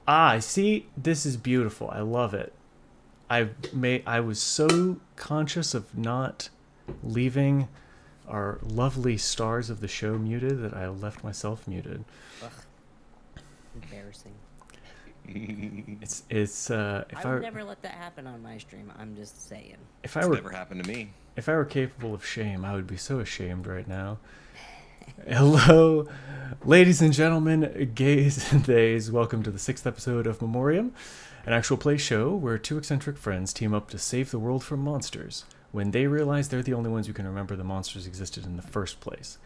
Ah, see, this is beautiful. I love it. I was so conscious of not leaving our lovely stars of the show muted that I left myself muted. Ugh, embarrassing. It's I would never let that happen on my stream. I'm just saying. if I It's were never happened to me. if I were capable of shame, I would be so ashamed right now. Hello, ladies and gentlemen, gays and theys. Welcome to the 6th episode of Memoriam, an actual play show where two eccentric friends team up to save the world from monsters when they realize they're the only ones who can remember the monsters existed in the first place.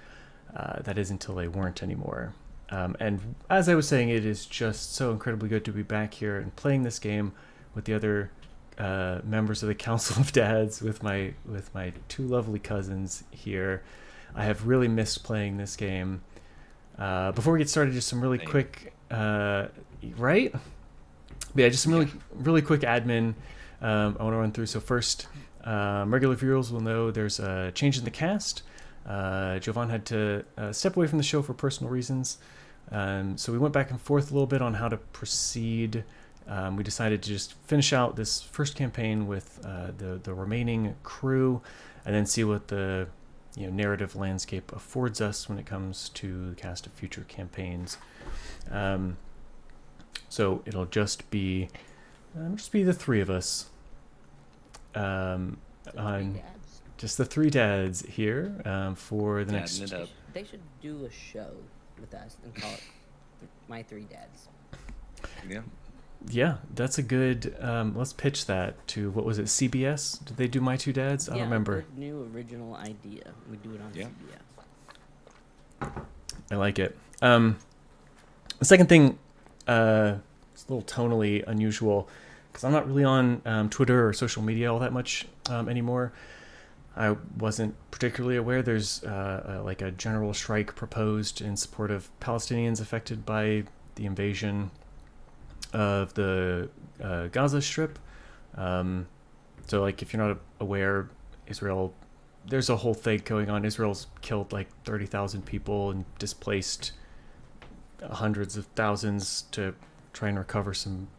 That is until they weren't anymore. And as I was saying, it is just so incredibly good to be back here and playing this game with the other members of the Council of Dads, with my two lovely cousins here. I have really missed playing this game. Before we get started, just some really quick, right? But yeah, just some really quick admin I want to run through. So first, regular viewers will know there's a change in the cast. Jovan had to step away from the show for personal reasons. So we went back and forth a little bit on how to proceed. We decided to just finish out this first campaign with the remaining crew, and then see what the narrative landscape affords us when it comes to the cast of future campaigns. So it'll just be the three of us. Just the three dads here for the next. It up. They should do a show with us and call it My Three Dads. Yeah. Yeah, that's a good. Let's pitch that to, what was it, CBS? Did they do My Two Dads? I don't remember. Good new original idea. We do it on CBS. I like it. The second thing, it's a little tonally unusual because I'm not really on Twitter or social media all that much anymore. I wasn't particularly aware there's like a general strike proposed in support of Palestinians affected by the invasion of the Gaza Strip. So like, if you're not aware, Israel, there's a whole thing going on. Israel's killed like 30,000 people and displaced hundreds of thousands to try and recover some,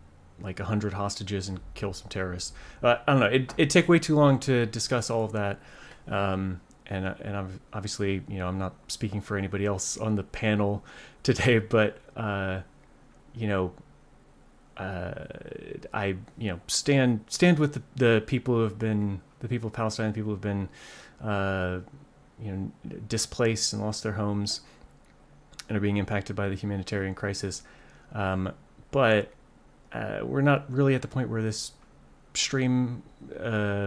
like 100 hostages and kill some terrorists. I don't know. It'd take way too long to discuss all of that. And I'm obviously, I'm not speaking for anybody else on the panel today, but I stand with the people who have been, the people of Palestine, the people who have been displaced and lost their homes and are being impacted by the humanitarian crisis. But we're not really at the point where this stream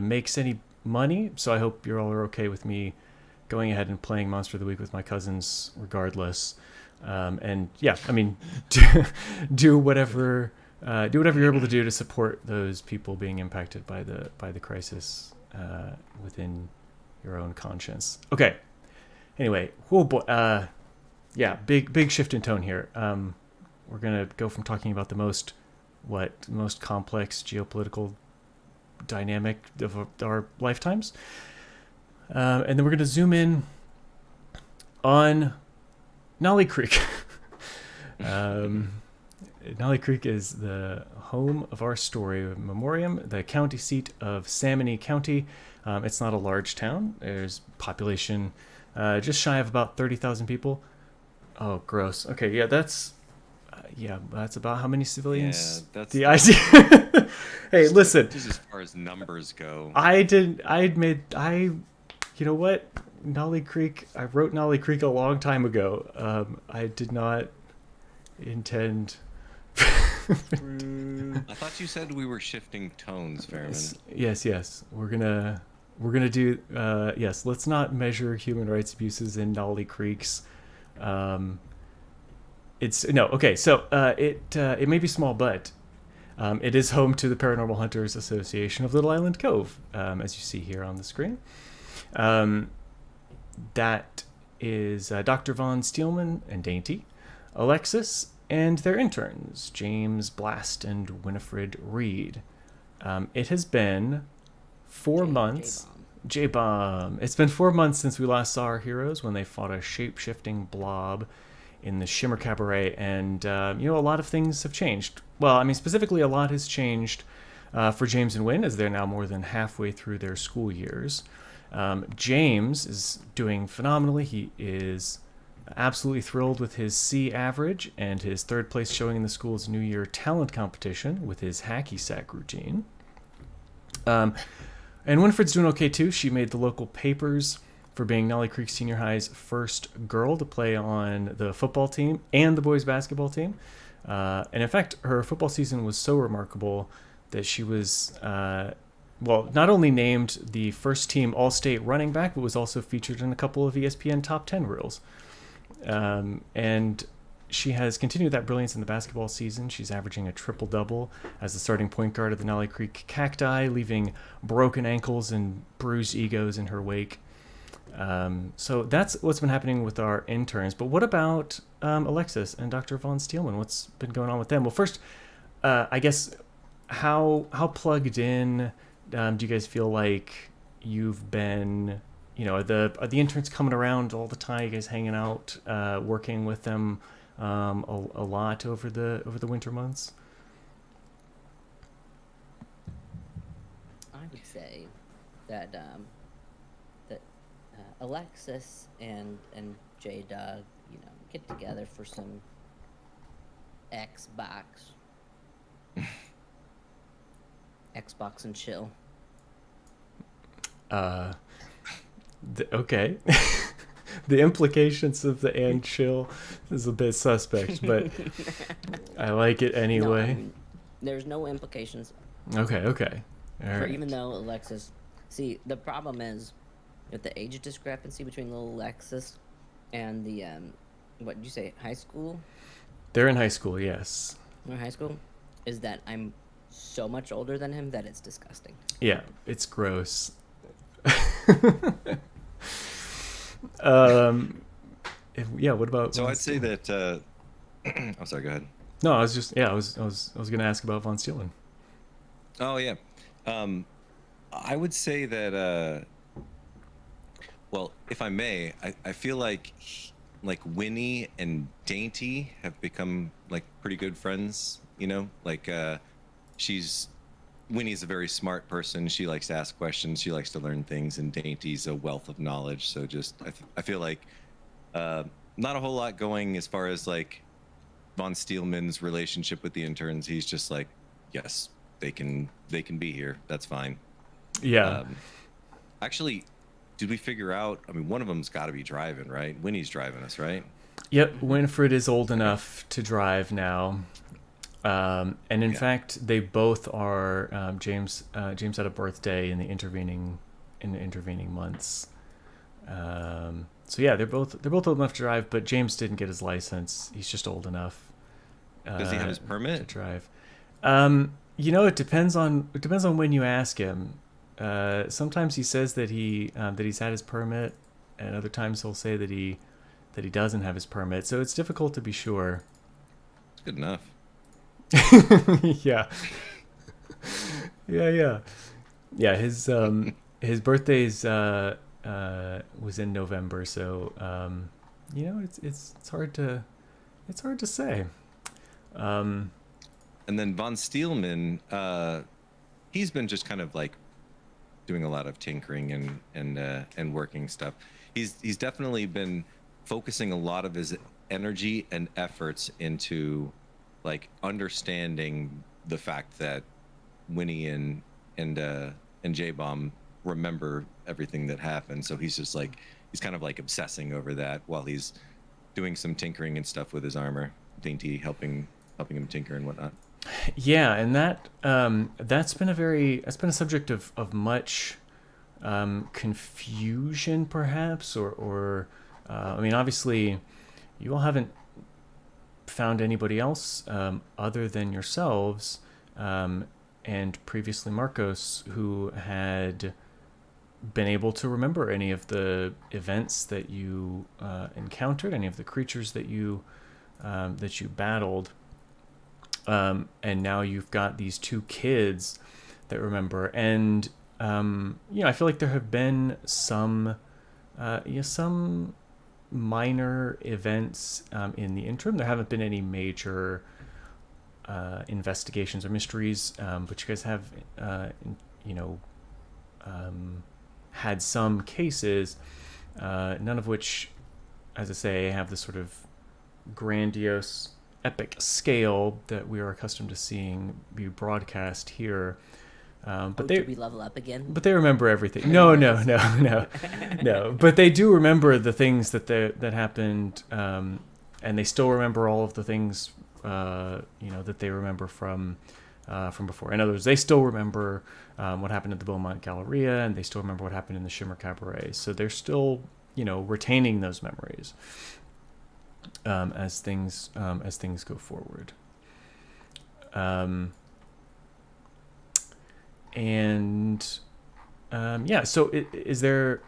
makes any money, so I hope you all are okay with me going ahead and playing Monster of the Week with my cousins regardless. And yeah, I mean, do whatever you're able to do to support those people being impacted by the crisis within your own conscience. Okay. Anyway, oh boy, yeah, big shift in tone here. We're gonna go from talking about the most complex geopolitical dynamic of our lifetimes, and then we're gonna zoom in on Nali Creek. Nali Creek is the home of our story of Memoriam, the county seat of Salmon County. It's not a large town. There's population just shy of about 30,000 people. Oh, gross. Okay, yeah, that's about how many civilians? Yeah, that's the IC. Hey, listen. Just as far as numbers go. You know what? Nali Creek. I wrote Nali Creek a long time ago. I did not intend. I thought you said we were shifting tones, Fairman. Yes. We're gonna do. Yes. Let's not measure human rights abuses in Nali Creeks. It's no. Okay. So it may be small, but it is home to the Paranormal Hunters Association of Little Island Cove, as you see here on the screen. That is Dr. Von Steelmen and Dainty, Alexis, and their interns, James Blast and Winifred Reed. It has been 4 months. J-Bomb. It's been 4 months since we last saw our heroes when they fought a shape-shifting blob in the Shimmer Cabaret, and a lot of things have changed. Well, I mean, specifically, a lot has changed for James and Wynn, as they're now more than halfway through their school years. James is doing phenomenally. He is absolutely thrilled with his C average and his third place showing in the school's New Year talent competition with his hacky sack routine. And Winfred's doing okay too. She made the local papers for being Nali Creek Senior High's first girl to play on the football team and the boys basketball team. And in fact, her football season was so remarkable that she was, not only named the first team All-State running back, but was also featured in a couple of ESPN Top 10 reels. And she has continued that brilliance in the basketball season. She's averaging a triple-double as the starting point guard of the Nali Creek Cacti, leaving broken ankles and bruised egos in her wake. So that's what's been happening with our interns. But what about Alexis and Dr. Von Steelman? What's been going on with them? Well, first, I guess, how plugged in do you guys feel like you've been? Are the interns coming around all the time? You guys hanging out, working with them a lot over the winter months? I would say that Alexis and J-Dog, get together for some Xbox and chill. Okay. The implications of the and chill is a bit suspect, but I like it anyway. No, I mean, there's no implications. Okay. All right. Even though Alexis, see, the problem is with the age discrepancy between little Alexis and the what did you say, high school? They're in high school, yes. They're in high school, is that I'm so much older than him that it's disgusting. Yeah, it's gross. What about? So I'd say that. I'm sorry. Go ahead. No, I was going to ask about Von Steelman. Oh yeah, I would say that. Well, if I may, I feel like Winnie and Dainty have become like pretty good friends. Winnie's a very smart person. She likes to ask questions. She likes to learn things, and Dainty's a wealth of knowledge. So I feel like not a whole lot going as far as like Von Steelman's relationship with the interns. He's just like, yes, they can be here. That's fine. Yeah. Actually, did we figure out? I mean, one of them's got to be driving, right? Winnie's driving us, right? Yep. Winfred is old enough to drive now. And in fact, they both are. James had a birthday in the intervening months. So yeah, they're both old enough to drive, but James didn't get his license. He's just old enough. Does he have his permit to drive? It depends on when you ask him. Sometimes he says that he's had his permit, and other times he'll say that he doesn't have his permit. So it's difficult to be sure. It's good enough. Yeah. His birthday's was in November, so it's hard to say. And then Von Steelman, he's been just kind of like doing a lot of tinkering and working stuff. He's definitely been focusing a lot of his energy and efforts into like understanding the fact that Winnie and J-Bomb remember everything that happened. So he's just like, he's kind of like obsessing over that while he's doing some tinkering and stuff with his armor. Dainty helping him tinker and whatnot. Yeah, and that's been a subject of much confusion, perhaps, or I mean, obviously, you all haven't found anybody else other than yourselves and previously Marcos who had been able to remember any of the events that you encountered, any of the creatures that you battled. And now you've got these two kids that remember. And, I feel like there have been some minor events in the interim. There haven't been any major investigations or mysteries, but you guys have, you know, had some cases, none of which, as I say, have this sort of grandiose, epic scale that we are accustomed to seeing be broadcast here. But did we level up again? But they remember everything. No. But they do remember the things that happened, and they still remember all of the things, you know, that they remember from before. In other words, they still remember what happened at the Beaumont Galleria, and they still remember what happened in the Shimmer Cabaret. So they're still, you know, retaining those memories as things go forward. Yeah. So is there?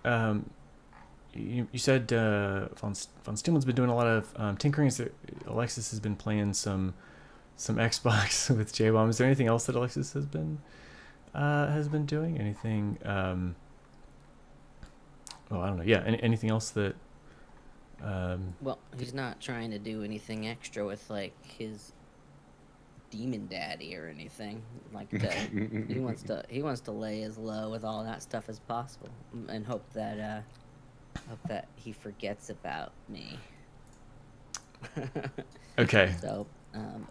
You said von Steelman's been doing a lot of tinkering. Is there, Alexis has been playing some Xbox with J-Bomb. Is there anything else that Alexis has been doing? Anything? I don't know. Yeah. Anything else that? Well, he's not trying to do anything extra with like his demon daddy or anything like that. he wants to lay as low with all that stuff as possible and hope that he forgets about me. Okay. So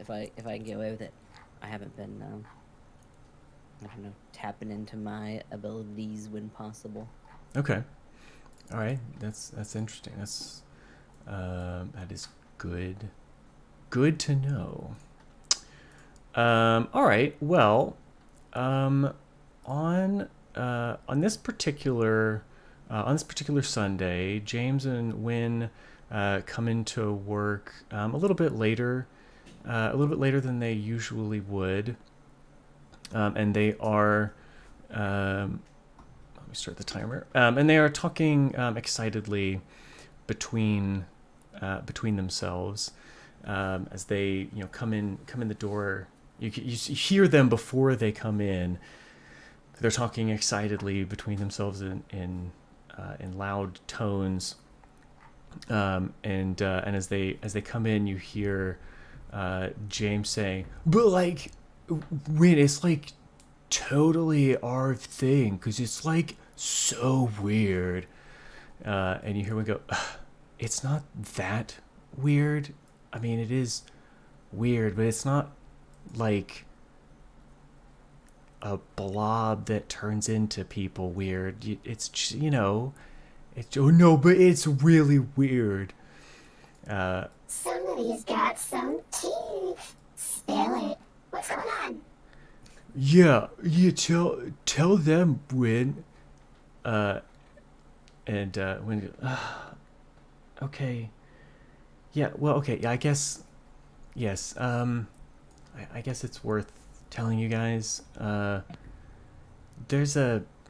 if I can get away with it, I haven't been I don't know, tapping into my abilities when possible. Okay. All right. That's interesting. That's that is good to know. All right. Well, on this particular Sunday, James and Wynn come into work a little bit later than they usually would, and they are. Let me start the timer. And they are talking excitedly between themselves as they come in the door. You hear them before they come in. They're talking excitedly between themselves in loud tones, and as they come in, you hear James saying, "But like, Win, it's like totally our thing, because it's like so weird." And you hear Win go, "It's not that weird. I mean, it is weird, but it's not like a blob that turns into people weird. It's just, it's, oh no, but it's really weird." Somebody's got some teeth. Spill it. What's going on? Yeah, tell them, Win. And Win goes, okay. Yeah, well, okay, yeah, I guess, yes, I guess it's worth telling you guys. There's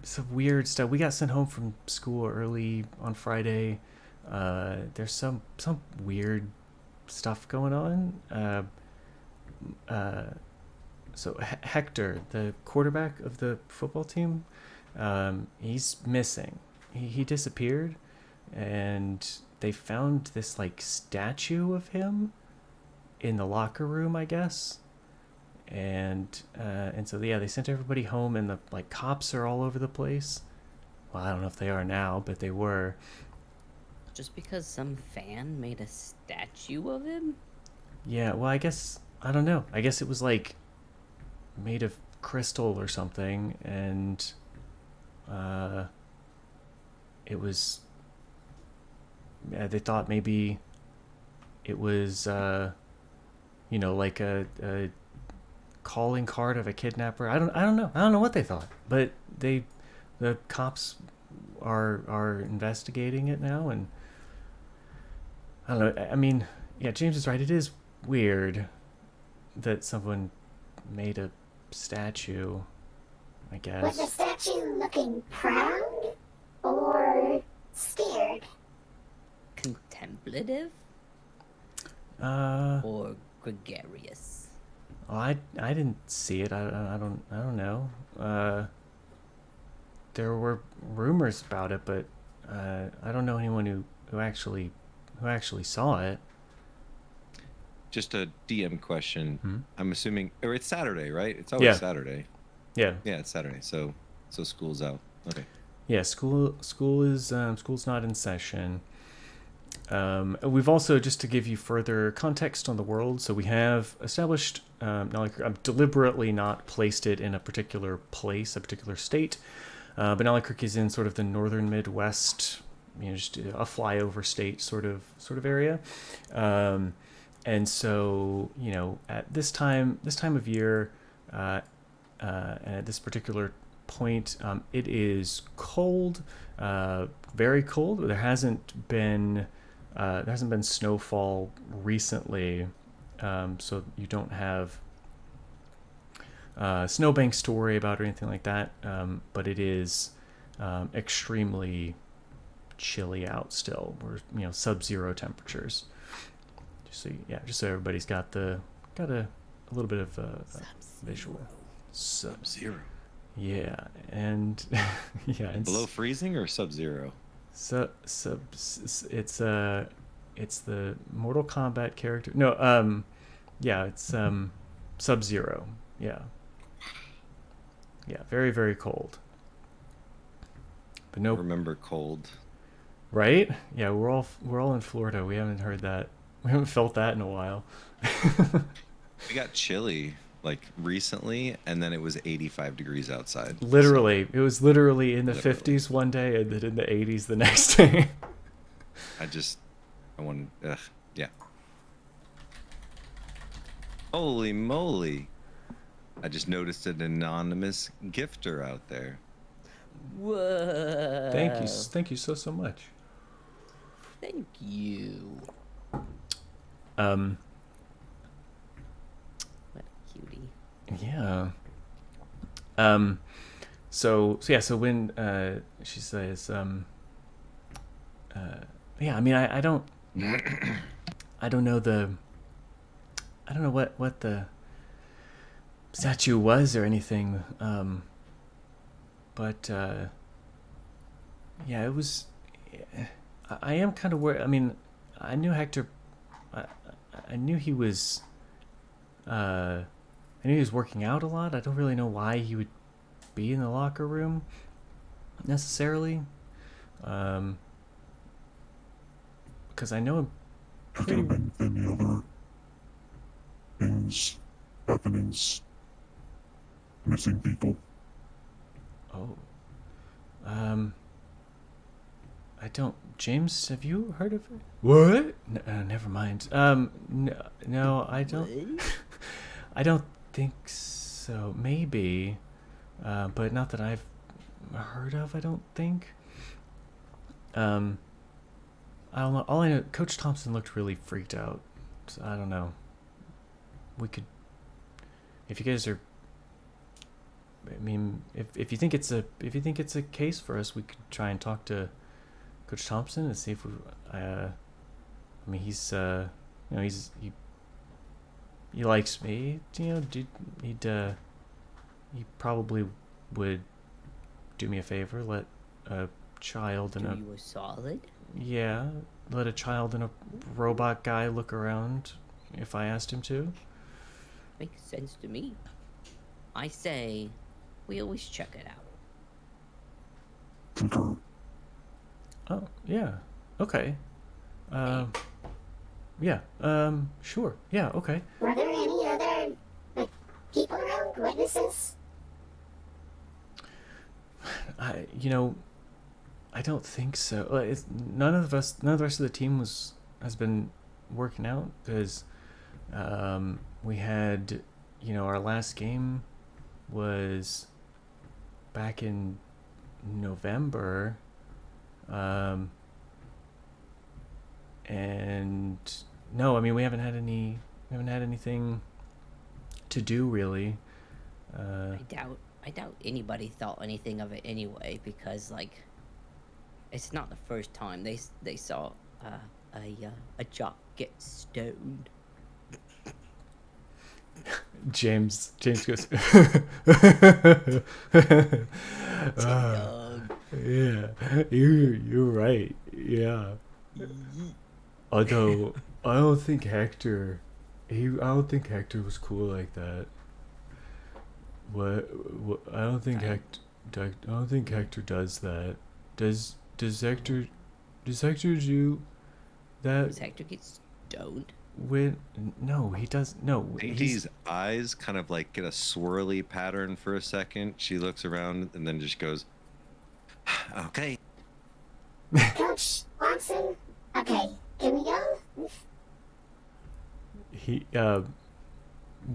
some weird stuff. We got sent home from school early on Friday. There's some weird stuff going on. So Hector, the quarterback of the football team, he's missing. He disappeared, and they found this like statue of him in the locker room, I guess. And so yeah, they sent everybody home, and the like cops are all over the place. Well, I don't know if they are now, but they were. Just because some fan made a statue of him? Yeah, well, I guess, I don't know. I guess it was like made of crystal or something, and it was, they thought maybe it was like a calling card of a kidnapper. I don't know what they thought, but the cops are investigating it now, and I don't know. I mean, yeah, James is right. It is weird that someone made a statue, I guess. Was the statue looking proud or scared? Contemplative? Or gregarious? Oh, I didn't see it. I don't know. There were rumors about it, but I don't know anyone who actually actually saw it. Just a DM question. Hmm? I'm assuming, or it's Saturday, right? It's always Saturday. Yeah. Yeah, it's Saturday. So school's out. Okay. Yeah, school's not in session. We've also, just to give you further context on the world, so we have established, Nali Creek. I've deliberately not placed it in a particular place, a particular state, but Nali Creek is in sort of the northern Midwest, just a flyover state sort of area. And so, at this time of year, and at this particular point, it is cold, very cold. There hasn't been snowfall recently, so you don't have snowbanks to worry about or anything like that. But it is extremely chilly out still. We're sub-zero temperatures. Just so everybody's got a little bit of visual. Sub-zero. Yeah, and and below freezing or sub-zero? It's the Mortal Kombat character. No, it's Sub-Zero. Yeah, very, very cold. But no, remember cold, right? Yeah, we're all in Florida. We haven't heard that. We haven't felt that in a while. It got chilly like recently, and then it was 85 degrees outside. Literally, it was literally in the 50s one day, and then in the 80s the next day. Yeah. Holy moly! I just noticed an anonymous gifter out there. Whoa! Thank you so much. Thank you. What a cutie. Yeah. So when she says I mean I don't I don't know what the statue was or anything, but it was. I am kind of worried. I mean, I knew Hector. I knew he was. I knew he was working out a lot. I don't really know why he would be in the locker room necessarily, because I know him pretty. Any other things, happenings, missing people? Oh. I don't. James, have you heard of it? What? Never mind. No, I don't. I don't think so. Maybe, but not that I've heard of. I don't think. I don't know. All I know, Coach Thompson looked really freaked out. So I don't know. We could, if you guys are. I mean, if you think it's a case for us, we could try and talk to Coach Thompson and see if we. I mean, he likes me. He probably would do me a favor. Let a child and Do you a solid? let a child and a robot guy look around if I asked him to. Makes sense to me. I say, we always check it out. Concur. Oh, yeah. Okay. Sure. Yeah, okay. Were there any other people around, witnesses? I don't think so. None of the rest of the team has been working out because we had, our last game was back in November, and no, I mean we haven't had anything to do really. I doubt anybody thought anything of it anyway, because it's not the first time they saw a jock get stoned. James goes. Yeah, you're right. Yeah. Although I don't think Hector, I don't think Hector was cool like that. What? I don't think Hector. I don't think Hector does that. Does Hector? Does Hector do that? Does Hector get stoned? No, he does. No, Dainty's eyes kind of like get a swirly pattern for a second. She looks around and then just goes, "Okay." Coach Watson? Okay, can we go? He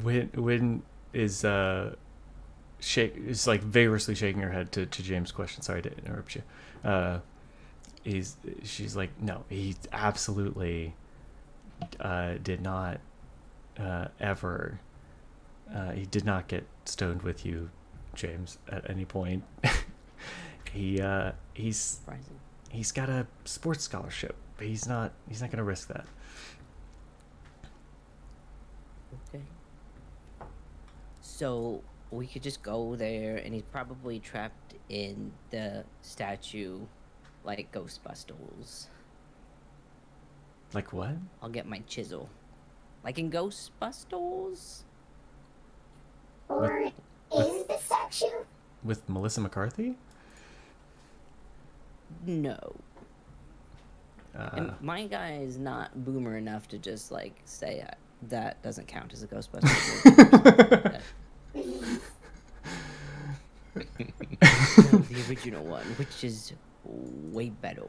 Win is is like vigorously shaking her head to James' question. Sorry to interrupt you. She's like, no, he absolutely did not ever. He did not get stoned with you, James, at any point. He's Surprising. He's got a sports scholarship. But he's not gonna risk that. Okay. So we could just go there, and he's probably trapped in the statue, like Ghostbusters. Like what? I'll get my chisel. Like in Ghostbusters? Or is the statue? With Melissa McCarthy? No. And my guy is not boomer enough to just like say that doesn't count as a Ghostbusters movie. No, the original one, which is way better.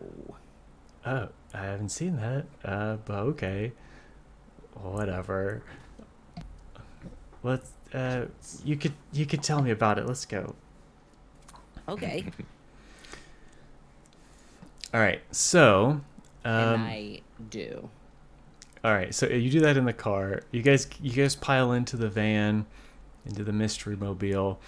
Oh, I haven't seen that. But okay. Whatever. Let's you could tell me about it. Let's go. Okay. All right. So, And I do. all right. So you do that in the car. You guys pile into the van, into the mystery mobile,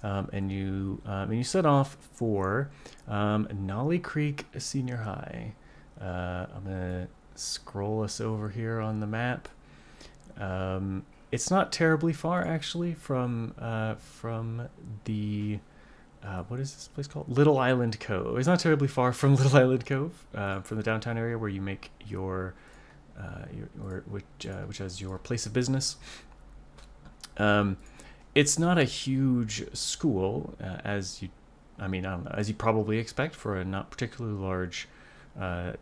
and you set off for Nali Creek Senior High. I'm gonna scroll us over here on the map. It's not terribly far actually from the what is this place called? Little Island Cove. It's not terribly far from Little Island Cove, from the downtown area where you make your which has your place of business. It's not a huge school, as you probably expect for a not particularly large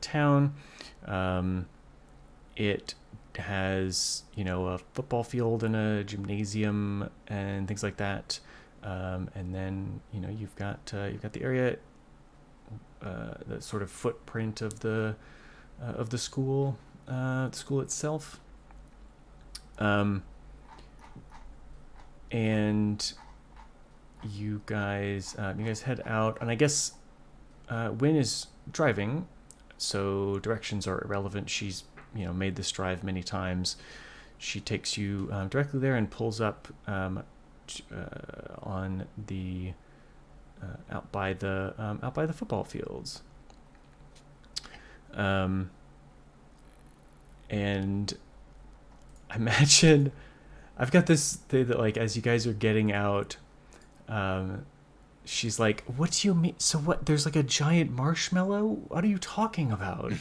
town. It has a football field and a gymnasium and things like that. And then you've got the area, the sort of footprint of the school itself. And you guys head out, and I guess Wynn is driving, so directions are irrelevant. She's made this drive many times. She takes you directly there and pulls up on the out by the football fields. And I imagine I've got this thing that, like, as you guys are getting out, she's like, "What do you mean? So what? There's like a giant marshmallow? What are you talking about?"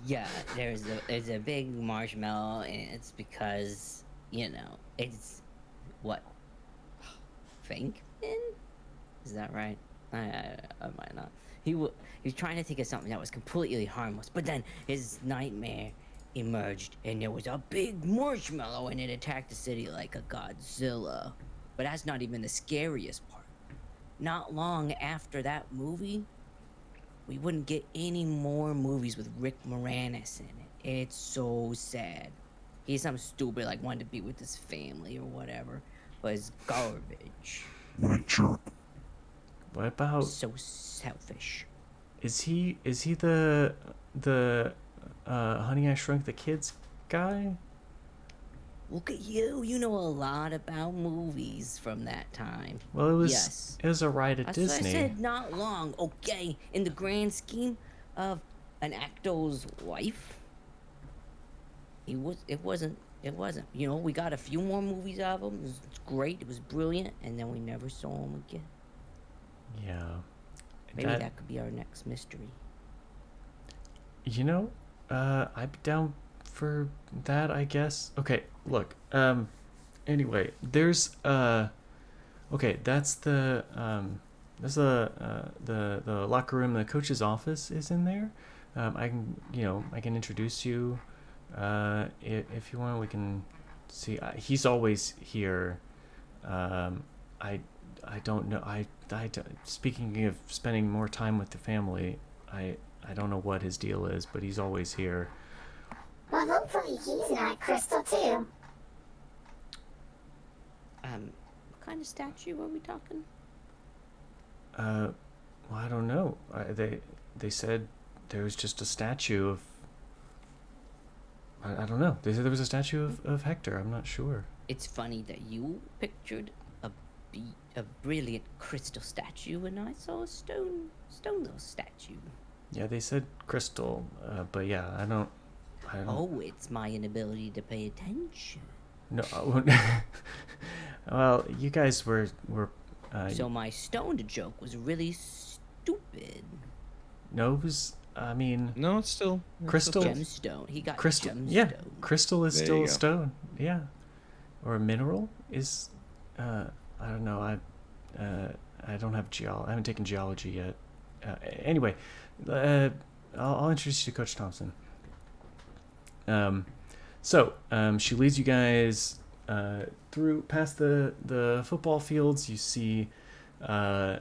Yeah, there's a big marshmallow, and it's because it's what Finkman? Is that right? I might not. He was trying to think of something that was completely harmless, but then his nightmare emerged, and there was a big marshmallow, and it attacked the city like a Godzilla. But that's not even the scariest part. Not long after that movie, we wouldn't get any more movies with Rick Moranis in it. It's so sad. He's some stupid, like, wanted to be with his family or whatever, but it's garbage. What a jerk. What about? So selfish. Is he the Honey I Shrunk the Kids guy? Look at you. You know a lot about movies from that time. Well, it was Yes. it was a ride at That's Disney. what I said, not long. Okay, in the grand scheme of an actor's life, it wasn't. We got a few more movies of him. It's great. It was brilliant, and then we never saw him again. Yeah. Maybe that could be our next mystery. I'd be down for that, I guess. Okay, look. Anyway, there's okay, that's there's the locker room. The coach's office is in there. I can introduce you. If you want, we can see. He's always here. I don't know. Speaking of spending more time with the family, I don't know what his deal is, but he's always here. Well, hopefully he's not Crystal too. What kind of statue are we talking? Well, I don't know. They said there was just a statue of. I don't know. They said there was a statue of Hector. I'm not sure. It's funny that you pictured a brilliant crystal statue, and I saw a stone little statue. Yeah, they said crystal, but yeah, I don't. Oh, it's my inability to pay attention. No. Well, you guys were. So my stoned joke was really stupid. No, it was. I mean. No, it's still crystal. Gemstone. He got crystal. gemstone. Yeah, crystal is There still you a go. stone. Yeah, or a mineral is. I don't know. I don't have I haven't taken geology yet. Anyway, I'll introduce you to Coach Thompson. So she leads you guys through past the football fields. You see the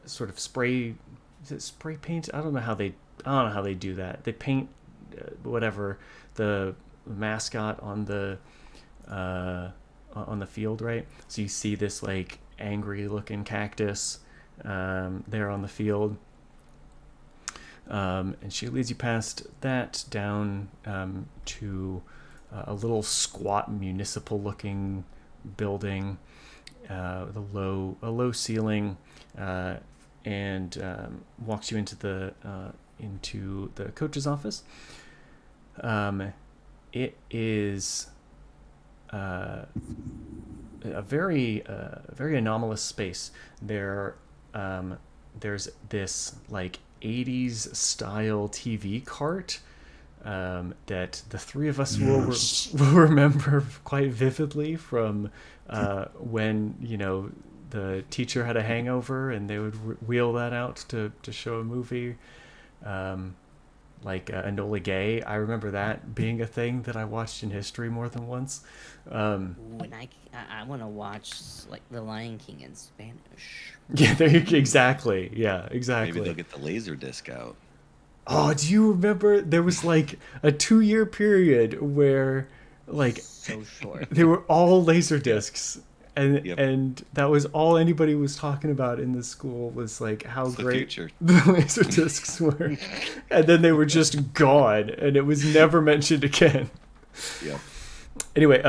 sort of spray. Is it spray paint? I don't know how they do that. They paint whatever the mascot on the field, right? So you see this like angry looking cactus there on the field. And she leads you past that down to a little squat municipal-looking building with a low ceiling, and walks you into the coach's office. It is a very anomalous space. There's this like 80s style TV cart that the three of us will remember quite vividly from when the teacher had a hangover and they would wheel that out to show a movie, like Enola Gay. I remember that being a thing that I watched in history more than once. And I want to watch like The Lion King in Spanish. Yeah, exactly. Yeah, exactly. Maybe they'll get the laser disc out. Oh, do you remember there was like a 2-year period where like So short. they were all laser discs, and Yep. and that was all anybody was talking about in the school was like how It's the great future. the laser discs were, and then they were just gone, and it was never mentioned again. Yep. Anyway,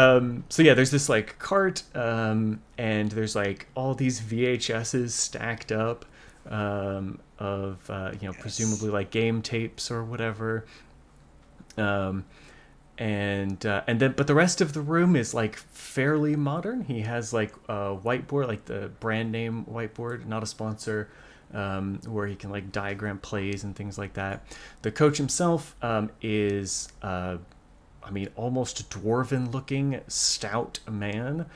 so yeah, there's this like cart, and there's like all these VHSs stacked up, of presumably like game tapes or whatever, and then but the rest of the room is like fairly modern. He has like a whiteboard, like the brand name whiteboard, not a sponsor, where he can like diagram plays and things like that. The coach himself is almost dwarven looking, stout man.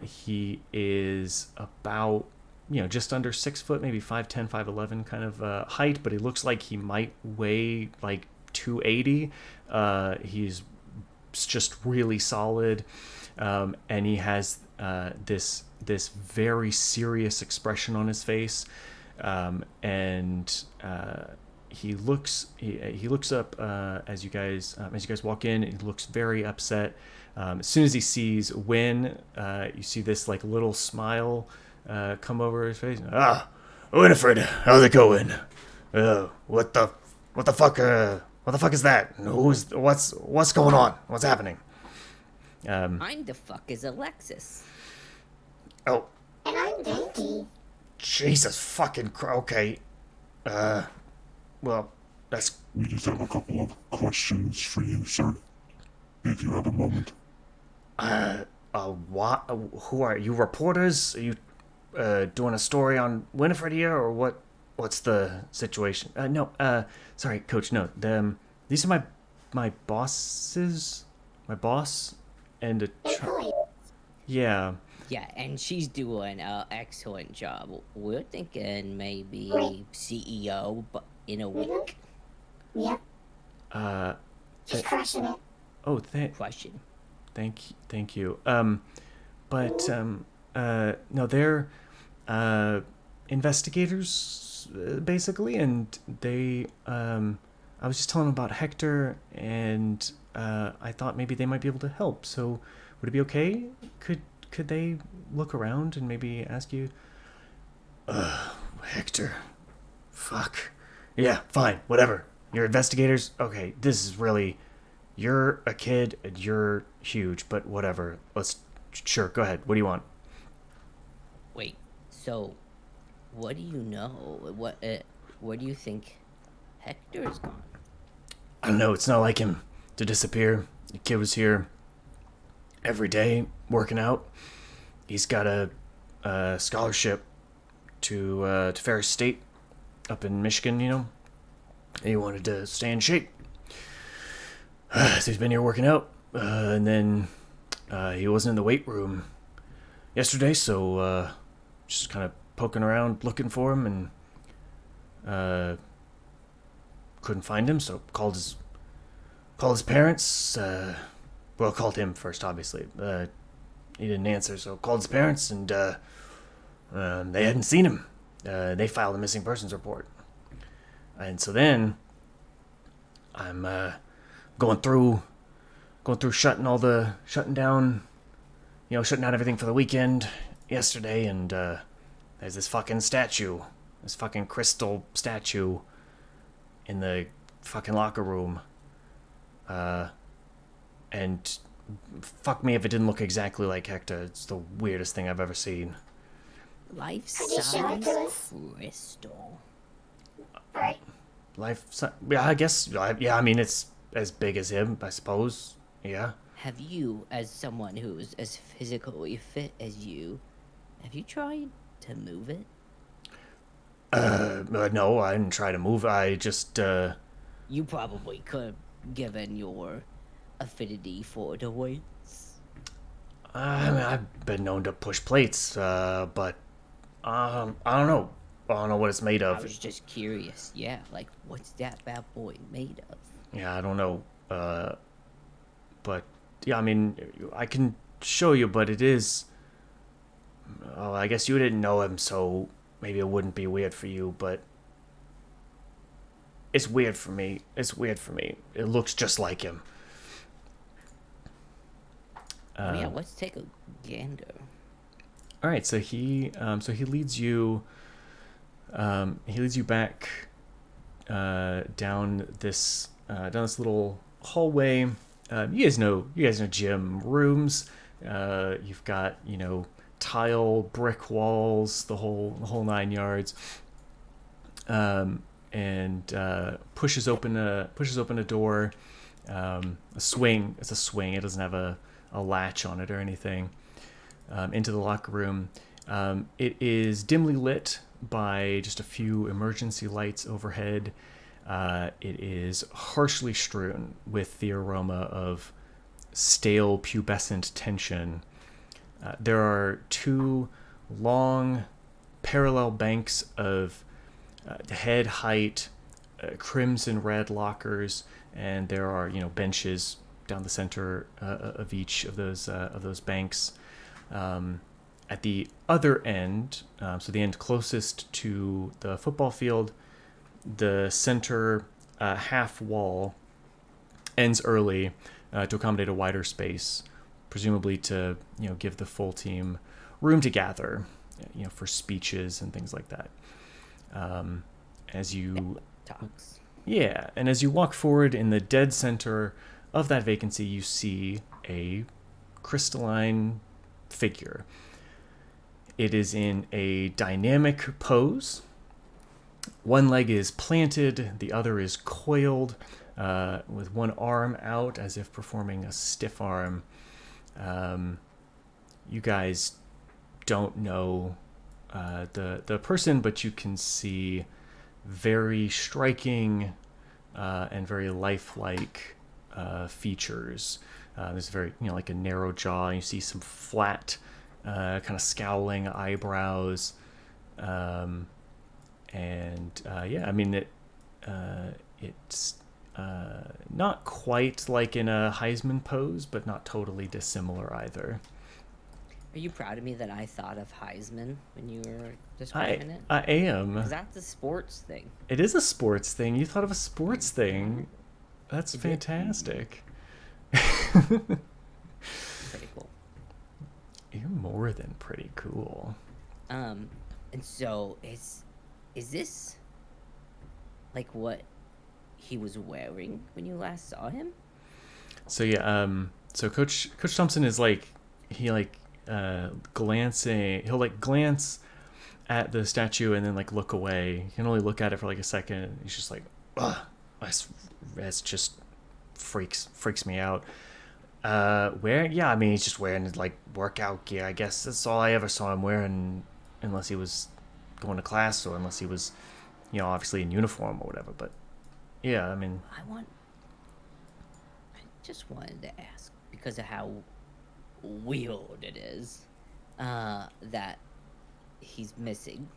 He is about, just under 6 foot, maybe 5'10", 5'11" kind of height, but he looks like he might weigh like 280. He's just really solid. And he has this very serious expression on his face. He looks up as you guys walk in. He looks very upset. As soon as he sees Win, you see this like little smile come over his face. Ah, Winifred, how's it going? What the fuck? What the fuck is that? What's going on? What's happening? I'm the fuck is Alexis. Oh, And I'm Dainty. Jesus fucking okay. Well, that's We just have a couple of questions for you, sir. If you have a moment. what? Who are you? Reporters? Are you doing a story on Winifred here, or what? what's the situation? No, sorry, Coach. No, these are my bosses, my boss, and a yeah. Yeah, and she's doing an excellent job. We're thinking maybe Wait. CEO, but in a week. Yep, she's crushing it. Oh, Question. thank you. But no, they're investigators basically, and they I was just telling them about Hector, and I thought maybe they might be able to help. So would it be okay? Could they look around and maybe ask you? Hector, fuck. Yeah, fine, whatever. You're investigators. Okay, this is really. You're a kid and you're huge, but whatever. Sure, go ahead. What do you want? Wait, so what do you know? Where do you think Hector's gone? I don't know. It's not like him to disappear. The kid was here every day working out. He's got a scholarship to Ferris State up in Michigan, you know. He wanted to stay in shape. So he's been here working out. And then he wasn't in the weight room yesterday, so just kind of poking around looking for him, and couldn't find him, so called his parents. Well, called him first, obviously. He didn't answer, so called his parents, and they hadn't seen him. They filed a missing persons report, and so then I'm going through shutting down everything for the weekend yesterday, and there's this fucking crystal statue in the fucking locker room. And fuck me if it didn't look exactly like Hector. It's the weirdest thing I've ever seen. Life-size crystal. Right. Yeah, I guess. Yeah, I mean, it's as big as him, I suppose. Yeah. Have you, as someone who's as physically fit as you, have you tried to move it? No, I didn't try to move. I just, You probably could, given your affinity for the weights. I mean, I've been known to push plates, but, I don't know. I don't know what it's made of. I was just curious. Yeah, like, what's that bad boy made of? Yeah, I don't know. But, yeah, I mean, I can show you, but it is... Oh, I guess you didn't know him, so maybe it wouldn't be weird for you, but... It's weird for me. It looks just like him. Yeah, let's take a gander. All right, so he leads you back down this little hallway. You guys know gym rooms. You've got, tile, brick walls, the whole 9 yards. And pushes open a door, a swing. It's a swing. It doesn't have a latch on it or anything. Into the locker room. It is dimly lit by just a few emergency lights overhead. It is harshly strewn with the aroma of stale pubescent tension. There are two long parallel banks of head height crimson red lockers, and there are benches down the center of each of those banks. At the other end, so the end closest to the football field, the center half wall ends early to accommodate a wider space, presumably to give the full team room to gather, for speeches and things like that. As you Talks. Yeah, and as you walk forward in the dead center of that vacancy, you see a crystalline figure. It is in a dynamic pose. One leg is planted, the other is coiled, with one arm out as if performing a stiff arm. You guys don't know the person, but you can see very striking and very lifelike features. There's very, like a narrow jaw. You see some flat, kind of scowling eyebrows, and it's not quite like in a Heisman pose, but not totally dissimilar either. Are you proud of me that I thought of Heisman when you were describing it? I am. Because that's a sports thing. It is a sports thing. You thought of a sports thing. That's fantastic. Pretty cool. You're more than pretty cool. And so is this like what he was wearing when you last saw him? So yeah, so Coach Thompson is like, he glancing. He'll like glance at the statue and then like look away. He can only look at it for like a second. He's just like, ugh, that's just freaks me out. He's just wearing like workout gear. I guess that's all I ever saw him wearing, unless he was going to class or unless he was, obviously in uniform or whatever. But yeah, I mean, I just wanted to ask because of how weird it is that he's missing.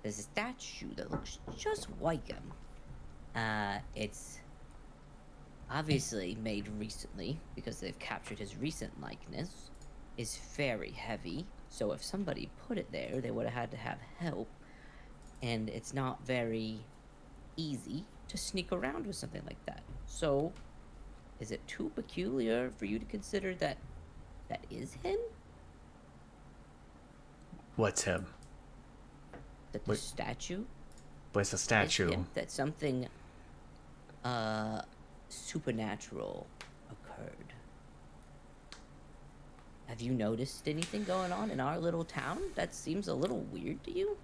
There's a statue that looks just like him. It's obviously made recently because they've captured his recent likeness. Is very heavy, so if somebody put it there, they would have had to have help, and it's not very easy to sneak around with something like that. So is it too peculiar for you to consider that is him? what's him? That the statue? But it's a statue. That something supernatural occurred. Have you noticed anything going on in our little town that seems a little weird to you?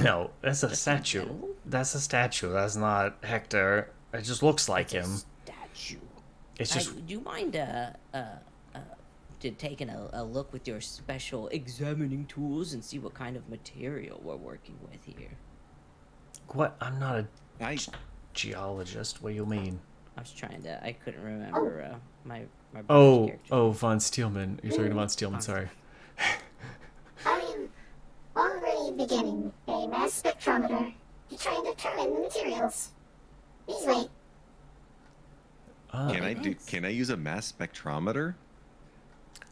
No, that's a statue. That's a statue. That's not Hector. It just looks like him. Statue. It's just. Do you mind taking a look with your special examining tools and see what kind of material we're working with here? What? I'm not a geologist. What do you mean? I was trying to. I couldn't remember my Oh, von Steelman. You're talking about Steelman. Sorry. I am already beginning a mass spectrometer to try and determine the materials. Please wait. Can I use a mass spectrometer?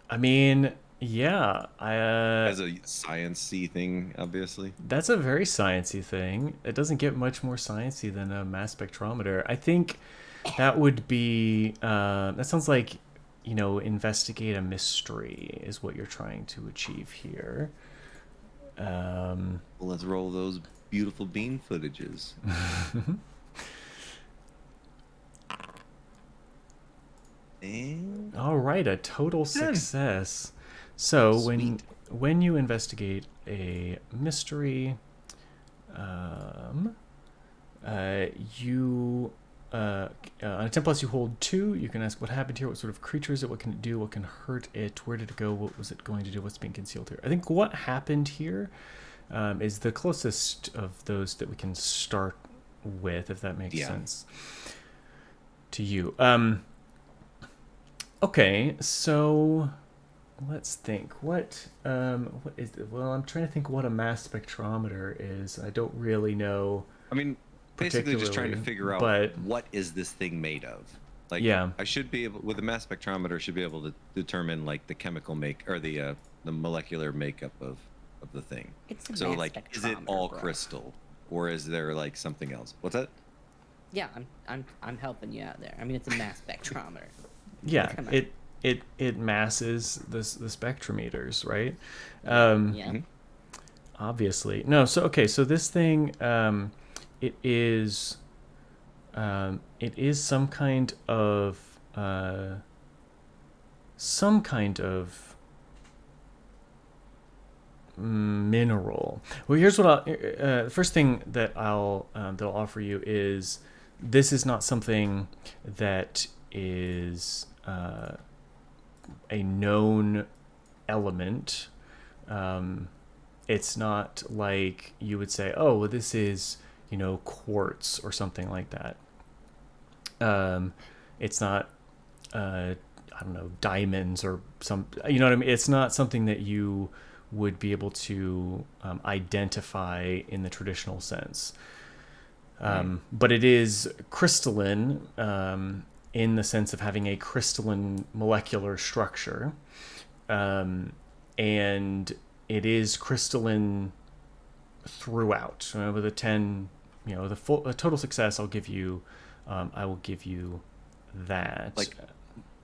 I mean, yeah. As a science-y thing, obviously. That's a very sciencey thing. It doesn't get much more sciencey than a mass spectrometer. I think that would be. That sounds like, investigate a mystery is what you're trying to achieve here. Well, let's roll those beautiful bean footages. And all right, a total success. So when you investigate a mystery, you on a 10 plus you hold 2. You can ask what happened here, what sort of creature is it, what can it do, what can hurt it, where did it go, what was it going to do, what's being concealed here. I think what happened here is the closest of those that we can start with, if that makes sense to you. Okay, so let's think. What is it? Well, I'm trying to think what a mass spectrometer is. I don't really know. I mean, basically just trying to figure out what is this thing made of. Like, I should be able, with a mass spectrometer, should be able to determine like the chemical or the molecular makeup of the thing. It's a so mass like, is it all crystal, or is there like something else? What's that? Yeah, I'm helping you out there. I mean, it's a mass spectrometer. Yeah, it masses the spectrometers, right? Obviously. No, so okay, so this thing it is some kind of mineral. Well, here's what the first thing that I'll offer you is this is not something that is a known element It's not like you would say, oh, well, this is, quartz or something like that. It's not, I don't know, diamonds or some, you know what I mean? It's not something that you would be able to identify in the traditional sense. But it is crystalline in the sense of having a crystalline molecular structure. And it is crystalline throughout. With a 10, a total success, I will give you that. Like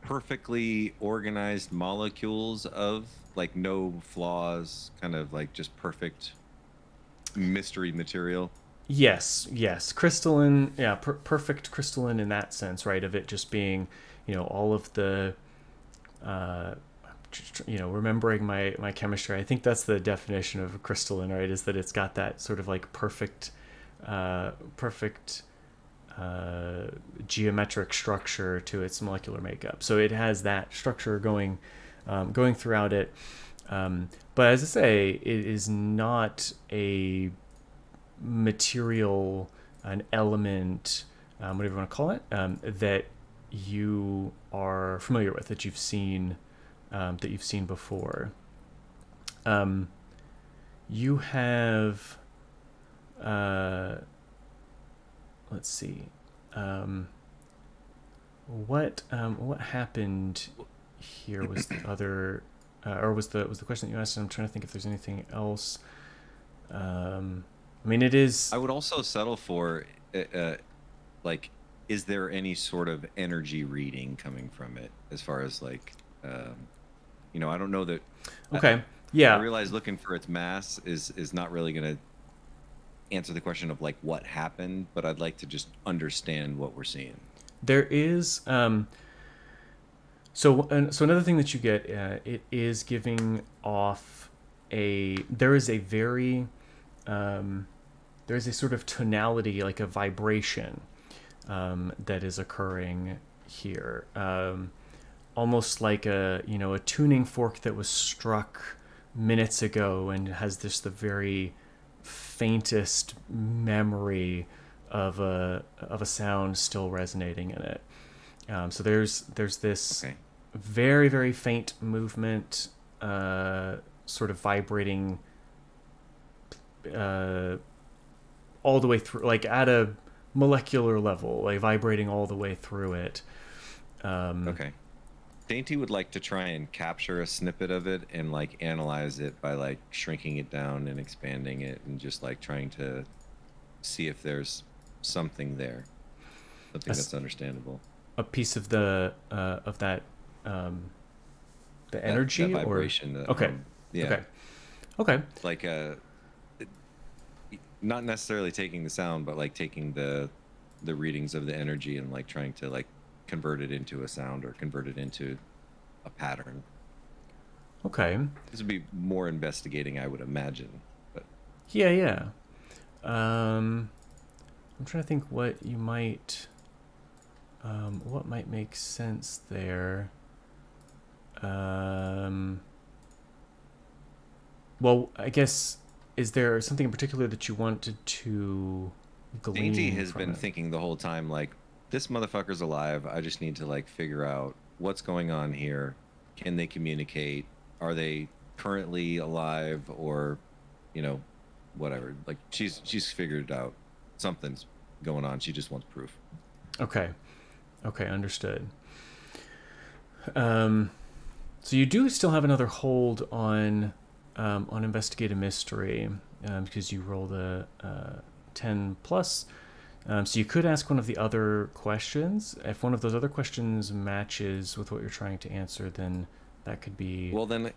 perfectly organized molecules of like no flaws, kind of like just perfect mystery material. Yes, crystalline, yeah, perfect crystalline in that sense, right? Of it just being, all of the, remembering my chemistry. I think that's the definition of crystalline, right? Is that it's got that sort of like perfect geometric structure to its molecular makeup. So it has that structure going throughout it. But as I say, it is not a material, an element, whatever you want to call it, that you are familiar with, that you've seen before. You have, let's see, what happened here was the other, or was the question that you asked. I'm trying to think if there's anything else. I mean, it is. I would also settle for, like, is there any sort of energy reading coming from it? As far as like, I don't know that. Okay. Yeah. I realize looking for its mass is not really going to answer the question of like what happened, but I'd like to just understand what we're seeing. There is. So another thing that you get, it is giving off there is a very. There's a sort of tonality, like a vibration, that is occurring here, almost like a tuning fork that was struck minutes ago and has the very faintest memory of a sound still resonating in it. So there's this very, very faint movement, sort of vibrating all the way through, like at a molecular level, like vibrating all the way through it. Okay. Dainty would like to try and capture a snippet of it and like analyze it by like shrinking it down and expanding it and just like trying to see if there's something there, something that's understandable. A piece of the energy, that vibration. Or okay. Yeah. Okay. Like not necessarily taking the sound, but like taking the readings of the energy and like trying to like convert it into a sound or convert it into a pattern. Okay. This would be more investigating, I would imagine. But yeah. I'm trying to think what might make sense there. Well, I guess, is there something in particular that you wanted to glean? Dainty has been thinking the whole time, like, this motherfucker's alive. I just need to like figure out what's going on here. Can they communicate? Are they currently alive, or, whatever? Like she's figured it out. Something's going on. She just wants proof. Okay, understood. So you do still have another hold on investigate a mystery, because you rolled a 10 plus. So you could ask one of the other questions. If one of those other questions matches with what you're trying to answer, then that could be... Well, then,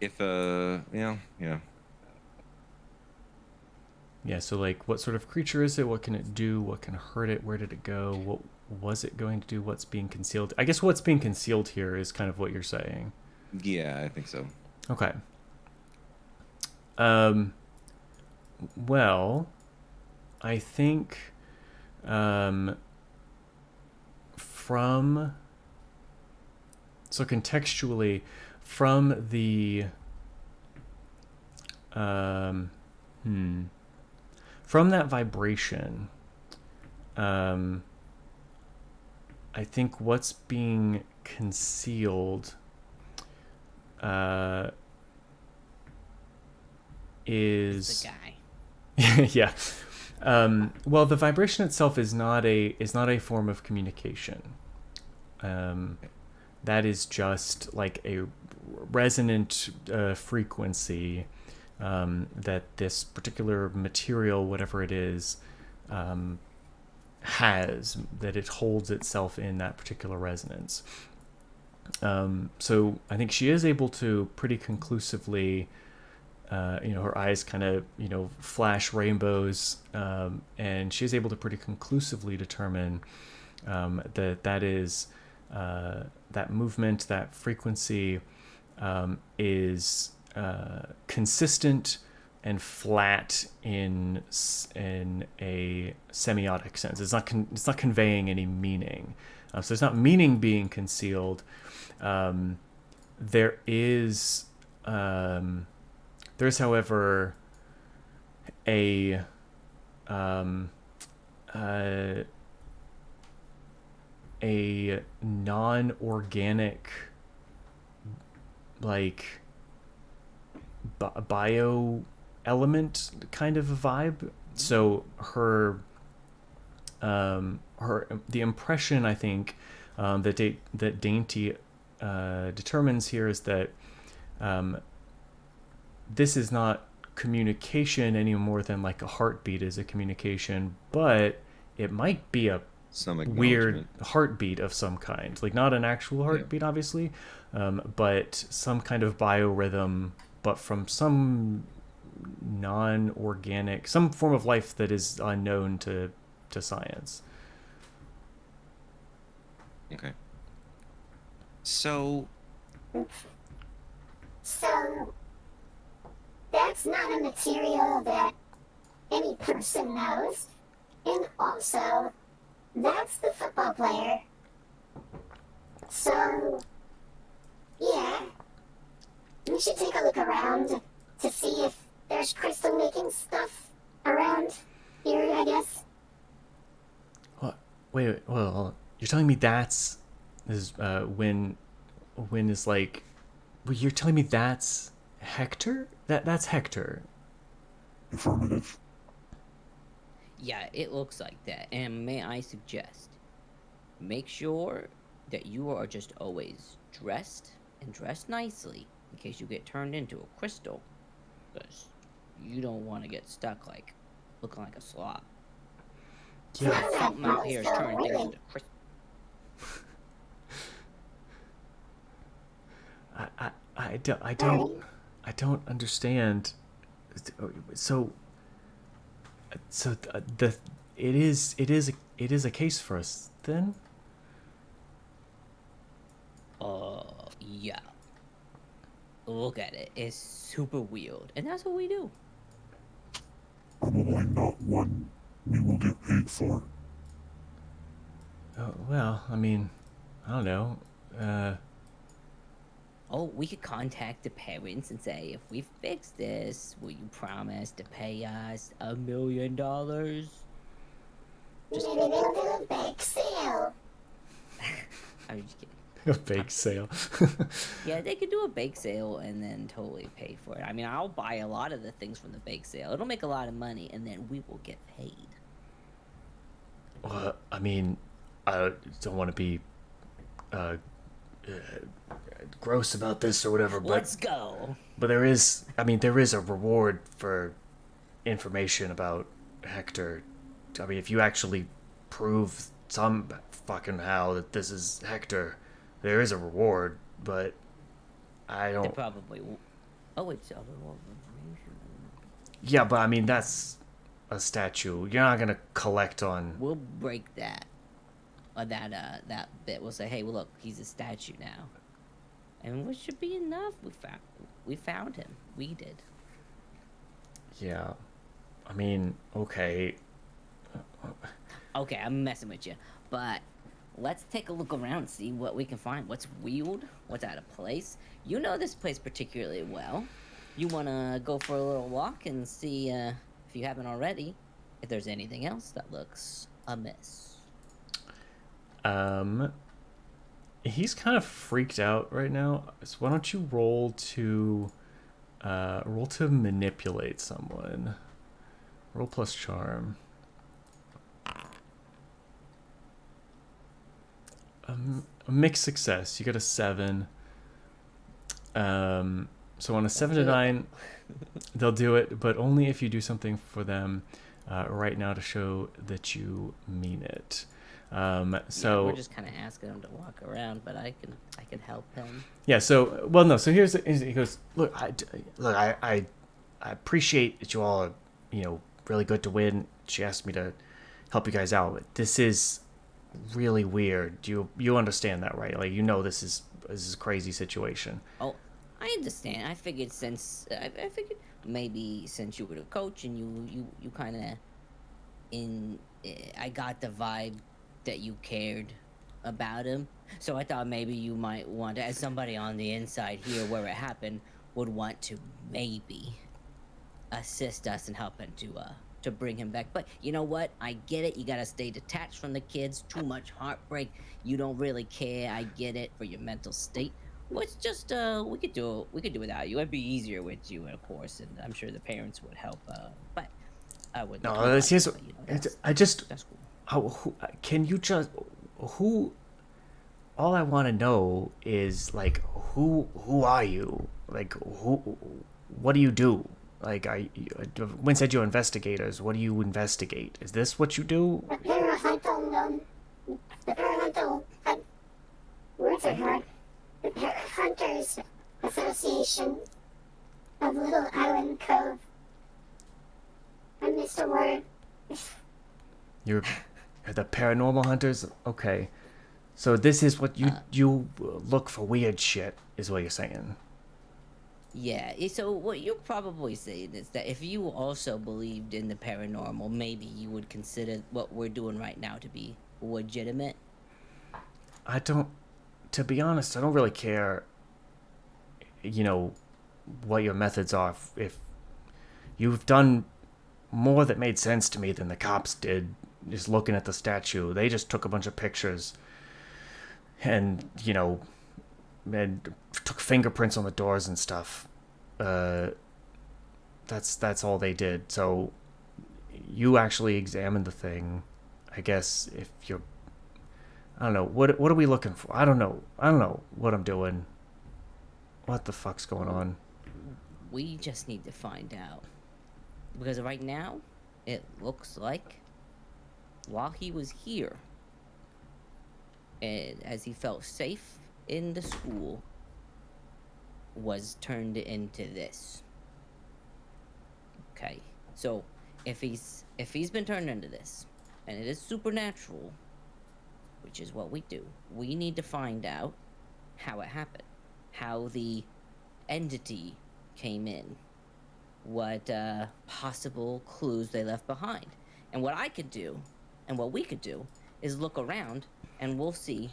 if, yeah. Yeah, so like, what sort of creature is it? What can it do? What can hurt it? Where did it go? What was it going to do? What's being concealed? I guess what's being concealed here is kind of what you're saying. Yeah, I think so. Okay. Well, I think from so contextually, from the from that vibration, I think what's being concealed is the guy. yeah. Well, the vibration itself is not a form of communication. That is just like a resonant frequency that this particular material, whatever it is, has, that it holds itself in that particular resonance. So I think she is able to pretty conclusively, her eyes kind of, flash rainbows, and she's able to pretty conclusively determine that is that movement, that frequency is consistent and flat in a semiotic sense. It's not conveying any meaning. So there's not meaning being concealed. There's, however, a non-organic, like bio element kind of a vibe. So the impression, I think, that Dainty determines here is that this is not communication any more than like a heartbeat is a communication, but it might be a weird heartbeat of some kind, like not an actual heartbeat, obviously, but some kind of biorhythm, but from some non-organic, some form of life that is unknown to science. Okay. So that's not a material that any person knows. And also, that's the football player. So, yeah, we should take a look around to see if there's crystal making stuff around here, I guess. What? Wait, well, you're telling me that's when is like, well, you're telling me that's Hector? That's Hector. Affirmative. Yeah, it looks like that. And may I suggest, make sure that you are just always dressed and dressed nicely in case you get turned into a crystal. Because you don't want to get stuck like looking like a slob. Yeah. Something out here is turning things into crystals. I don't understand. So it is a case for us then. Yeah. Look at it. It's super weird, and that's what we do. Probably not one we will get paid for. Oh, well, I mean, I don't know. Oh, we could contact the parents and say, if we fix this, will you promise to pay us $1 million? Maybe they'll do a bake sale. I'm just kidding. A bake sale. Yeah, they could do a bake sale and then totally pay for it. I mean, I'll buy a lot of the things from the bake sale. It'll make a lot of money, and then we will get paid. Well, I mean, I don't want to be gross about this or whatever, but Let's go. But there is a reward for information about Hector. I mean, if you actually prove some fucking how that this is Hector, there is a reward, but I don't... They probably... Oh, it's other information. Yeah, but I mean, that's a statue. You're not gonna collect on... We'll break that. Or that bit. We'll say, hey, well, look, he's a statue now. And what should be enough? We found him. We did. Yeah. I mean, okay. Okay, I'm messing with you. But let's take a look around, see what we can find. What's weird? What's out of place? You know this place particularly well. You wanna go for a little walk and see, if you haven't already, if there's anything else that looks amiss. He's kind of freaked out right now. So why don't you roll to manipulate someone? Roll plus charm. A mixed success. You got a 7. So on a 7 to 9, they'll do it, but only if you do something for them right now to show that you mean it. So we're just kind of asking him to walk around, but I can help him. Yeah. So So he goes. Look, I appreciate that you all are really good to win. She asked me to help you guys out, but this is really weird. You understand that, right? Like this is a crazy situation. Oh, I understand. I figured maybe since you were the coach and you kind of I got the vibe that you cared about him. So I thought maybe you might want to, as somebody on the inside here where it happened, would want to maybe assist us in helping to bring him back. But you know what? I get it. You gotta stay detached from the kids. Too much heartbreak. You don't really care. I get it for your mental state. Well, it's just we could do without you. It'd be easier with you, of course, and I'm sure the parents would help. But I would. No, here's. That's cool. Can you just who? All I want to know is like who are you? Like what do you do? Like Wynn said you're investigators. What do you investigate? Is this what you do? The Parahuntals, words are hard. The Parahunters Association of Little Island Cove. I missed a word. You're the paranormal hunters? Okay. So this is what you look for weird shit, is what you're saying. Yeah, so what you're probably saying is that if you also believed in the paranormal, maybe you would consider what we're doing right now to be legitimate. To be honest, I don't really care, what your methods are. If you've done more that made sense to me than the cops did, just looking at the statue. They just took a bunch of pictures and, and took fingerprints on the doors and stuff. That's all they did. So you actually examined the thing. I guess if you're, I don't know, what are we looking for? I don't know what I'm doing. What the fuck's going on? We just need to find out. Because right now, it looks like while he was here, and as he felt safe in the school, was turned into this. Okay, so if he's been turned into this, and it is supernatural, which is what we do, we need to find out how it happened, how the entity came in, what possible clues they left behind. And what I could do, and what we could do, is look around, and we'll see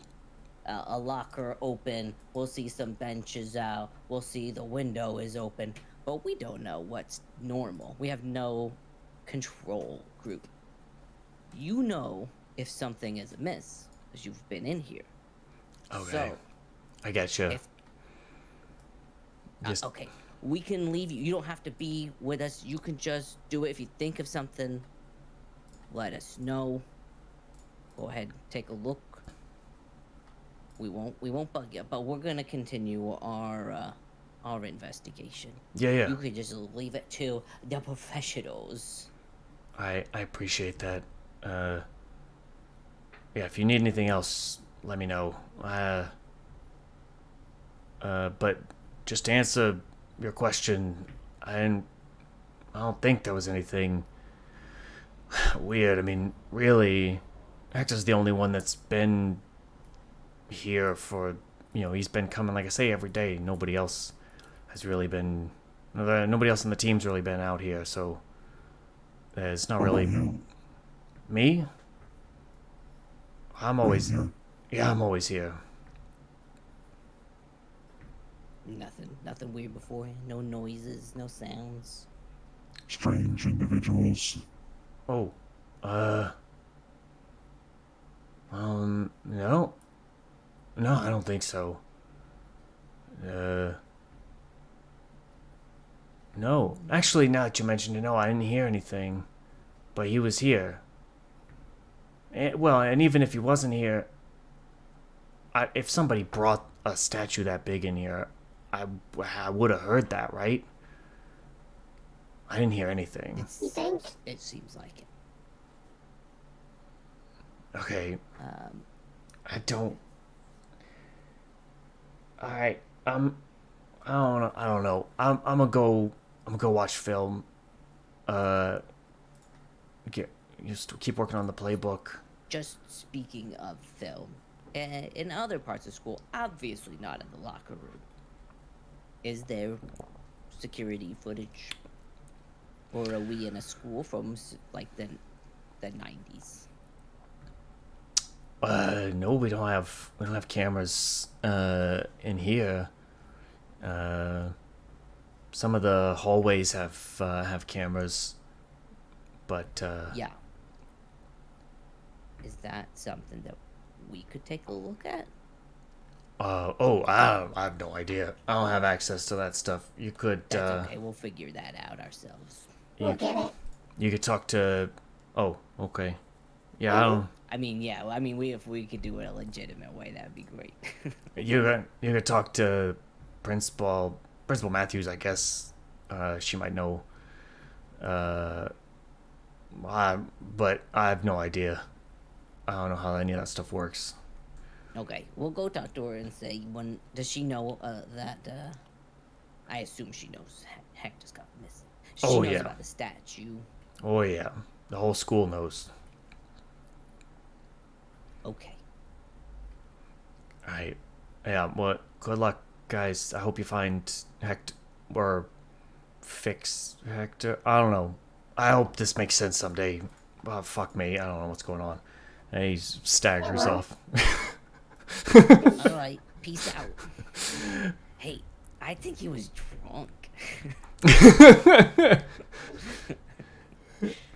a locker open, we'll see some benches out, we'll see the window is open, but we don't know what's normal. We have no control group. You know if something is amiss, because you've been in here. Okay. So, I get you. Okay. We can leave you. You don't have to be with us. You can just do it. If you think of something, let us know. Go ahead, take a look. We won't bug you, but we're gonna continue our investigation. Yeah. You could just leave it to the professionals. I appreciate that. Yeah, if you need anything else, let me know. But just to answer your question, I don't think there was anything weird. I mean, really, Hector's the only one that's been here for, he's been coming, like I say, every day. Nobody else has really been, nobody else on the team's really been out here, so it's not really you? me. I'm always, Right Yeah, I'm always here. Nothing weird beforehand. No noises, no sounds. Strange individuals. Oh, no. No, I don't think so. No. Actually, now that you mentioned it, no, I didn't hear anything. But he was here. And even if he wasn't here, if somebody brought a statue that big in here, I would have heard that, right? I didn't hear anything. You think? It seems like it. Okay. I don't. All right. I don't know. I'm gonna go watch film. Just keep working on the playbook. Just speaking of film, in other parts of school, obviously not in the locker room, is there security footage? Or are we in a school from like the 90s? No, we don't have cameras in here. Some of the hallways have cameras, but Yeah. Is that something that we could take a look at? I have no idea. I don't have access to that stuff. You could That's okay. We'll figure that out ourselves. We'll get it. you could talk to. Oh, okay. Yeah, I don't. I mean, yeah. I mean, if we could do it a legitimate way, that'd be great. You could talk to Principal Matthews. I guess she might know. But I have no idea. I don't know how any of that stuff works. Okay, we'll go talk to her and say, does she know that? I assume she knows Hector's got missing. She knows yeah. about the statue. Oh yeah, the whole school knows. Okay. Alright. Yeah, well, good luck, guys. I hope you find Hector, or fix Hector. I don't know. I hope this makes sense someday. Oh, fuck me. I don't know what's going on. And he staggers off. All right. Peace out. Hey, I think he was drunk.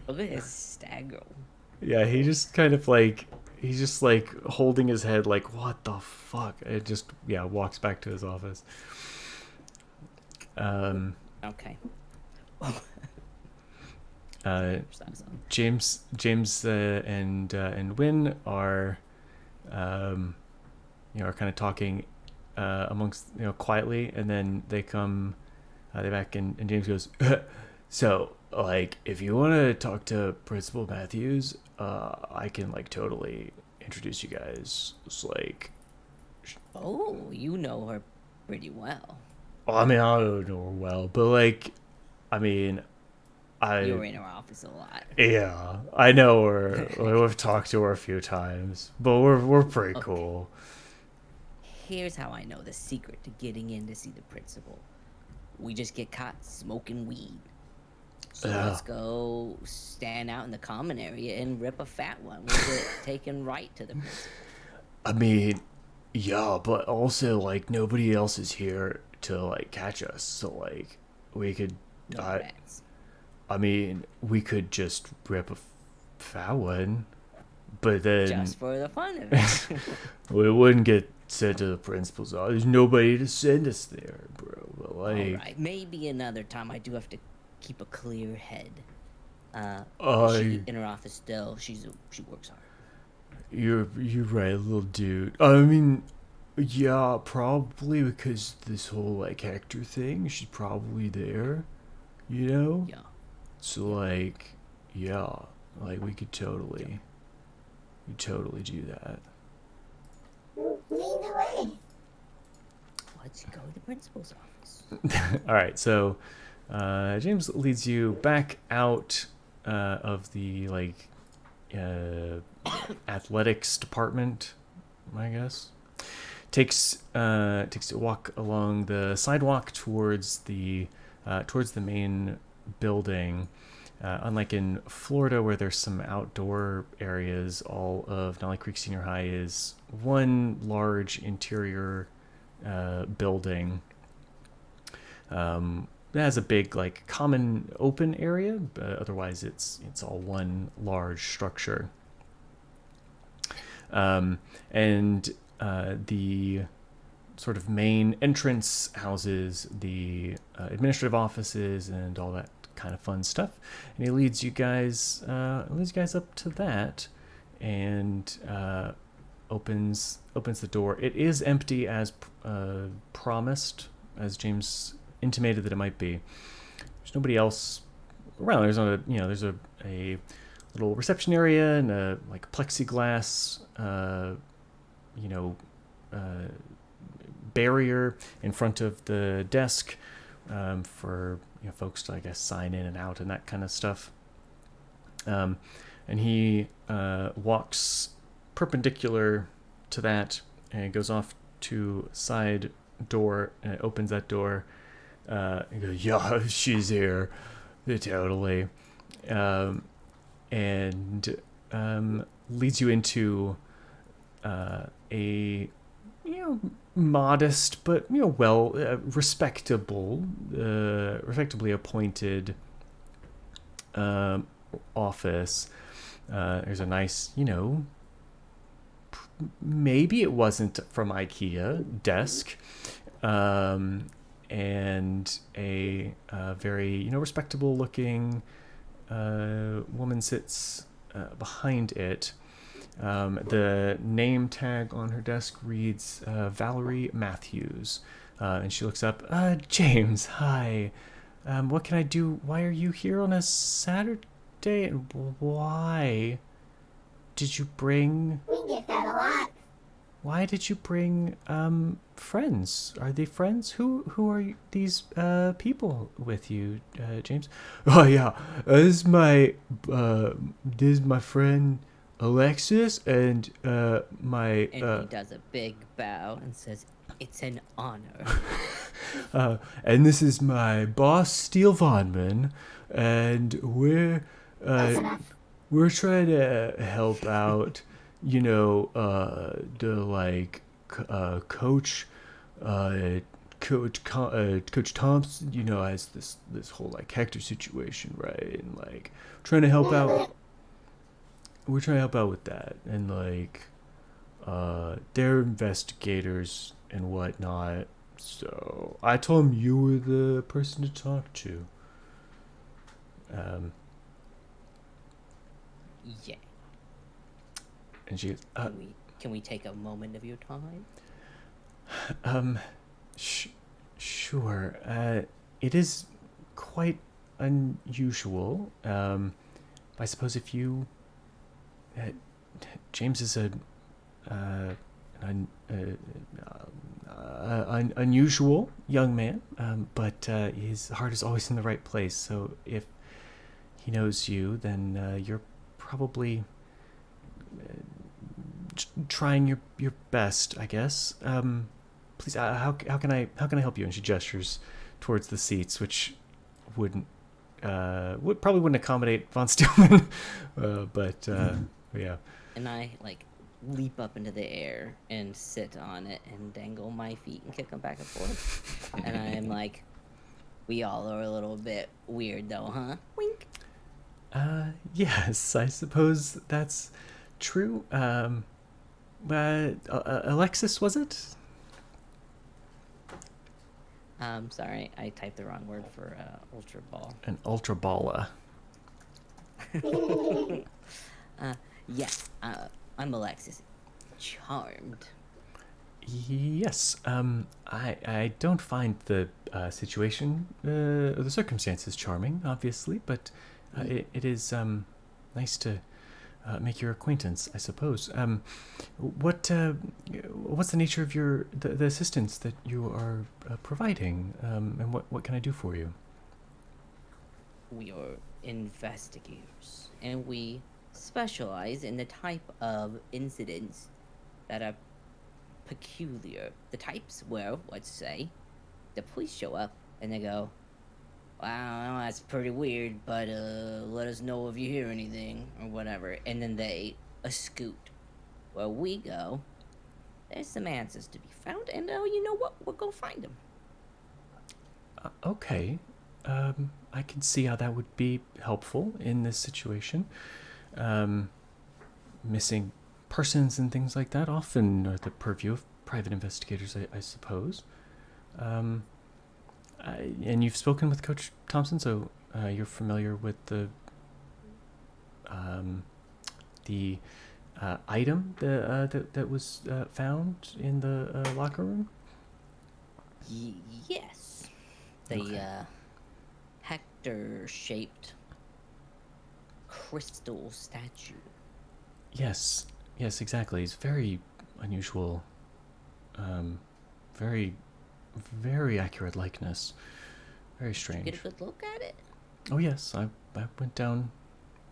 Look at his stagger. Yeah, he just kind of like, he's just like holding his head like, what the fuck? It just, yeah, walks back to his office. Okay. James and Win are are kind of talking amongst quietly, and then they come they back and James goes, so like if you want to talk to Principal Matthews, I can like totally introduce you guys. It's like, Oh, you know her pretty well. I mean, I don't know her well, but like, I mean, You're in her office a lot. Yeah, I know her. We've talked to her a few times, but we're pretty cool. Here's how I know the secret to getting in to see the principal. We just get caught smoking weed. So let's go stand out in the common area and rip a fat one. We'll get taken right to the principal. I mean, yeah, but also like nobody else is here to like catch us, so like we could. No rats. I mean, we could just rip a fat one, but then Just for the fun of it. we wouldn't get sent to the principal's office. There's nobody to send us there, bro. But like, All right, maybe another time. I do have to keep a clear head. She in her office still. She works hard. You're right, little dude. I mean, yeah, probably because this whole like Hector thing. She's probably there, Yeah. So like, yeah, like we could totally do that. Lead the way. Let's go to the principal's office. All right, so James leads you back out of the like athletics department, I guess. Takes a walk along the sidewalk towards the main building, unlike in Florida, where there's some outdoor areas, all of Nali Creek Senior High is one large interior building. It has a big, like, common open area, but otherwise it's all one large structure. And the sort of main entrance houses the administrative offices and all that kind of fun stuff, and he leads you guys up to that, and opens the door. It is empty as promised, as James intimated that it might be. There's nobody else around. There's not there's a little reception area and a like plexiglass barrier in front of the desk for folks to, I guess, sign in and out and that kind of stuff. And he walks perpendicular to that and goes off to side door and opens that door. He goes, "Yeah, she's here, totally," and leads you into a modest but respectably appointed office. There's a nice, maybe it wasn't from IKEA desk, and a very respectable looking woman sits behind it. The name tag on her desk reads Valerie Matthews, and she looks up. James, hi. What can I do? Why are you here on a Saturday? And why did you bring? We get that a lot. Why did you bring friends? Are they friends? Who are these people with you, James? Oh yeah, this is my friend Alexis, and my. And he does a big bow and says, "It's an honor." And this is my boss, Steel Vonman, and we're trying to help out. Coach Thompson, has this whole like Hector situation, right? And like trying to help out. We're trying to help out with that, and they're investigators and whatnot. So I told him you were the person to talk to. Yeah. And she goes, Can we take a moment of your time? Sure. It is quite unusual. I suppose if you... James is an unusual young man, but his heart is always in the right place. So if he knows you, then you're probably trying your best, I guess. Please, how can I help you? And she gestures towards the seats, which wouldn't accommodate von Steelmen, but yeah. And I leap up into the air and sit on it and dangle my feet and kick them back and forth. And I'm like, we all are a little bit weird though, huh? Wink. Yes, I suppose that's true. Alexis, was it? Sorry, I typed the wrong word for ultra ball. An ultra balla. Yes, I'm Alexis. Charmed. Yes. I don't find the situation or the circumstances charming, obviously, but it is nice to make your acquaintance, I suppose. What's the nature of the assistance that you are providing, and what can I do for you? We are investigators, and we specialize in the type of incidents that are peculiar. The types where, let's say, the police show up and they go, Wow, that's pretty weird, but let us know if you hear anything or whatever. And then they scoot. Where we go, there's some answers to be found, and you know what? We'll go find them. Okay. I can see how that would be helpful in this situation. Missing persons and things like that often are the purview of private investigators, I suppose. And you've spoken with Coach Thompson, so you're familiar with the item that was found in the locker room? Yes. The Hector-shaped crystal statue. Yes, exactly. It's very unusual. Very, very accurate likeness. Very strange. Did you get a good look at it? Oh yes, I went down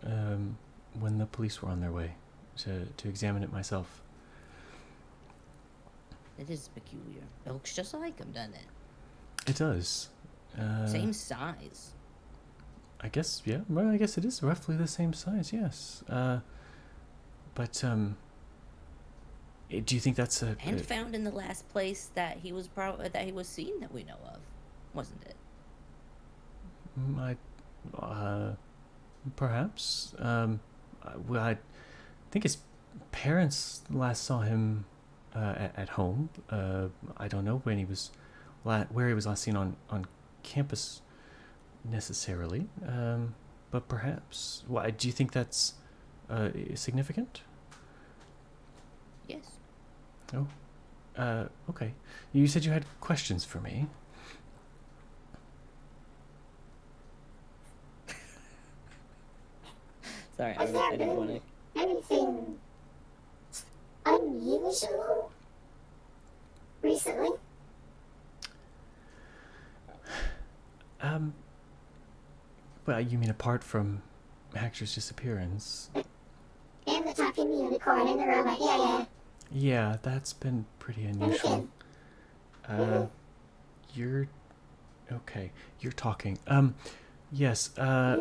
when the police were on their way to examine it myself. It is peculiar. It looks just like him, doesn't it? It does. Same size. I guess, yeah. Well, I guess it is roughly the same size. Yes. But do you think that's a and found in the last place that he was seen that we know of, wasn't it? Perhaps. Well, I think his parents last saw him at home. I don't know when he was where he was last seen on campus necessarily. But perhaps. Why do you think that's significant? Yes. Oh. Okay. You said you had questions for me. Sorry, Has I there didn't want been to. anything unusual recently? Well, you mean apart from Hector's disappearance? And the talking unicorn in the robot, yeah. Yeah, that's been pretty unusual. You're okay. You're talking. Yes. I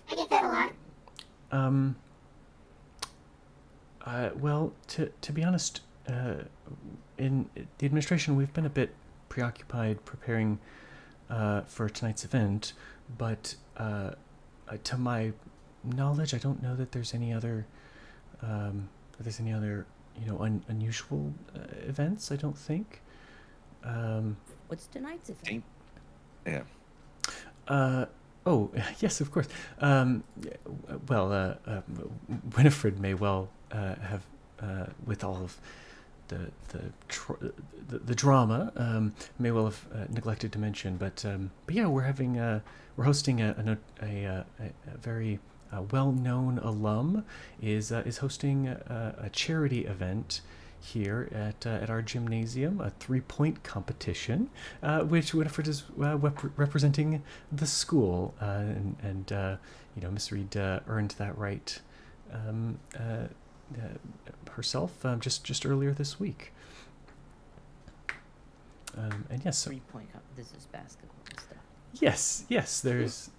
get that a lot. Well, to be honest, in the administration, we've been a bit preoccupied preparing for tonight's event, but to my knowledge, I don't know that there's any other unusual events. I don't think. What's tonight's event? Yeah. Oh, yes, of course. Winifred may well have, with all of the drama, may well have neglected to mention. But yeah, we're hosting a very well-known alum is hosting a charity event here at our gymnasium, a 3-point competition, which Winifred is representing the school, and Miss Reed earned that right herself just earlier this week. And yes, so 3-point. This is basketball stuff. yes. There's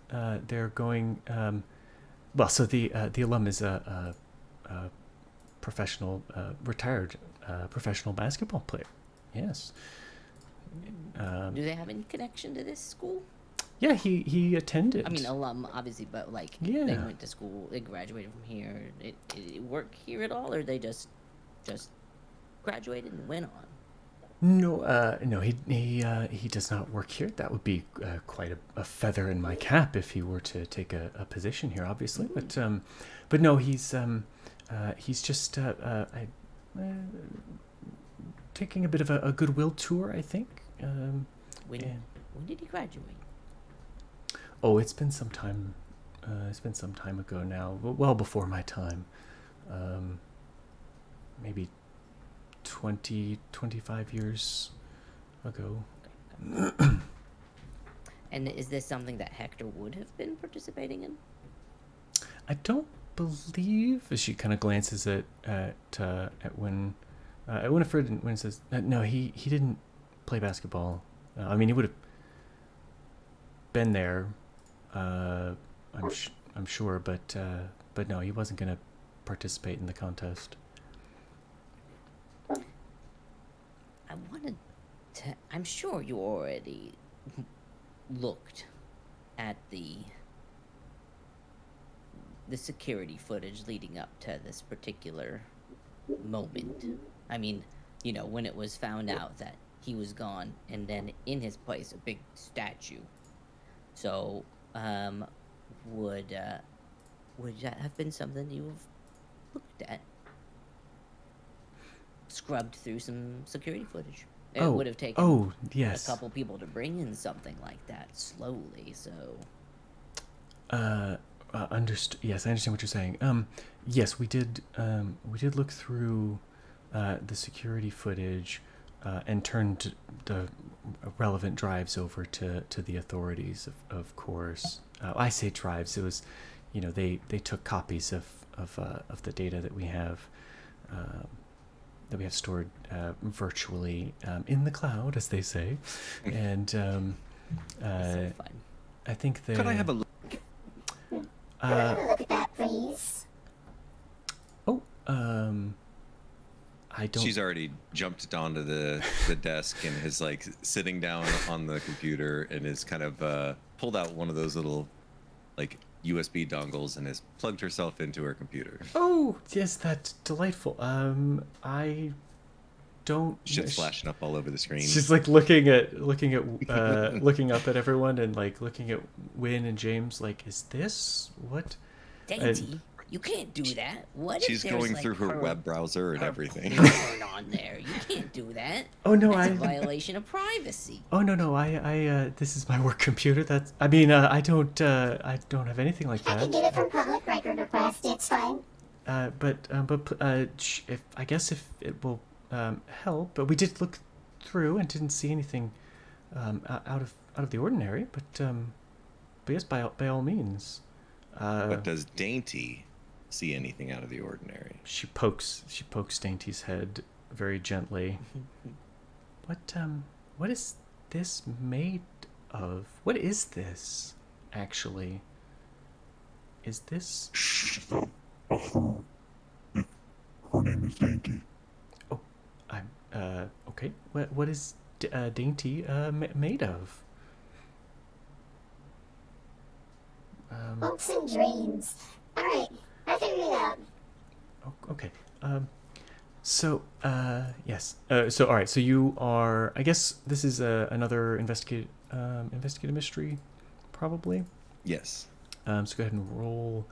they're going. Well, so the alum is a professional, retired professional basketball player. Yes. Do they have any connection to this school? Yeah, he attended. I mean, alum, obviously, but like, Yeah. they went to school, they graduated from here. It work here at all, or they just graduated and went on? No, he does not work here. That would be quite a feather in my cap if he were to take a position here, obviously. But no, he's just taking a bit of a goodwill tour, I think. When did he graduate? Oh, it's been some time. It's been some time ago now. Well before my time. Maybe 25 years ago. And is this something that Hector would have been participating in? I don't believe. She kind of glances at Winifred, and Win says, "No, he didn't play basketball. I mean, he would have been there I'm sure, but no, he wasn't going to participate in the contest. I wanted to. I'm sure you already looked at the security footage leading up to this particular moment. I mean, you know, when it was found out that he was gone, and then in his place a big statue. So, would that have been something you've looked at? Scrubbed through some security footage. It would have taken yes. a couple people to bring in something like that slowly, so... Yes, I understand what you're saying. Yes, we did look through the security footage and turned the relevant drives over to the authorities, of course. I say drives. It was, you know, they took copies of the data that we have stored virtually in the cloud, as they say, and so fun. I think they. Could I have a look? Look at that, please. Oh, I don't. She's already jumped onto the desk and is like sitting down on the computer and is kind of pulled out one of those little like USB dongles and has plugged herself into her computer. Oh, yes, that's delightful. I don't. Shit's flashing up all over the screen. She's like looking up at everyone and like looking at Wynn and James. Like, is this what? Dainty, you can't do that. What? She's if going there's, through like, her web browser and everything. Porn on there. You can't do that. Oh no, That's a violation of privacy. Oh no, I this is my work computer. That's. I mean, I don't have anything like I can that. get it from public record request. It's fine. If it will help, but we did look through and didn't see anything out of the ordinary. But yes, by all means. But does Dainty see anything out of the ordinary? She pokes Dainty's head very gently. What is this made of? What is this actually? Is this? Her name is Dainty. Oh, I'm okay. What is Dainty made of? Hopes and dreams. Alright, I figured it out. Okay. Yes. All right. So you are. I guess this is another investigative mystery, probably. Yes. So go ahead and roll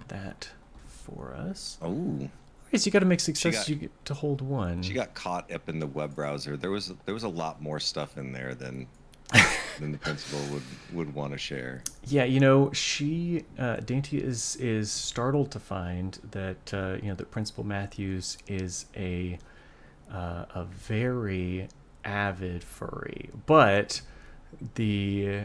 that for us. Oh. Okay, so you got to make success. You get to hold one. She got caught up in the web browser. There was a lot more stuff in there than the principal would want to share. Yeah, you know, she Dainty is startled to find that that Principal Matthews is a very avid furry, but the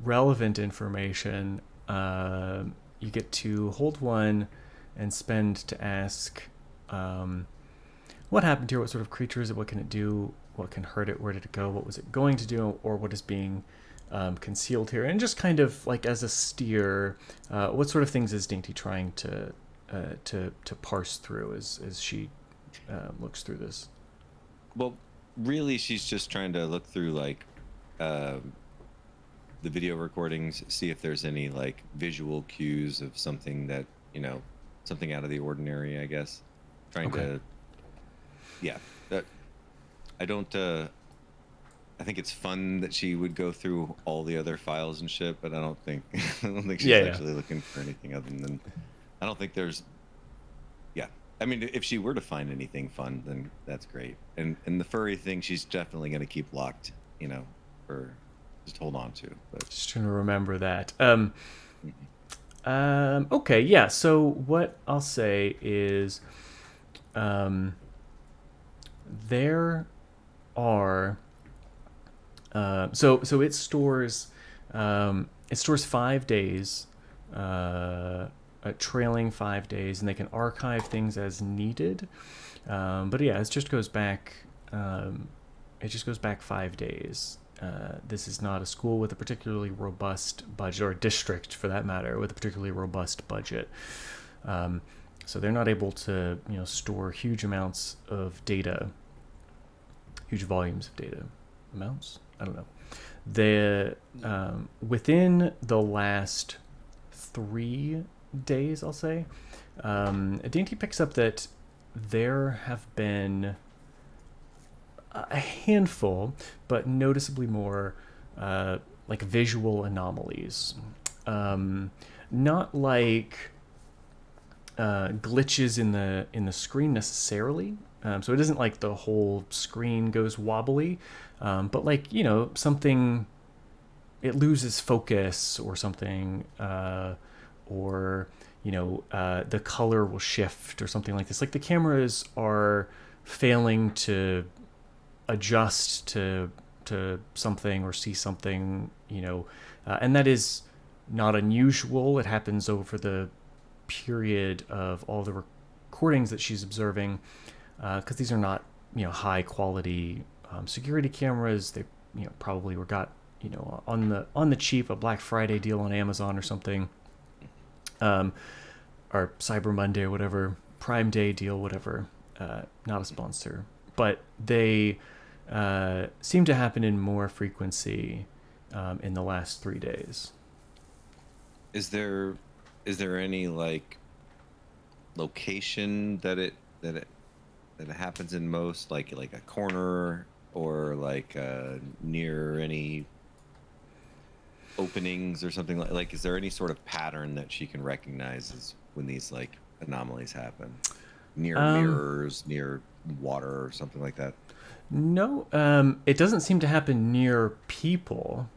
relevant information you get to hold one and spend to ask what happened here, what sort of creature is it, what can it do, what can hurt it, where did it go, what was it going to do, or what is being concealed here, and just kind of like as a steer, what sort of things is Dainty trying to parse through as she looks through this? Well, really, she's just trying to look through like the video recordings, see if there's any like visual cues of something that something out of the ordinary, I guess. Trying to, yeah. I don't. I think it's fun that she would go through all the other files and shit, but I don't think she's actually looking for anything other than. I don't think there's. Yeah, I mean, if she were to find anything fun, then that's great. And the furry thing, she's definitely going to keep locked. For just hold on to. But just trying to remember that. Okay, yeah. So what I'll say is, there are. So it stores 5 days, trailing 5 days, and they can archive things as needed. But yeah, it just goes back. It just goes back 5 days. this is not a school with a particularly robust budget, or a district for that matter, with a particularly robust budget. So they're not able to, store huge amounts of data, huge volumes of data. Amounts? I don't know. Within the last 3 days, I'll say, Dainty picks up that there have been a handful, but noticeably more, like visual anomalies. Not like glitches in the screen necessarily. So it isn't like the whole screen goes wobbly, but like, something, it loses focus or something, or the color will shift or something like this. Like the cameras are failing to adjust to something or see something, and that is not unusual. It happens over the period of all the recordings that she's observing, because these are not high quality security cameras. They probably were got on the cheap, a Black Friday deal on Amazon or something, or Cyber Monday or whatever, Prime Day deal, whatever. Not a sponsor, but they seem to happen in more frequency in the last 3 days. Is there any like location that it happens in most, like a corner or like near any openings or something like is there any sort of pattern that she can recognize as when these like anomalies happen? Near mirrors, near water or something like that? No, it doesn't seem to happen near people.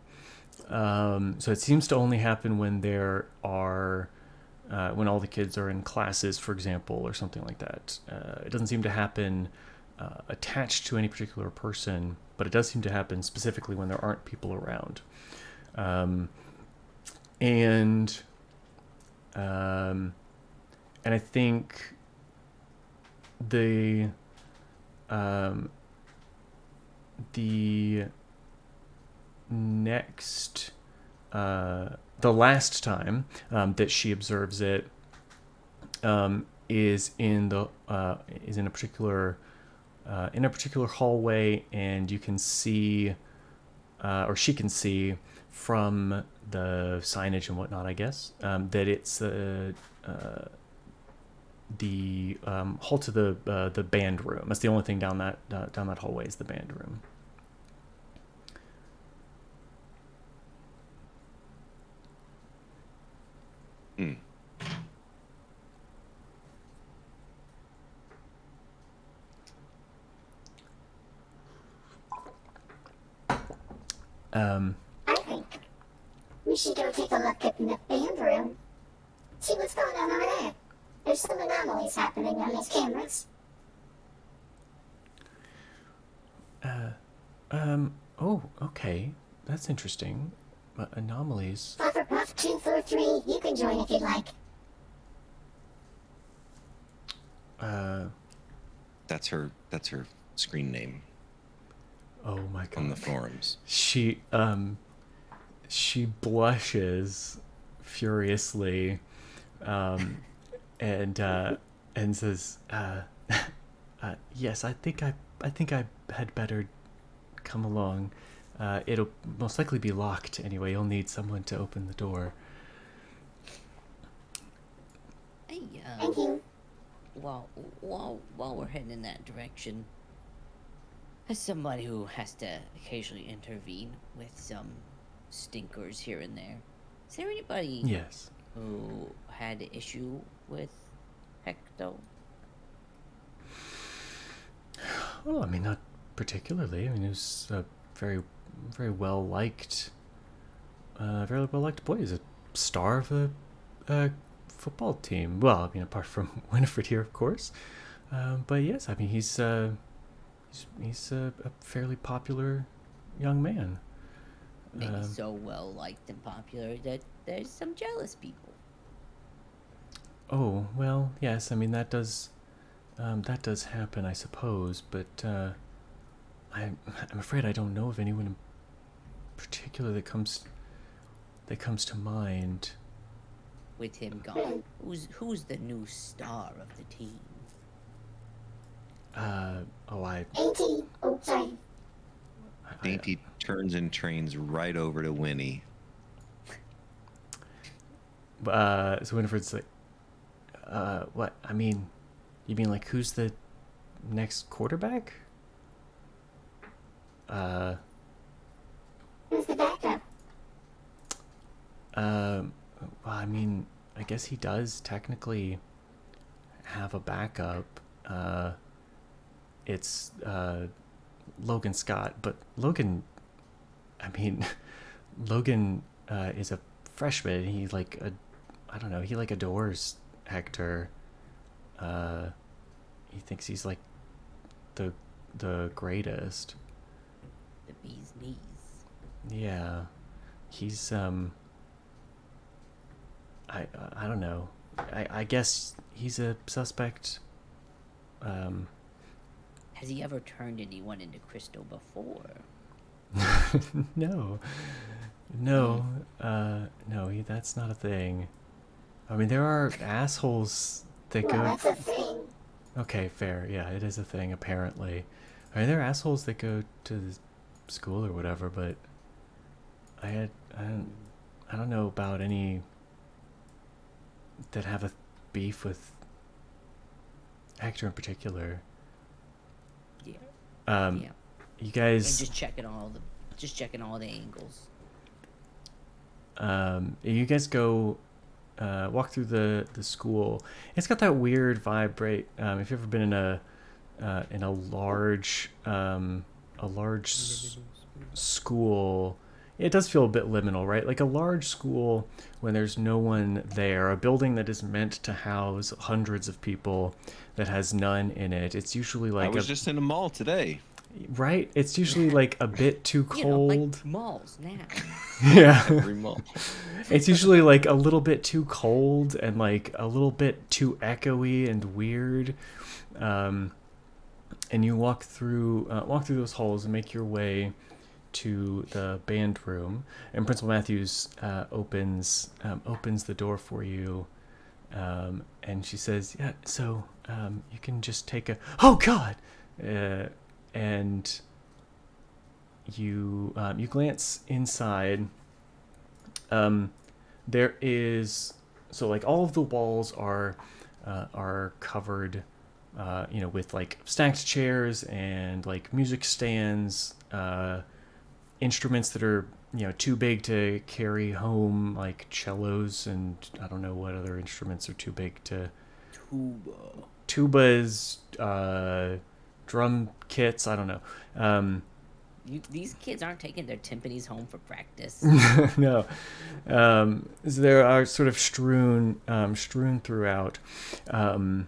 So it seems to only happen when there are, when all the kids are in classes, for example, or something like that. It doesn't seem to happen attached to any particular person, but it does seem to happen specifically when there aren't people around. And I think the next, the last time that she observes it is in a particular hallway, and you can see, or she can see from the signage and whatnot, I guess, that it's the hall to the band room. That's the only thing down that hallway is the band room. Hmm. I think we should go take a look at the band room. See what's going on over there. There's some anomalies happening on these cameras. Oh, okay. That's interesting. Anomalies. Flufferpuff 243, you can join if you'd like. That's her screen name Oh my god. on the forums. She blushes furiously, and says, "Yes, I think I had better come along. It'll most likely be locked anyway. You'll need someone to open the door." Hey, Thank you. while we're heading in that direction, as somebody who has to occasionally intervene with some stinkers here and there, is there anybody Yes. who had an issue with Hector? Well, I mean, not particularly. I mean, he was a very, very well liked boy. He's a star of a football team. Well, I mean, apart from Winifred here, of course. But yes, I mean, he's a fairly popular young man. Maybe so well liked and popular that there's some jealous people. Oh well, yes. I mean, that does happen, I suppose. But I'm afraid I don't know of anyone in particular that comes to mind. With him gone, who's the new star of the team? Dainty. Oh, sorry. Dainty turns and trains right over to Winnie. So Winifred's like, what? I mean, you mean like who's the next quarterback? Who's the backup? Well, I mean, I guess he does technically have a backup. It's Logan Scott, but Logan, I mean, Logan is a freshman. He he like adores Hector. He thinks he's like the greatest. The bee's knees. Yeah, he's I don't know. I guess he's a suspect. Has he ever turned anyone into crystal before? No, that's not a thing. I mean, there are assholes that Well, go. that's a thing. Okay, fair. Yeah, it is a thing apparently. I mean, there are assholes that go to the school or whatever, but I don't know about any that have a beef with Hector in particular. Yeah. You And guys. just checking all the angles. You guys go walk through the school. It's got that weird vibe, right? If you've ever been in a large school, it does feel a bit liminal, right? Like a large school when there's no one there, a building that is meant to house hundreds of people that has none in it. It's usually like I was just in a mall today. right. It's usually like a bit too cold. Like malls now. Yeah. Every mall. It's usually like a little bit too cold and like a little bit too echoey and weird. And you walk through those halls and make your way to the band room. And Principal Matthews opens the door for you, and she says, "Yeah, so you can just take a." Oh God! And you glance inside. There is like all of the walls are covered, with like stacked chairs and like music stands, instruments that are too big to carry home, like cellos and I don't know what other instruments are too big to. Tubas, drum kits. I don't know. These kids aren't taking their timpanis home for practice. No, so there are sort of strewn throughout, and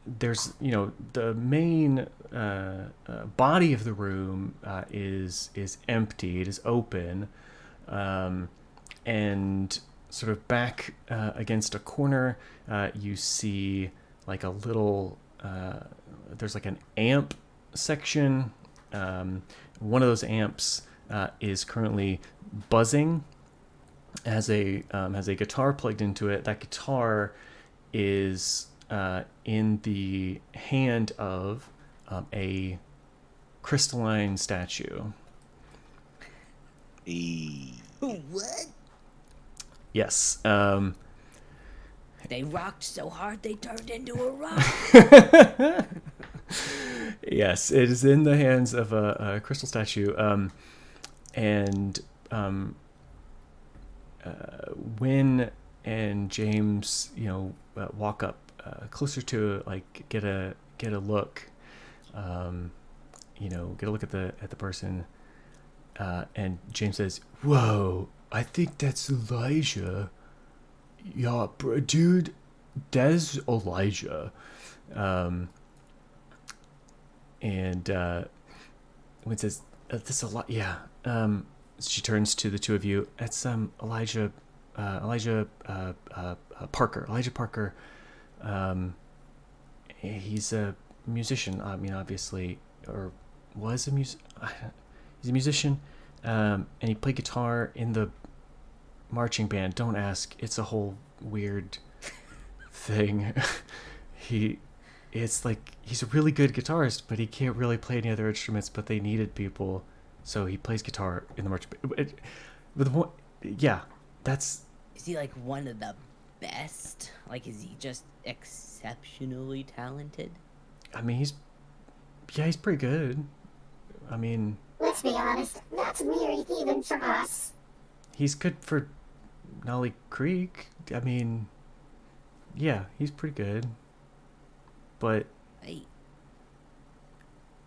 there's the main body of the room is empty. It is open, and sort of back against a corner, you see like a little. There's like an amp section. One of those amps is currently buzzing. Has a guitar plugged into it. That guitar is in the hand of a crystalline statue. What? Yes. They rocked so hard they turned into a rock. Yes, it is in the hands of a crystal statue. And Wynn and James, walk up closer to like get a look, get a look at the person. And James says, "Whoa, I think that's Elijah." Yeah, bro, dude, that's Elijah. And Wynn says, "This a lot, yeah." She turns to the two of you. That's Elijah Parker. Elijah Parker. He's a musician. I mean, obviously, or was a he's a musician. and he played guitar in the marching band. Don't ask. It's a whole weird thing. It's like he's a really good guitarist, but he can't really play any other instruments. But they needed people, so he plays guitar in the marching band. Yeah, that's. Is he like one of the best? Like, is he just exceptionally talented? I mean, he's pretty good. I mean, Let's be honest, that's weird even for us. he's good for Nali Creek. I mean, yeah, he's pretty good. But Hey.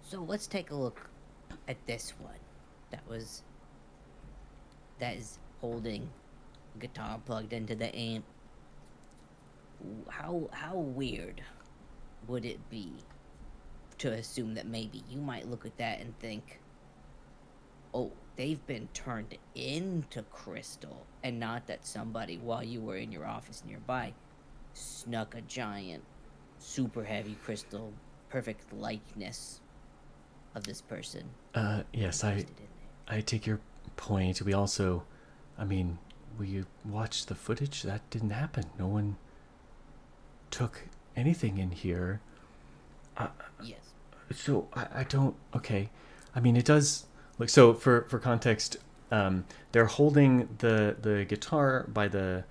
So let's take a look at this one. That is holding a guitar plugged into the amp. How weird would it be to assume that maybe you might look at that and think, oh, they've been turned into crystal, and not that somebody, while you were in your office nearby, snuck a giant, super heavy crystal, perfect likeness of this person. yes, pasted in there. I take your point. We also, I mean, we watched the footage. That didn't happen. No one took anything in here. Yes. So I don't. Okay, I mean it does. Like, so for context, they're holding the guitar by the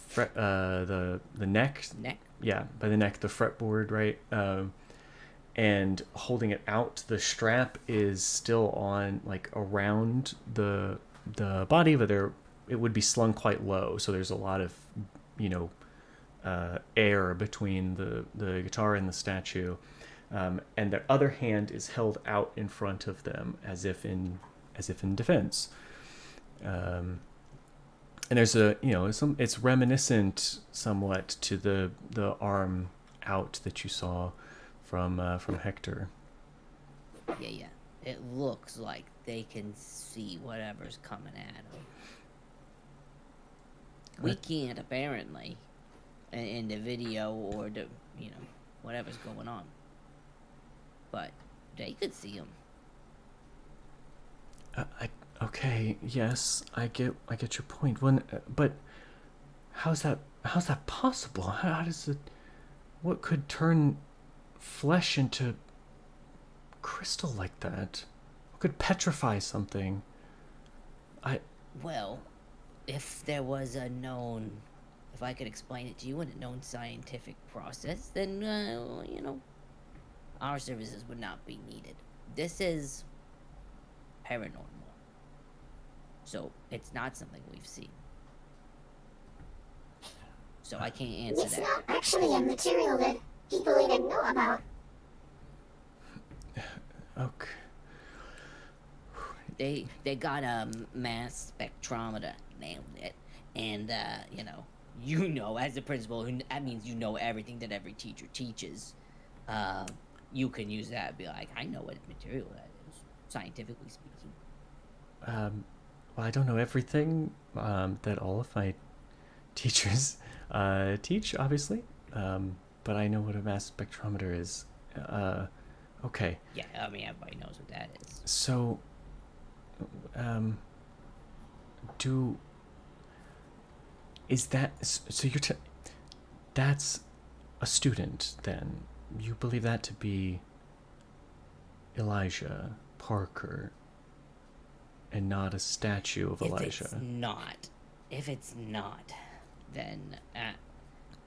fret, the neck. Neck. Yeah, by the neck, the fretboard, right? And holding it out. The strap is still on, like, around the body, but it would be slung quite low. So there's a lot of, air between the guitar and the statue. And the other hand is held out in front of them as if in defense. And there's it's reminiscent somewhat to the arm out that you saw from Hector. Yeah. It looks like they can see whatever's coming at them. We can't, apparently, in the video or whatever's going on. But they could see him. Okay, yes, I get your point. But how's that possible? How does it? What could turn flesh into crystal like that? What could petrify something? Well, if there was if I could explain it to you in a known scientific process, then our services would not be needed. This is paranormal. So it's not something we've seen. So I can't answer It's that. not actually a material that people even know about. Okay. They got a mass spectrometer, nailed it, and as a principal, that means you know everything that every teacher teaches. You can use that and be like, I know what material that is, scientifically speaking. Well, I don't know everything that all of my teachers teach, obviously, but I know what a mass spectrometer is. Okay. Yeah, I mean, everybody knows what that is. So, that's a student then? You believe that to be Elijah Parker and not a statue of Elijah? If it's not, then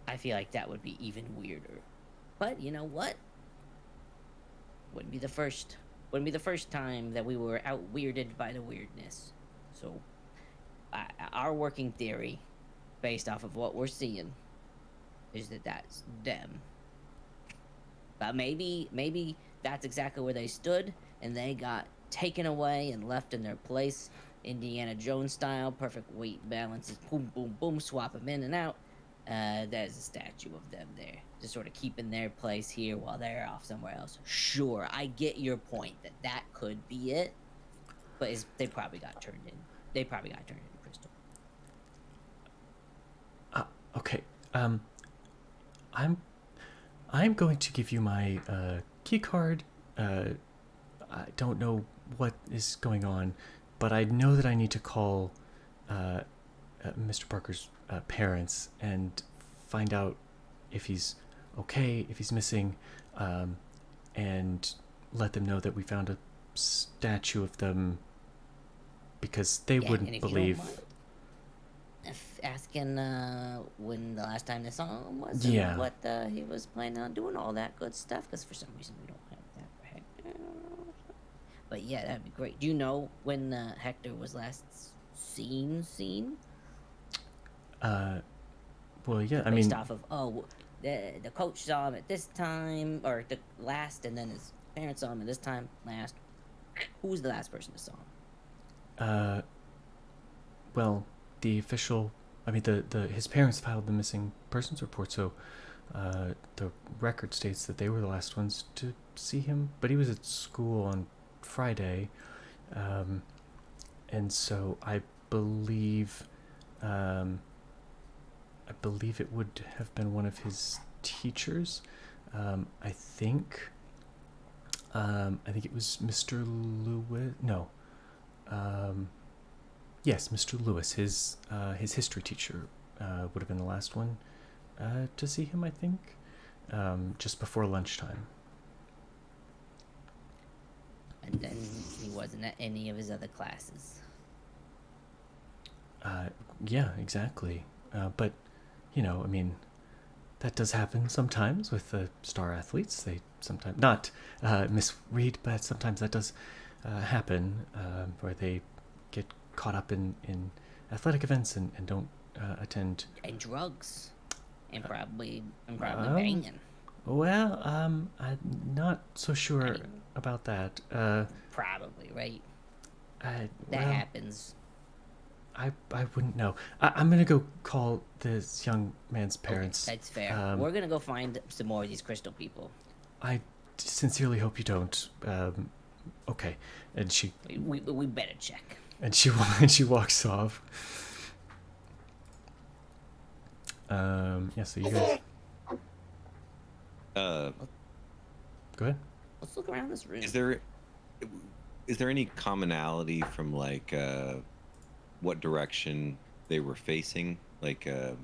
I feel like that would be even weirder. But you know what? Wouldn't be the first time that we were out weirded by the weirdness. So, our working theory, based off of what we're seeing, is that that's them. But maybe that's exactly where they stood, and they got taken away and left in their place, Indiana Jones style, perfect weight balances, boom, boom, boom, swap them in and out. There's a statue of them there, just sort of keeping their place here while they're off somewhere else. Sure, I get your point that could be it, but they probably got turned in. They probably got turned into crystal. Okay. I'm going to give you my key card. I don't know what is going on, but I know that I need to call Mr. Parker's parents and find out if he's okay, if he's missing, and let them know that we found a statue of them, because they wouldn't believe. Asking when the last time they saw him was, Yeah. and what he was planning on doing, all that good stuff, because for some reason we don't have that right now. But yeah, that'd be great. Do you know when Hector was last seen? Well, yeah, I Based mean, off of, the coach saw him at this time, or the last, and then his parents saw him at this time last. Who was the last person that saw him? well, the official, I mean, his parents filed the missing persons report, so the record states that they were the last ones to see him, but he was at school on Friday, and so I believe it would have been one of his teachers. I think it was Mr. Lewis. No. Yes, Mr. Lewis. His history teacher would have been the last one to see him, I think, just before lunchtime. And then he wasn't at any of his other classes. Yeah, exactly. But, I mean, that does happen sometimes with the star athletes. They sometimes, not misread, but sometimes that does happen, where they get caught up in athletic events and don't attend. And drugs. And probably banging. Well, I'm not so sure about that. Probably, right? That well, happens. I wouldn't know. I'm going to go call this young man's parents. Okay, that's fair. We're going to go find some more of these crystal people. I sincerely hope you don't. Okay. And she... We better check. And she walks off. Yeah, so you guys... Go ahead. Let's look around this room. Is there any commonality from, like, what direction they were facing? Like, in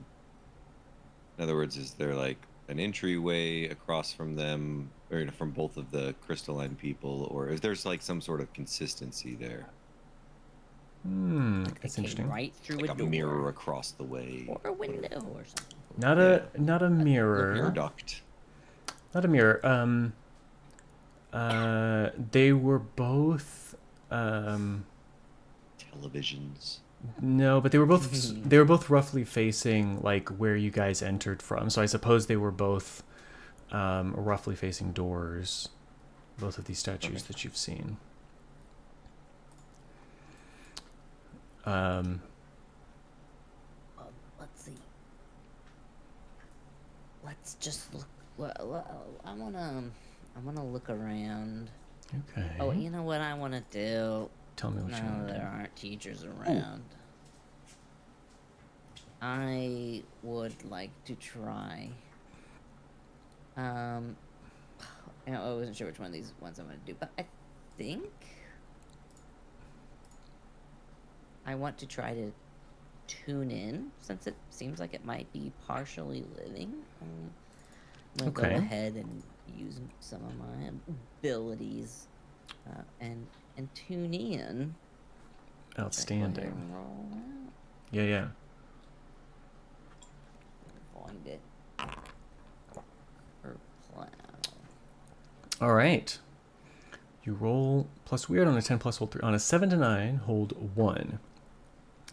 other words, is there, like, an entryway across from them, or from both of the crystalline people, or is there's, like, some sort of consistency there? That's interesting. Right through like a a door. mirror across the way. Or a window or something. Not a mirror. Air duct. Not a mirror. They were both Televisions. No, but they were both roughly facing like where you guys entered from. So I suppose they were both roughly facing doors. Both of these statues that you've seen. Let's see. Let's just look. I wanna look around. Okay. Oh, you know what I wanna do? Tell me what you want to do. There aren't teachers around. I would like to try. I wasn't sure which one of these ones I'm gonna do, but I think I want to try to tune in, since it seems like it might be partially living. I'm gonna go ahead and use some of my abilities and tune in. Outstanding. Roll out. Yeah. Find it. Or cloud. All right. You roll plus weird on a 10 plus hold 3. On a 7 to 9, hold 1.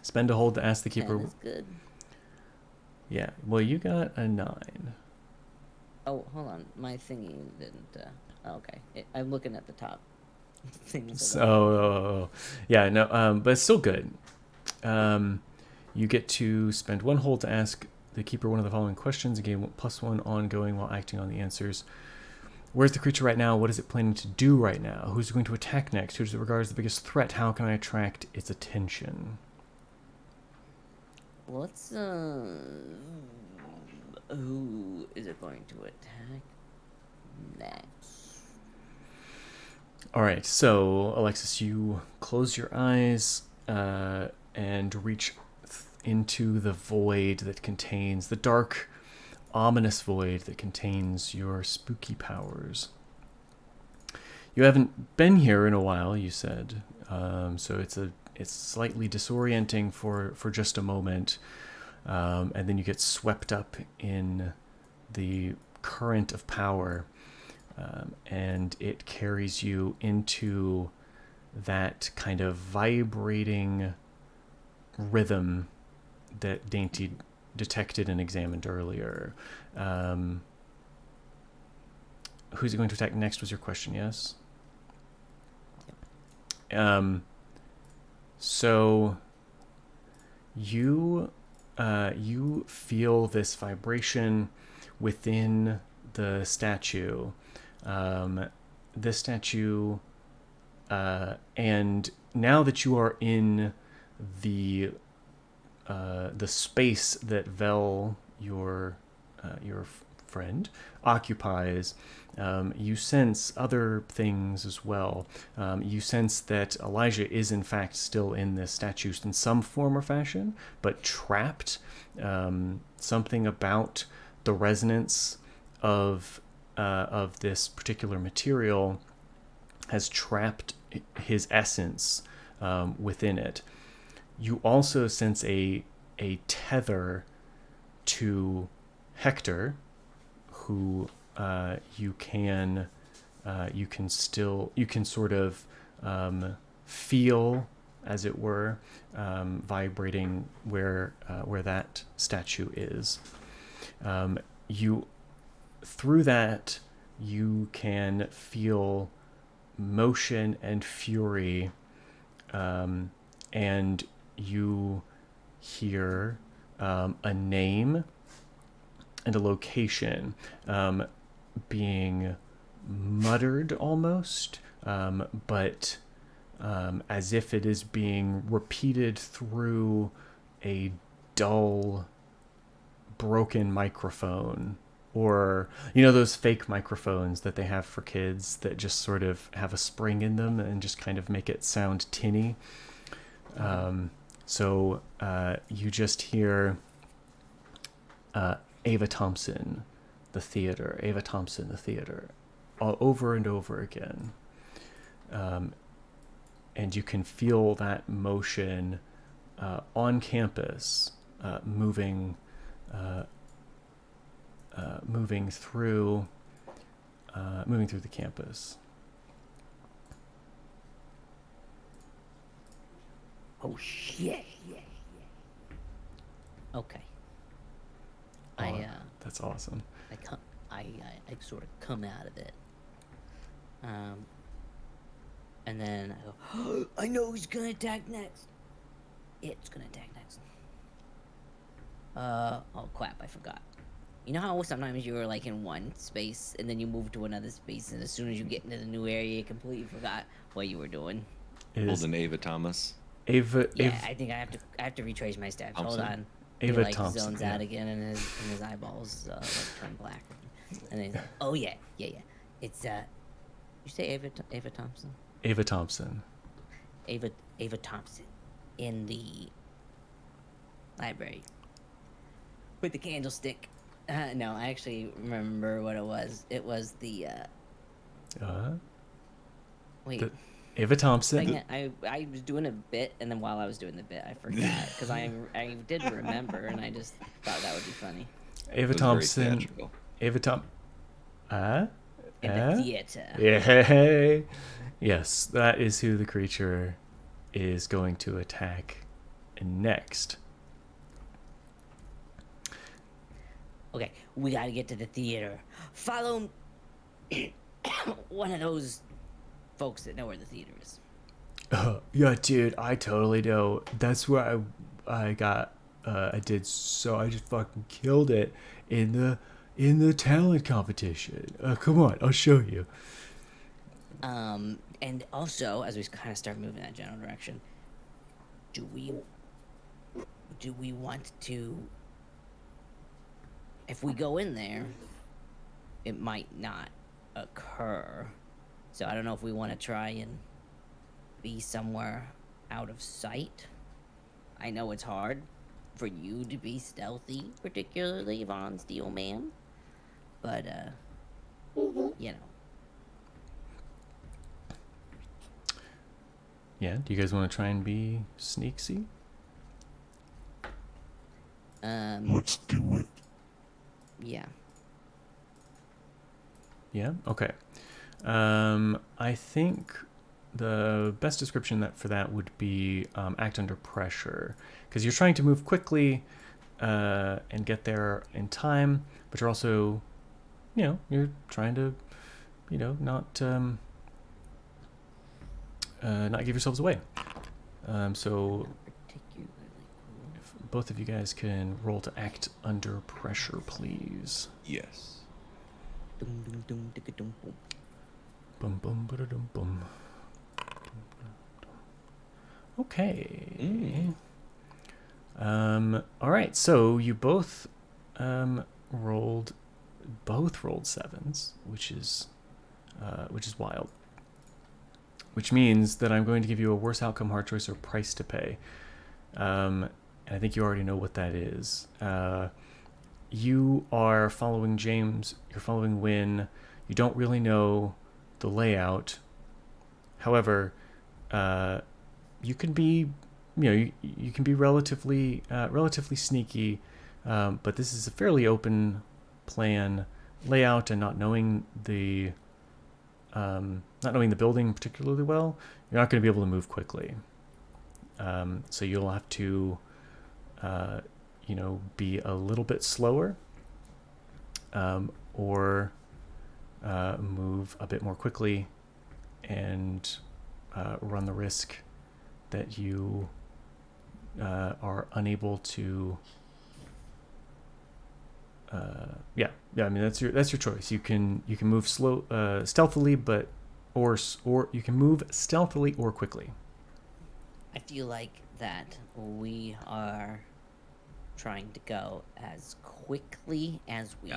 Spend a hold to ask the keeper. That's good. Yeah. Well, you got a 9. Oh, hold on. My thingy didn't. Okay. I'm looking at the top. So, yeah, no, but it's still good. You get to spend 1 hold to ask the keeper one of the following questions. Again, +1 ongoing while acting on the answers. Where's the creature right now? What is it planning to do right now? Who's it going to attack next? Who does it regard as the biggest threat? How can I attract its attention? Let's, who is it going to attack next? All right, so Alexis, you close your eyes and reach into the void that contains the dark, ominous void that contains your spooky powers. You haven't been here in a while, you said, so it's slightly disorienting for just a moment, and then you get swept up in the current of power, and it carries you into that kind of vibrating rhythm that Dainty detected and examined earlier. Who's he going to attack next was your question, yes? So you feel this vibration within the statue. This statue, and now that you are in the space that Vel, your friend, occupies, you sense other things as well. You sense that Elijah is in fact still in this statue in some form or fashion, but trapped. Something about the resonance of this particular material has trapped his essence within it. You also sense a tether to Hector, who you can sort of feel, as it were, vibrating where that statue is. Through that you can feel motion and fury, and you hear a name and a location being muttered almost, but as if it is being repeated through a dull, broken microphone. Or, those fake microphones that they have for kids that just sort of have a spring in them and just kind of make it sound tinny. So you just hear Ava Thompson, the theater, Ava Thompson, the theater, all over and over again. And you can feel that motion on campus, moving through the campus. Oh shit! Okay. That's awesome. I sort of come out of it, and then I go, oh, I know who's gonna attack next. It's gonna attack next. Oh crap! I forgot. You know how sometimes you're like in one space and then you move to another space, and as soon as you get into the new area, you completely forgot what you were doing. Holding Ava Thomas. I think I have to retrace my steps. Thompson? Hold on. Ava he, Thompson. Zones out again, and his eyeballs turn black, and then he's like, "Oh yeah. It's you say Ava Thompson? Ava Thompson. Ava Thompson, in the library with the candlestick." No, I actually remember what it was. It was the. Wait. Ava Thompson. I was doing a bit, and then while I was doing the bit, I forgot because I did remember, and I just thought that would be funny. Ava Thompson. Ava in the theater. Yeah. Yes, that is who the creature is going to attack next. Okay, we gotta get to the theater. Follow one of those folks that know where the theater is. Yeah, dude, I totally know. That's where I got. I just fucking killed it in the talent competition. Come on, I'll show you. And also, as we kind of start moving in that general direction, do we want to? If we go in there, it might not occur. So I don't know if we want to try and be somewhere out of sight. I know it's hard for you to be stealthy, particularly Von Steelman. But, you know. Yeah, do you guys want to try and be sneaky? Let's do it. Yeah. Yeah? Okay. I think the best description for that would be act under pressure. Because you're trying to move quickly and get there in time, but you're also, you're trying to, not give yourselves away. So if both of you guys can roll to act under pressure, please. Yes. Dum, dum, dum, dicka, dum, boom. Bum, bum, ba-da-dum, bum. Okay. All right. So you both rolled sevens, which is wild. Which means that I'm going to give you a worse outcome, hard choice, or price to pay. And I think you already know what that is. You are following James. You're following Wynn. You don't really know the layout. However, you can be, you can be relatively sneaky, but this is a fairly open plan layout, and not knowing the building particularly well, you're not going to be able to move quickly. So you'll have to, be a little bit slower, or move a bit more quickly, and run the risk that you are unable to. I mean that's your choice. You can move stealthily, or you can move stealthily or quickly. I feel like that we are trying to go as quickly as we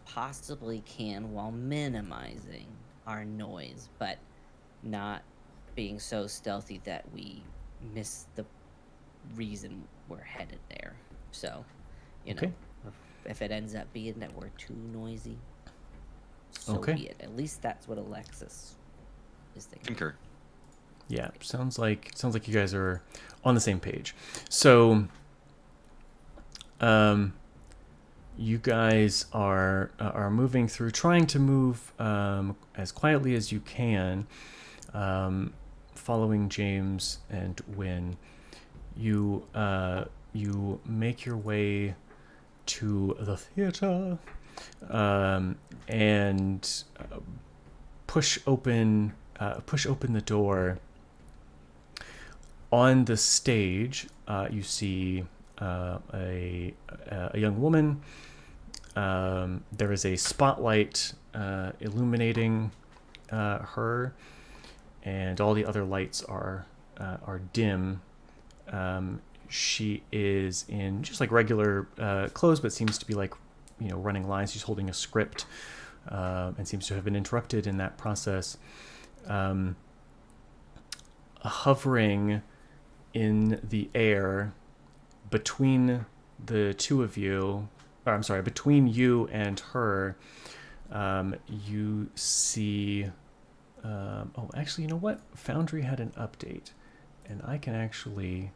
possibly can while minimizing our noise, but not being so stealthy that we miss the reason we're headed there. So, Okay. if it ends up being that we're too noisy, so be it. At least that's what Alexis is thinking. Concur. Yeah, sounds like you guys are on the same page. So, you guys are moving through, trying to move as quietly as you can, following James and Wynn. You make your way to the theater, and push open the door. On the stage, you see a young woman. There is a spotlight illuminating her, and all the other lights are dim. She is in just like regular clothes, but seems to be like running lines. She's holding a script, and seems to have been interrupted in that process. Hovering in the air between the two of you, or I'm sorry, between you and her, you see. Actually, you know what? Foundry had an update, and I can actually.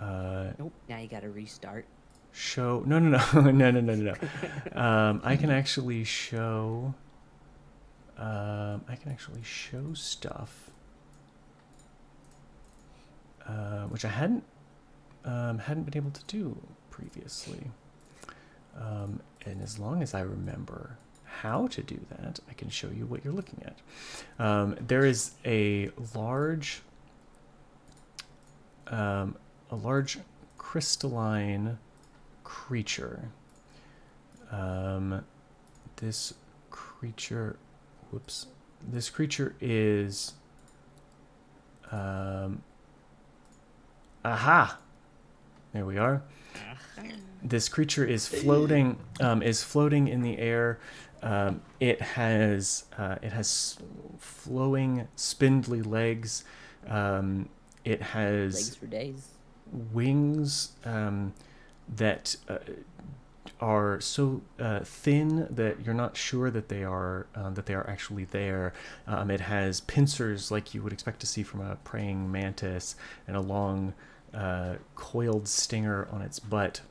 Nope. Now you got to restart. Show no. I can actually show. Stuff, which I hadn't been able to do previously. And as long as I remember how to do that, I can show you what you're looking at. There is a large crystalline creature. This creature is aha! There we are. This creature is floating in the air. It has flowing, spindly legs. It has Legs for days. wings that are so thin that you're not sure that they are actually there. It has pincers like you would expect to see from a praying mantis, and a long coiled stinger on its butt.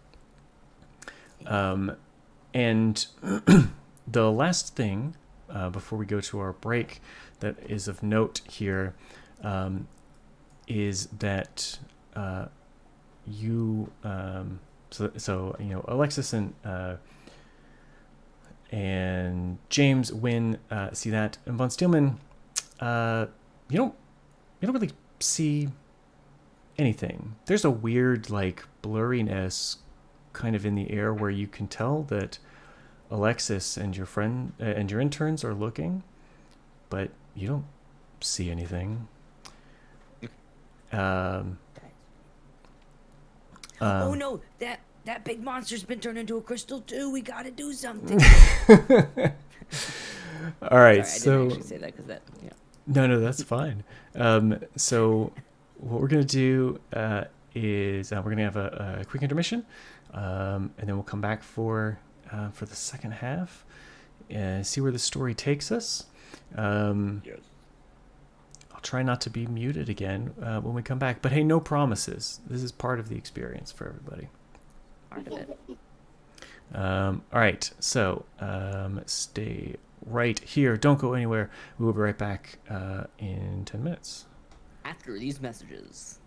And the last thing before we go to our break that is of note here is that you Alexis and James Wynn see that, and von Steelman, you don't really see anything. There's a weird like blurriness kind of in the air where you can tell that Alexis and your friend and your interns are looking, but you don't see anything. Oh no, that big monster's been turned into a crystal too. We gotta do something. All right, Sorry, I didn't actually say that because that. Yeah. No, that's fine. So what we're gonna do is we're gonna have a quick intermission, and then we'll come back for the second half and see where the story takes us. Yes. I'll try not to be muted again when we come back, but hey, no promises. This is part of the experience for everybody. Part of it. All right, so stay right here. Don't go anywhere. We will be right back in 10 minutes. After these messages.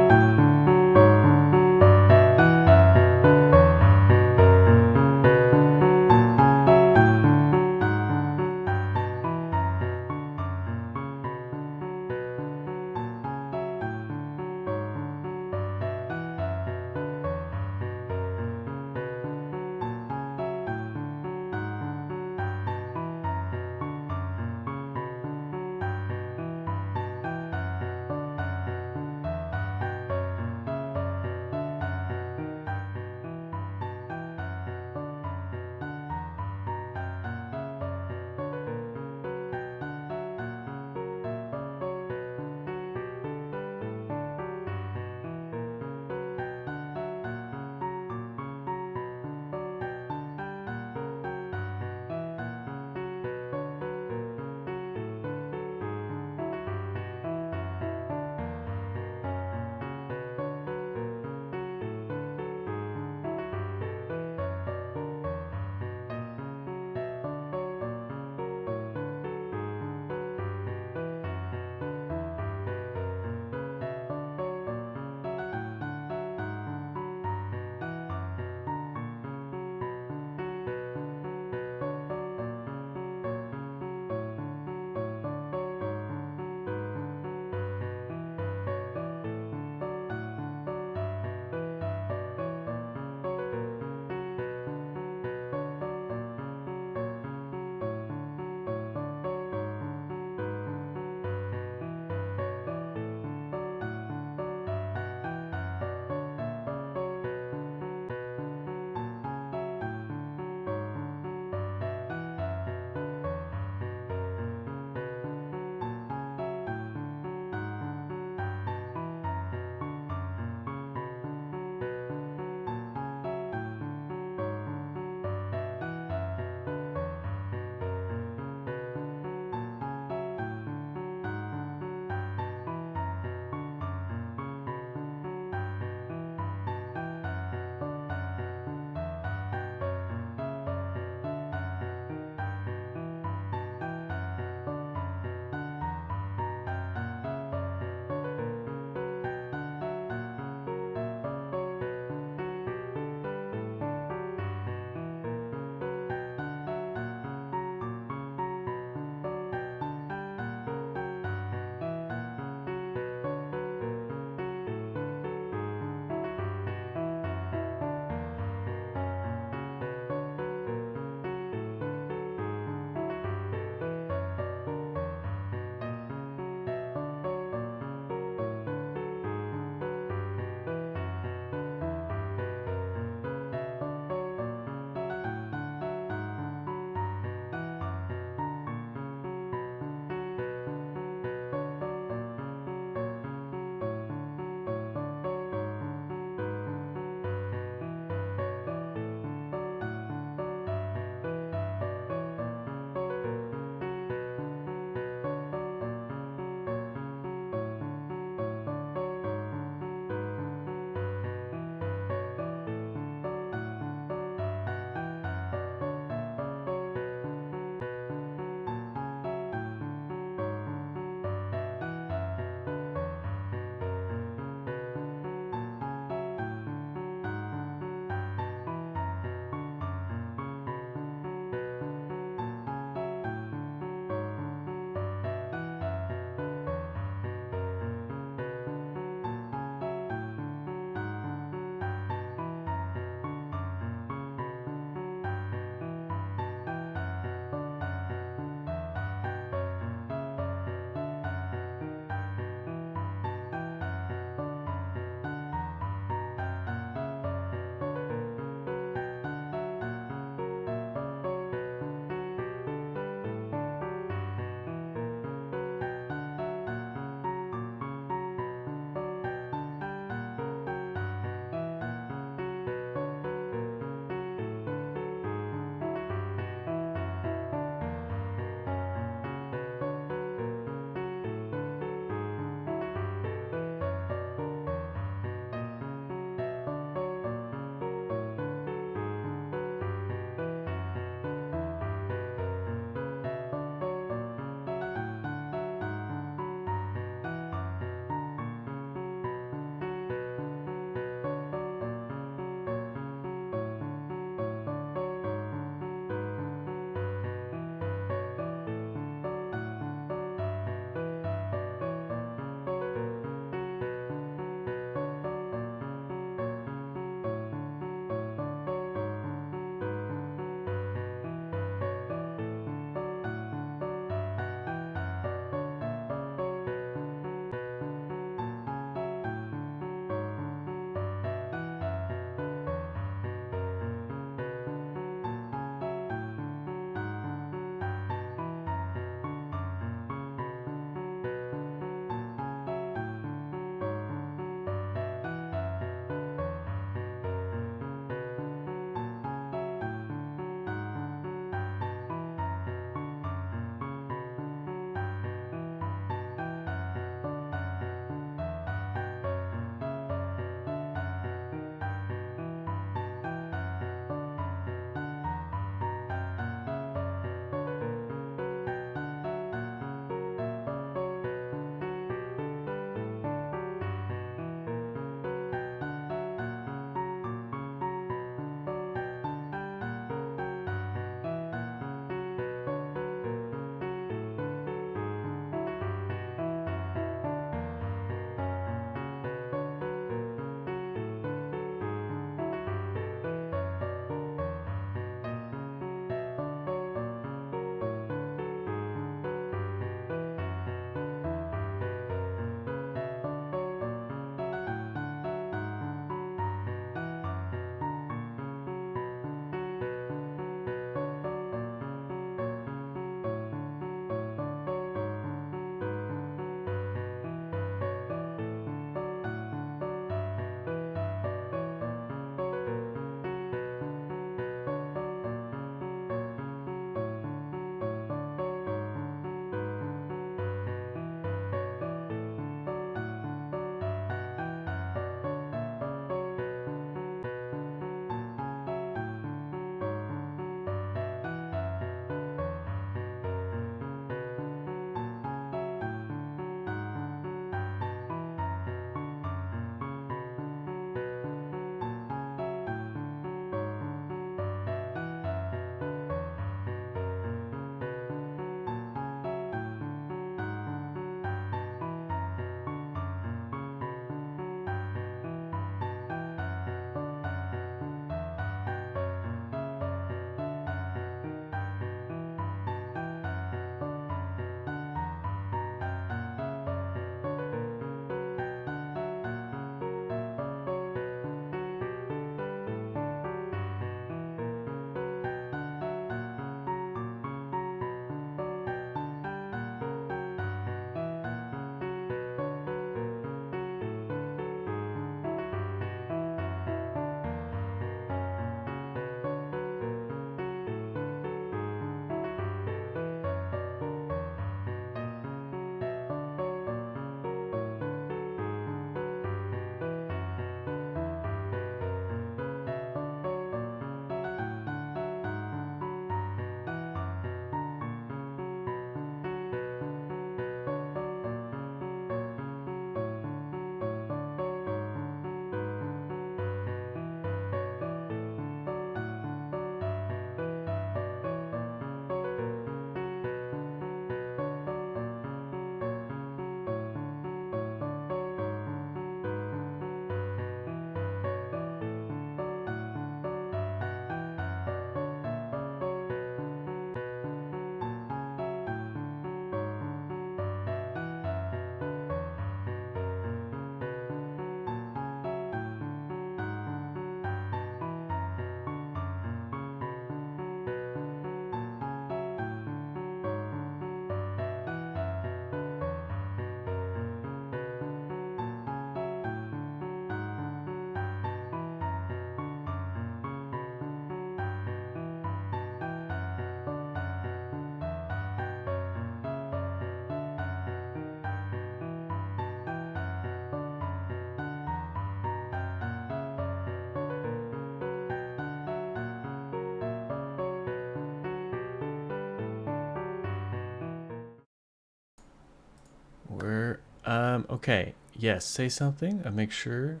Okay. Yes, say something. Make sure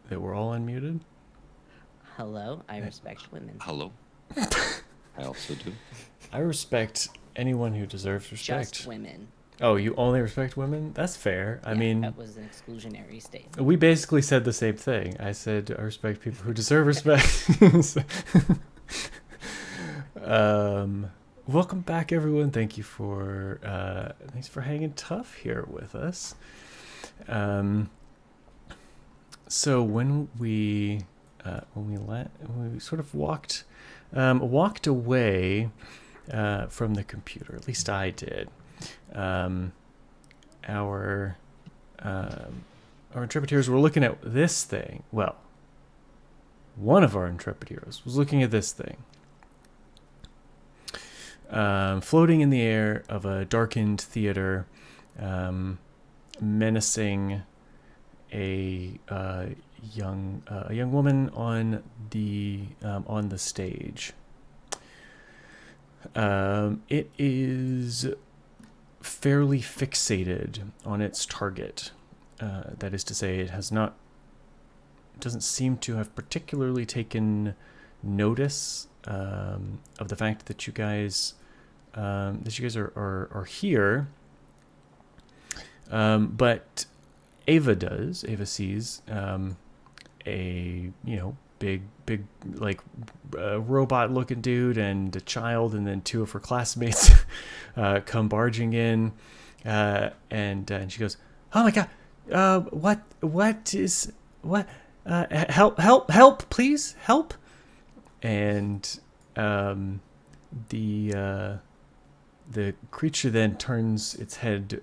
that we're all unmuted. Hello, I respect women. Hello. I also do. I respect anyone who deserves respect. Just women. Oh, you only respect women? That's fair. I mean, that was an exclusionary statement. we basically said the same thing. I said I respect people who deserve respect. Welcome back, everyone. Thanks for hanging tough here with us. So when we sort of walked away from the computer, at least I did. Our intrepid heroes were looking at this thing. Well, one of our intrepid heroes was looking at this thing. Floating in the air of a darkened theater, menacing a young woman on the stage. It is fairly fixated on its target. That is to say, it doesn't seem to have particularly taken notice of the fact that you guys are here. But Ava does. Ava sees a big like robot-looking dude and a child, and then two of her classmates come barging in, and she goes, "Oh my god, what help, please, help!" And the creature then turns its head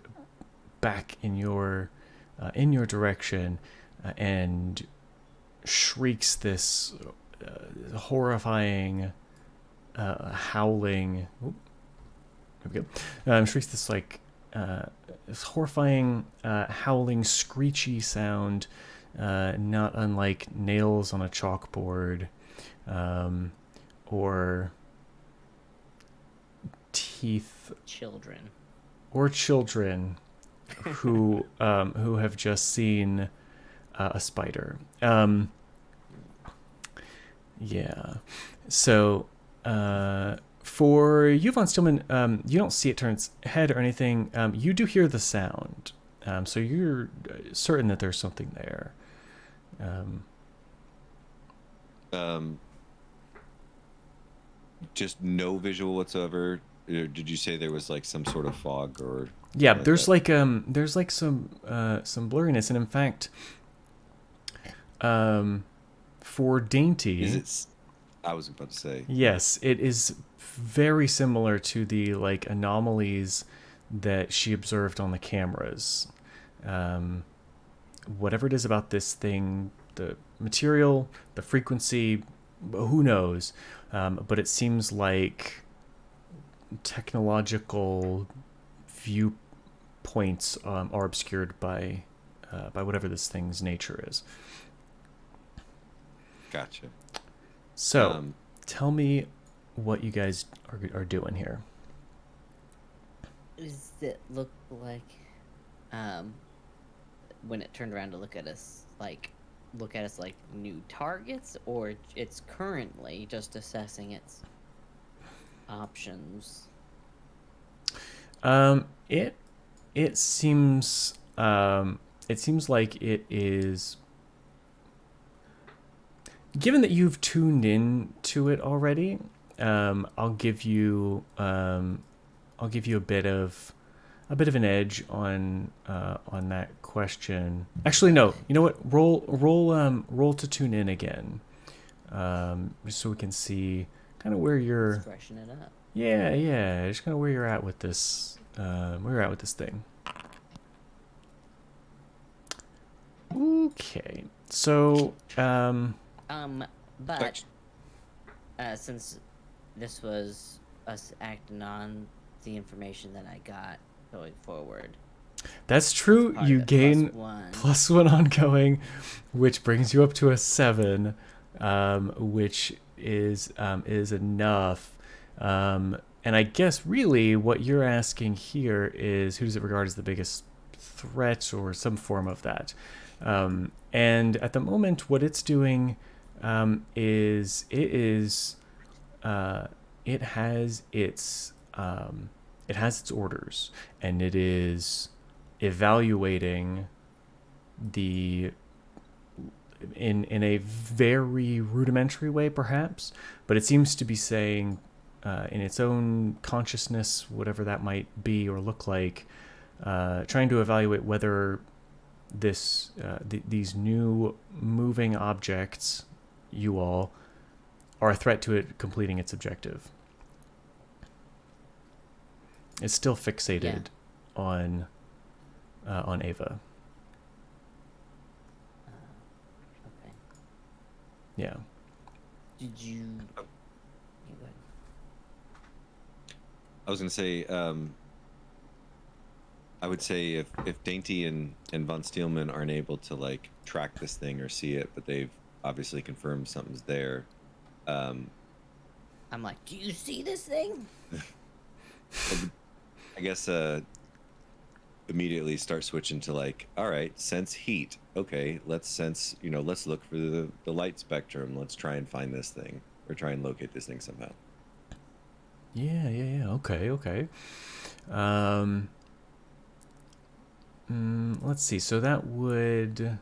back in your direction and shrieks this horrifying howling. There we go. Shrieks this this horrifying howling, screechy sound, not unlike nails on a chalkboard, or teeth. Children who have just seen a spider. Yeah. So for you, Von Steelman, you don't see it turn its head or anything. You do hear the sound. So you're certain that there's something there. Just no visual whatsoever. Did you say there was like some sort of fog or? Yeah, there's some blurriness, and in fact, for Dainty, I was about to say. Yes, it is very similar to the anomalies that she observed on the cameras. Whatever it is about this thing, the material, the frequency, who knows? But it seems like technological viewpoints are obscured by whatever this thing's nature is. Gotcha. So, tell me what you guys are doing here. Does it look like, when it turned around to look at us like new targets, or it's currently just assessing its options? It seems like it is. Given that you've tuned in to it already, I'll give you a bit of an edge on that question. Actually, no. You know what? Roll to tune in again, just so we can see kind of where you're. Let's freshen it up. Yeah. Just kind of where you're at with this. Where you're at with this thing. Okay. So. But since this was us acting on the information that I got going forward. That's true. You gain +1 ongoing, which brings you up to a 7, which is enough. And I guess really what you're asking here is, who does it regard as the biggest threat or some form of that. And at the moment, what it's doing is it has its orders, and it is evaluating in a very rudimentary way, perhaps, but it seems to be saying in its own consciousness, whatever that might be or look like, trying to evaluate whether these new moving objects, you all, are a threat to it completing its objective. It's still fixated on Ava. Okay. Yeah. Did you? Yeah, go ahead. I was gonna say, I would say if Dainty and Von Steelman aren't able to like track this thing or see it, but they've obviously confirmed something's there. I'm like, do you see this thing? I guess immediately start switching to like, all right, sense heat. Okay, let's sense, let's look for the light spectrum. Let's try and find this thing or try and locate this thing somehow. Yeah. Okay. Let's see. So that would,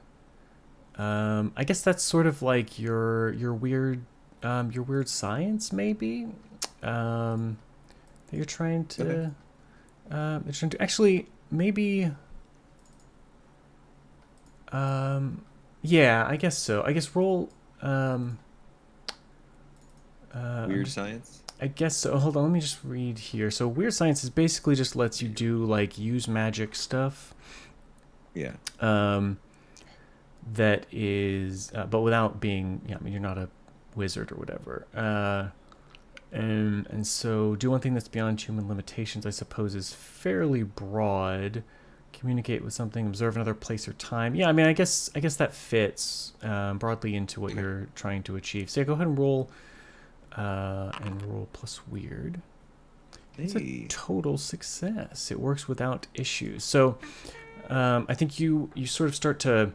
I guess that's sort of like your weird science, maybe. That you're trying to. Okay. Actually, maybe. Yeah, I guess so. I guess roll. Weird science. I guess so. Hold on, let me just read here. So weird science is basically just lets you do like use magic stuff. Yeah. That is, but without being, you're not a wizard or whatever. And so do one thing that's beyond human limitations, I suppose, is fairly broad. Communicate with something, observe another place or time. Yeah, I guess that fits broadly into what you're trying to achieve. So yeah, go ahead and roll plus weird. It's a total success. It works without issues. So I think you sort of start to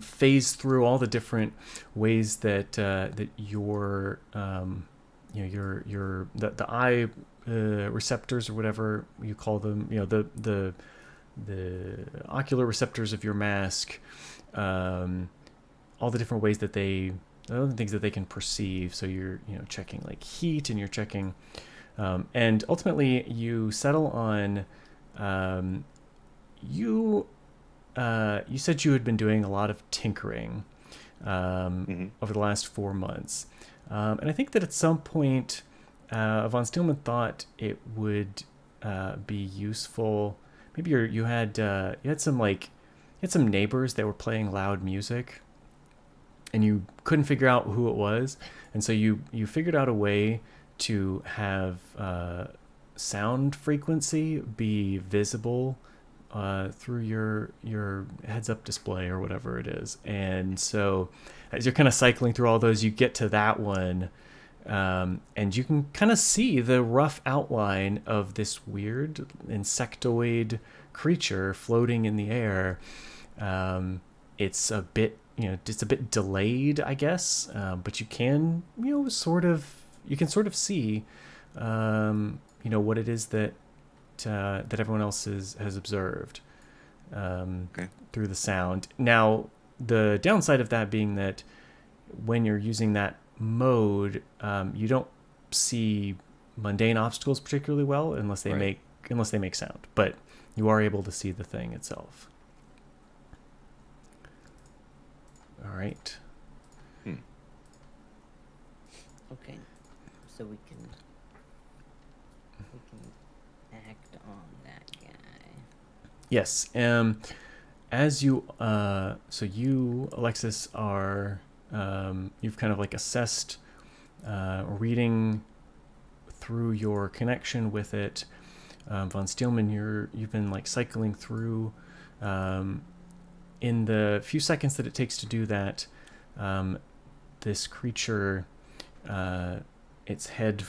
phase through all the different ways that that your the eye receptors or whatever you call them, the ocular receptors of your mask, all the different ways that the other things that they can perceive. So you're checking like heat, and you're checking, and ultimately you settle on you said you had been doing a lot of tinkering over the last 4 months, and I think that at some point Von Steelman thought it would be useful. Maybe you had some neighbors that were playing loud music, and you couldn't figure out who it was, and so you figured out a way to have sound frequency be visible through your heads-up display or whatever it is. And so as you're kind of cycling through all those, you get to that one, and you can kind of see the rough outline of this weird insectoid creature floating in the air. It's a bit delayed, I guess, but you can sort of see what it is that everyone else has observed through the sound. Now, the downside of that being that when you're using that mode, you don't see mundane obstacles particularly well unless they make sound, but you are able to see the thing itself. All right. Okay, so we can act on that guy. Yes. As you, so you, Alexis, are, you've kind of like assessed, reading through your connection with it. Von Steelman, you've been like cycling through. In the few seconds that it takes to do that, this creature, its head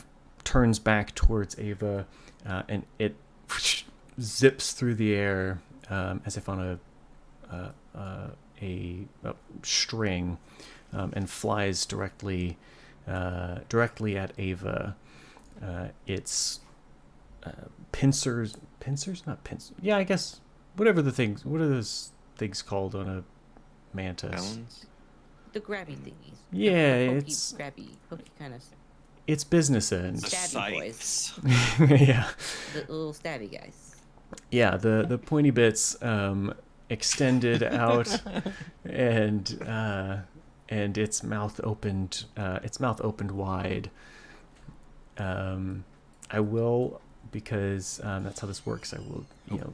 turns back towards Ava, and it zips through the air as if on a string, and flies directly at Ava. It's pincers, not pincers. Yeah, I guess whatever the things. What are those things called on a mantis? Talons? The grabby thingies. Yeah, the pokey, it's pokey kind of it's business end. stabby boys. Scythes. Yeah, The little stabby guys. yeah. The pointy bits extended out, and its mouth opened. Its mouth opened wide. I will, because that's how this works. I will,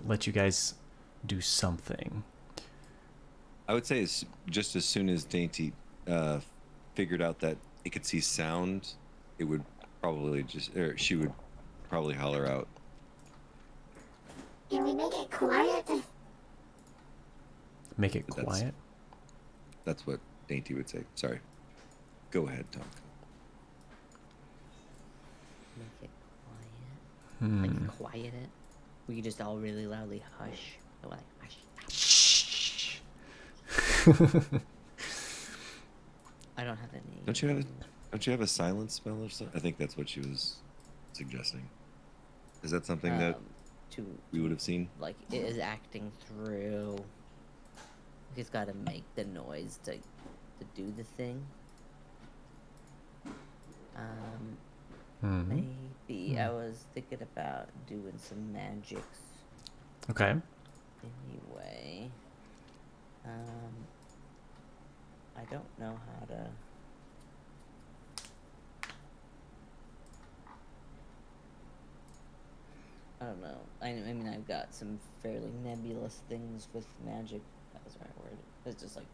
let you guys do something. I would say just as soon as Dainty figured out that it could see sound, it would probably she would probably holler out. Can we make it quiet? Make it quiet. That's what Dainty would say. Sorry. Go ahead, Tom. Make it quiet. Like quiet it. We could just all really loudly hush. Go like hush. Shh. I don't have any. Don't you have a silence spell or something? I think that's what she was suggesting. Is that something that we would have seen? Like it is acting through. He's got to make the noise to do the thing. Maybe I was thinking about doing some magics. Okay. Anyway, I don't know how to. I don't know. I mean, I've got some fairly nebulous things with magic. That was the right word. It's just like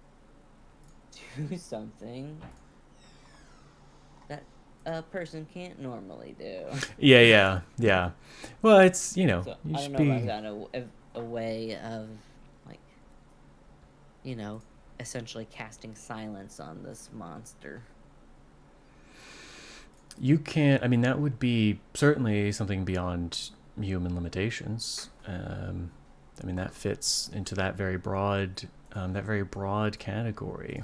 do something that a person can't normally do. Yeah. Well, it's So you I don't should know be. if I've got a way of like, essentially casting silence on this monster. You can't. I mean, that would be certainly something beyond human limitations. I mean, that fits into that very broad category.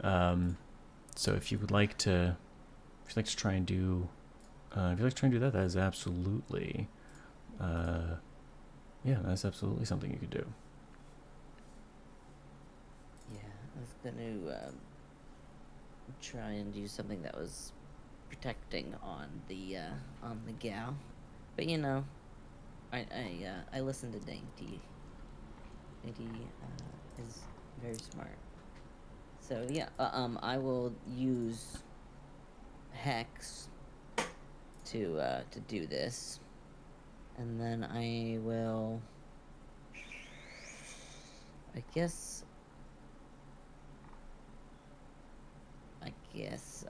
So if you would like to, try and do, that, that is absolutely, that's absolutely something you could do. Yeah, I was gonna try and do something that was protecting on the gal, but I listened to Dainty. Dainty is very smart. So yeah, I will use Hex to do this, and then I will. I guess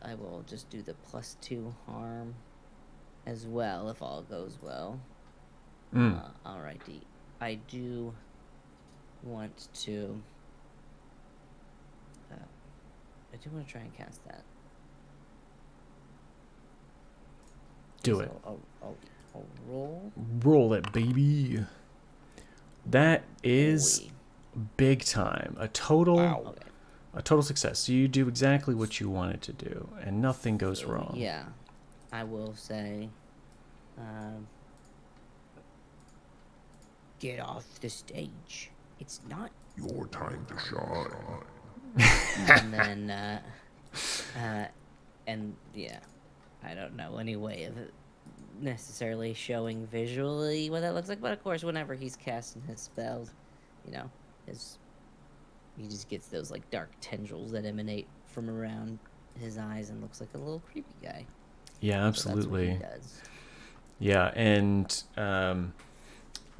I will just do the +2 harm as well if all goes well. Alrighty. I do want to. I do want to try and cast that. Do it. I'll roll. Roll it, baby. That is Holy. big time. A total. Wow. Okay. A total success. So you do exactly what you wanted to do, and nothing goes wrong. Yeah, I will say, get off the stage. It's not. Your time to shine. And then, and yeah, I don't know any way of it necessarily showing visually what that looks like, but of course, whenever he's casting his spells, he just gets those like dark tendrils that emanate from around his eyes and looks like a little creepy guy. Yeah, absolutely. So that's what he does. Yeah, and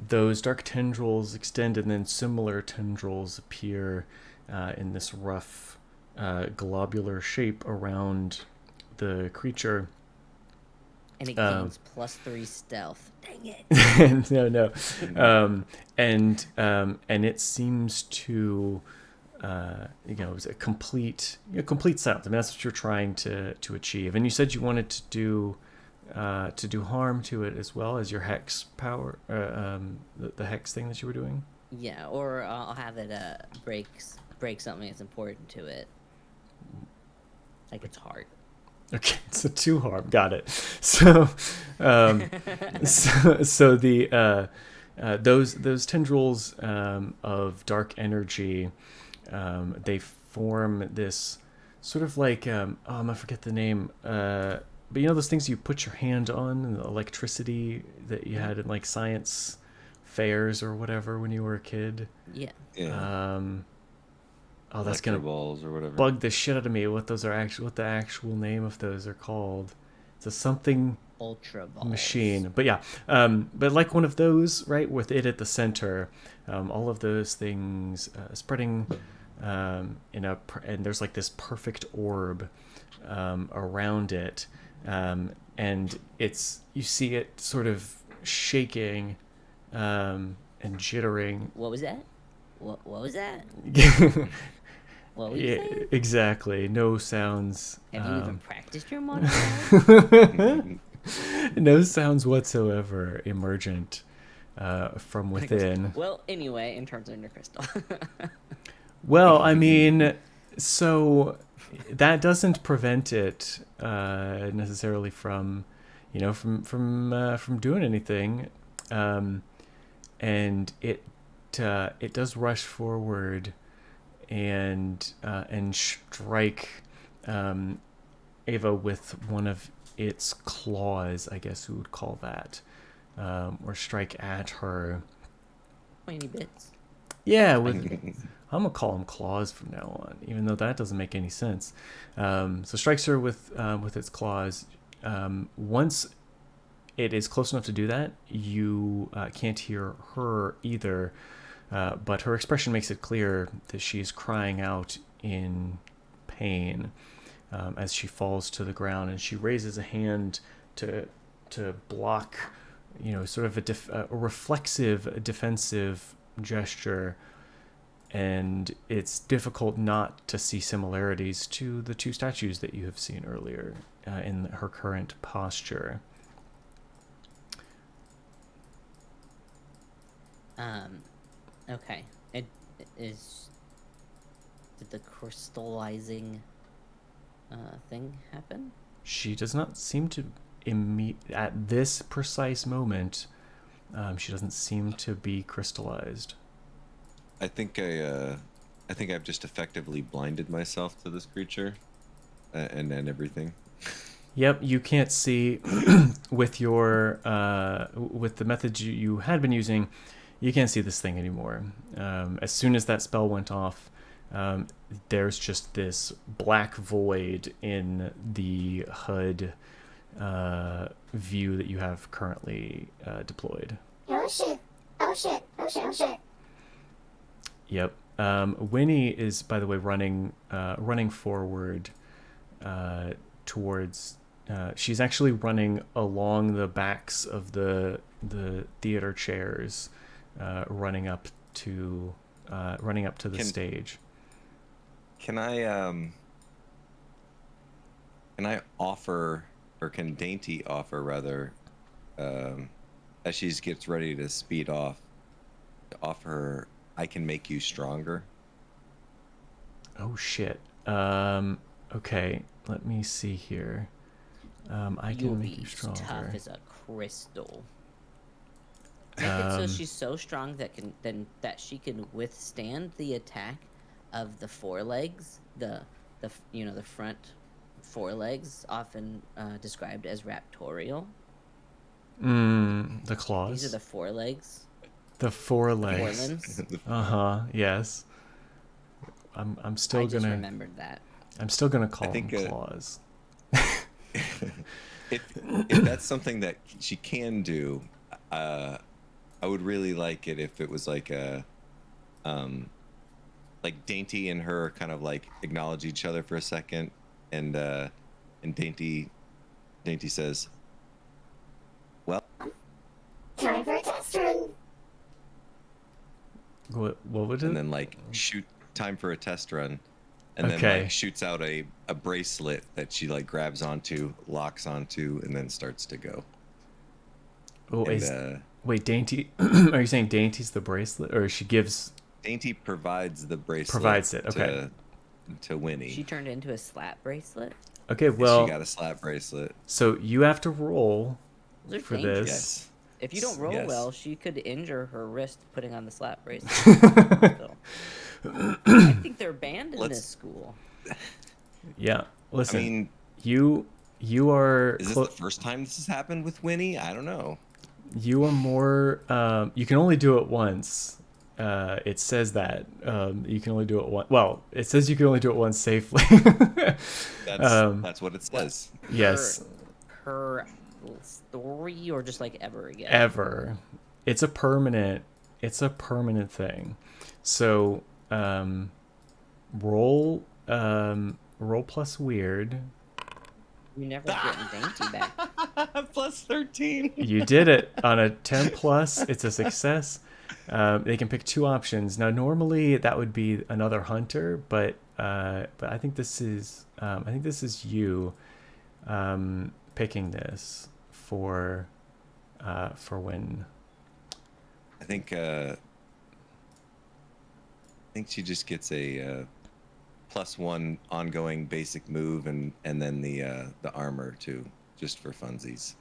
those dark tendrils extend, and then similar tendrils appear in this rough globular shape around the creature. And it gains +3 stealth. Dang it! No. And it seems to, it's a complete silence. I mean, that's what you're trying to achieve. And you said you wanted to do harm to it as well as your hex power, the hex thing that you were doing. Yeah, or I'll have it break something that's important to it, like its heart. Okay, so 2 harm. Got it. So, so the those tendrils of dark energy, they form this sort of like I forget the name. But you know those things you put your hand on, and the electricity that you had in like science fairs or whatever when you were a kid. Yeah. Oh, that's gonna balls or whatever. bug the shit out of me. What the actual name of those are called? It's a something Ultra balls. machine. But yeah, but like one of those, right, with it at the center, all of those things spreading and there's like this perfect orb around it, and you see it sort of shaking and jittering. What was that? What was that? What were you Yeah, saying? exactly. No sounds. Have you even practiced your monologue? No sounds whatsoever emergent from within. Well, anyway, in terms of Inner Crystal. Well, I mean, so that doesn't prevent it necessarily from, from doing anything, and it does rush forward and strike Ava with one of its claws, I guess we would call that, or strike at her. Pointy bits. Yeah, I'm gonna call them claws from now on, even though that doesn't make any sense. So strikes her with its claws. Once it is close enough to do that, you can't hear her either, but her expression makes it clear that she is crying out in pain as she falls to the ground, and she raises a hand to block, sort of a reflexive, defensive gesture. And it's difficult not to see similarities to the 2 statues that you have seen earlier in her current posture. Okay. Did the crystallizing thing happen? She does not seem to at this precise moment. She doesn't seem to be crystallized. I think I've just effectively blinded myself to this creature, and everything. Yep, you can't see with your with the methods you had been using. You can't see this thing anymore. As soon as that spell went off, there's just this black void in the HUD view that you have currently deployed. Oh shit. Oh shit. Oh shit. Oh shit. Yep. Winnie is, by the way, running forward towards. She's actually running along the backs of the theater chairs, running up to the stage. Can I offer, or can Dainty offer rather, as she gets ready to speed off, to offer her, I can make you stronger? Oh shit. Okay, let me see here. I can make you stronger. Tough as a crystal. So she's so strong that she can withstand the attack of the forelegs, the front forelegs, often described as raptorial. The claws. These are the forelegs. The forelegs. Forelimbs. Yes. I'm still just gonna. remembered that. I'm still gonna call them claws. If that's something that she can do, I would really like it if it was like a, like Dainty and her kind of like acknowledge each other for a second, and Dainty says, "Well, Time for a test run." What would it? And then like shoot time for a test run, and then like shoots out a bracelet that she like grabs onto, locks onto, and then starts to go. Oh, and, Wait, Dainty. Are you saying Dainty's the bracelet, or she gives? Dainty provides the bracelet. Provides it. Okay. To Winnie. She turned into a slap bracelet. Okay. And Well, she got a slap bracelet. so you have to roll Those are for dangerous. this. Yes. If you don't roll Yes. well, she could injure her wrist putting on the slap bracelet. So, I think they're banned in this school. Yeah. Listen. I mean, you are. is this the first time this has happened with Winnie? I don't know. You are more. You can only do it once. It says that you can only do it once. Well, it says you can only do it once safely. That's what it says. Yes. Per story or just like ever again? Ever. It's a permanent thing. So roll plus weird. You never getting Dainty back. Plus 13. You did it on a 10 plus. It's a success. They can pick two options. Now, normally that would be another hunter, but I think this is you picking this for when. I think she just gets a +1 ongoing basic move and then the armor too, just for funsies.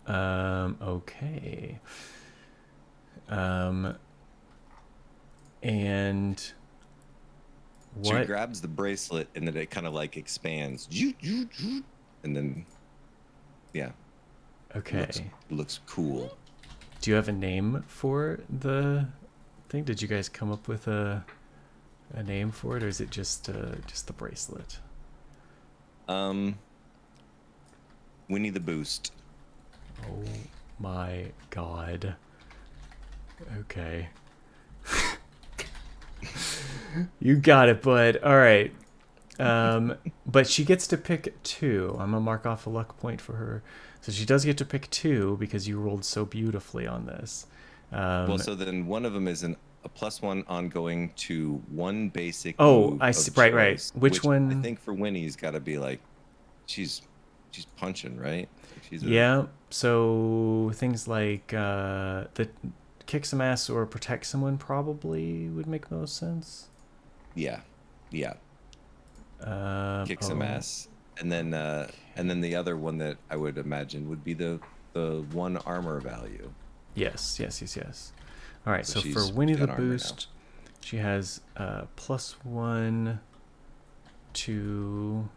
Okay. And what? She grabs the bracelet and then it kind of like expands, and then yeah. Okay. Looks cool. Do you have a name for the thing? Did you guys come up with a name for it, or is it just the bracelet? Winnie the Boost. Oh my god. Okay. You got it, bud. All right. But she gets to pick two. I'm gonna mark off a luck point for her. So she does get to pick two because you rolled so beautifully on this. Well, so then one of them is a +1 ongoing to one basic. Oh, move I of see. Right, right. choice, Which one? I think for Winnie's got to be like, she's punching, right? She's Yeah. So things like the kick some ass or protect someone probably would make most sense. Yeah. Kick some oh, ass, and then the other one that I would imagine would be the one armor value. Yes. All right. So for she's Winnie the got armor now. Boost, she has +1 to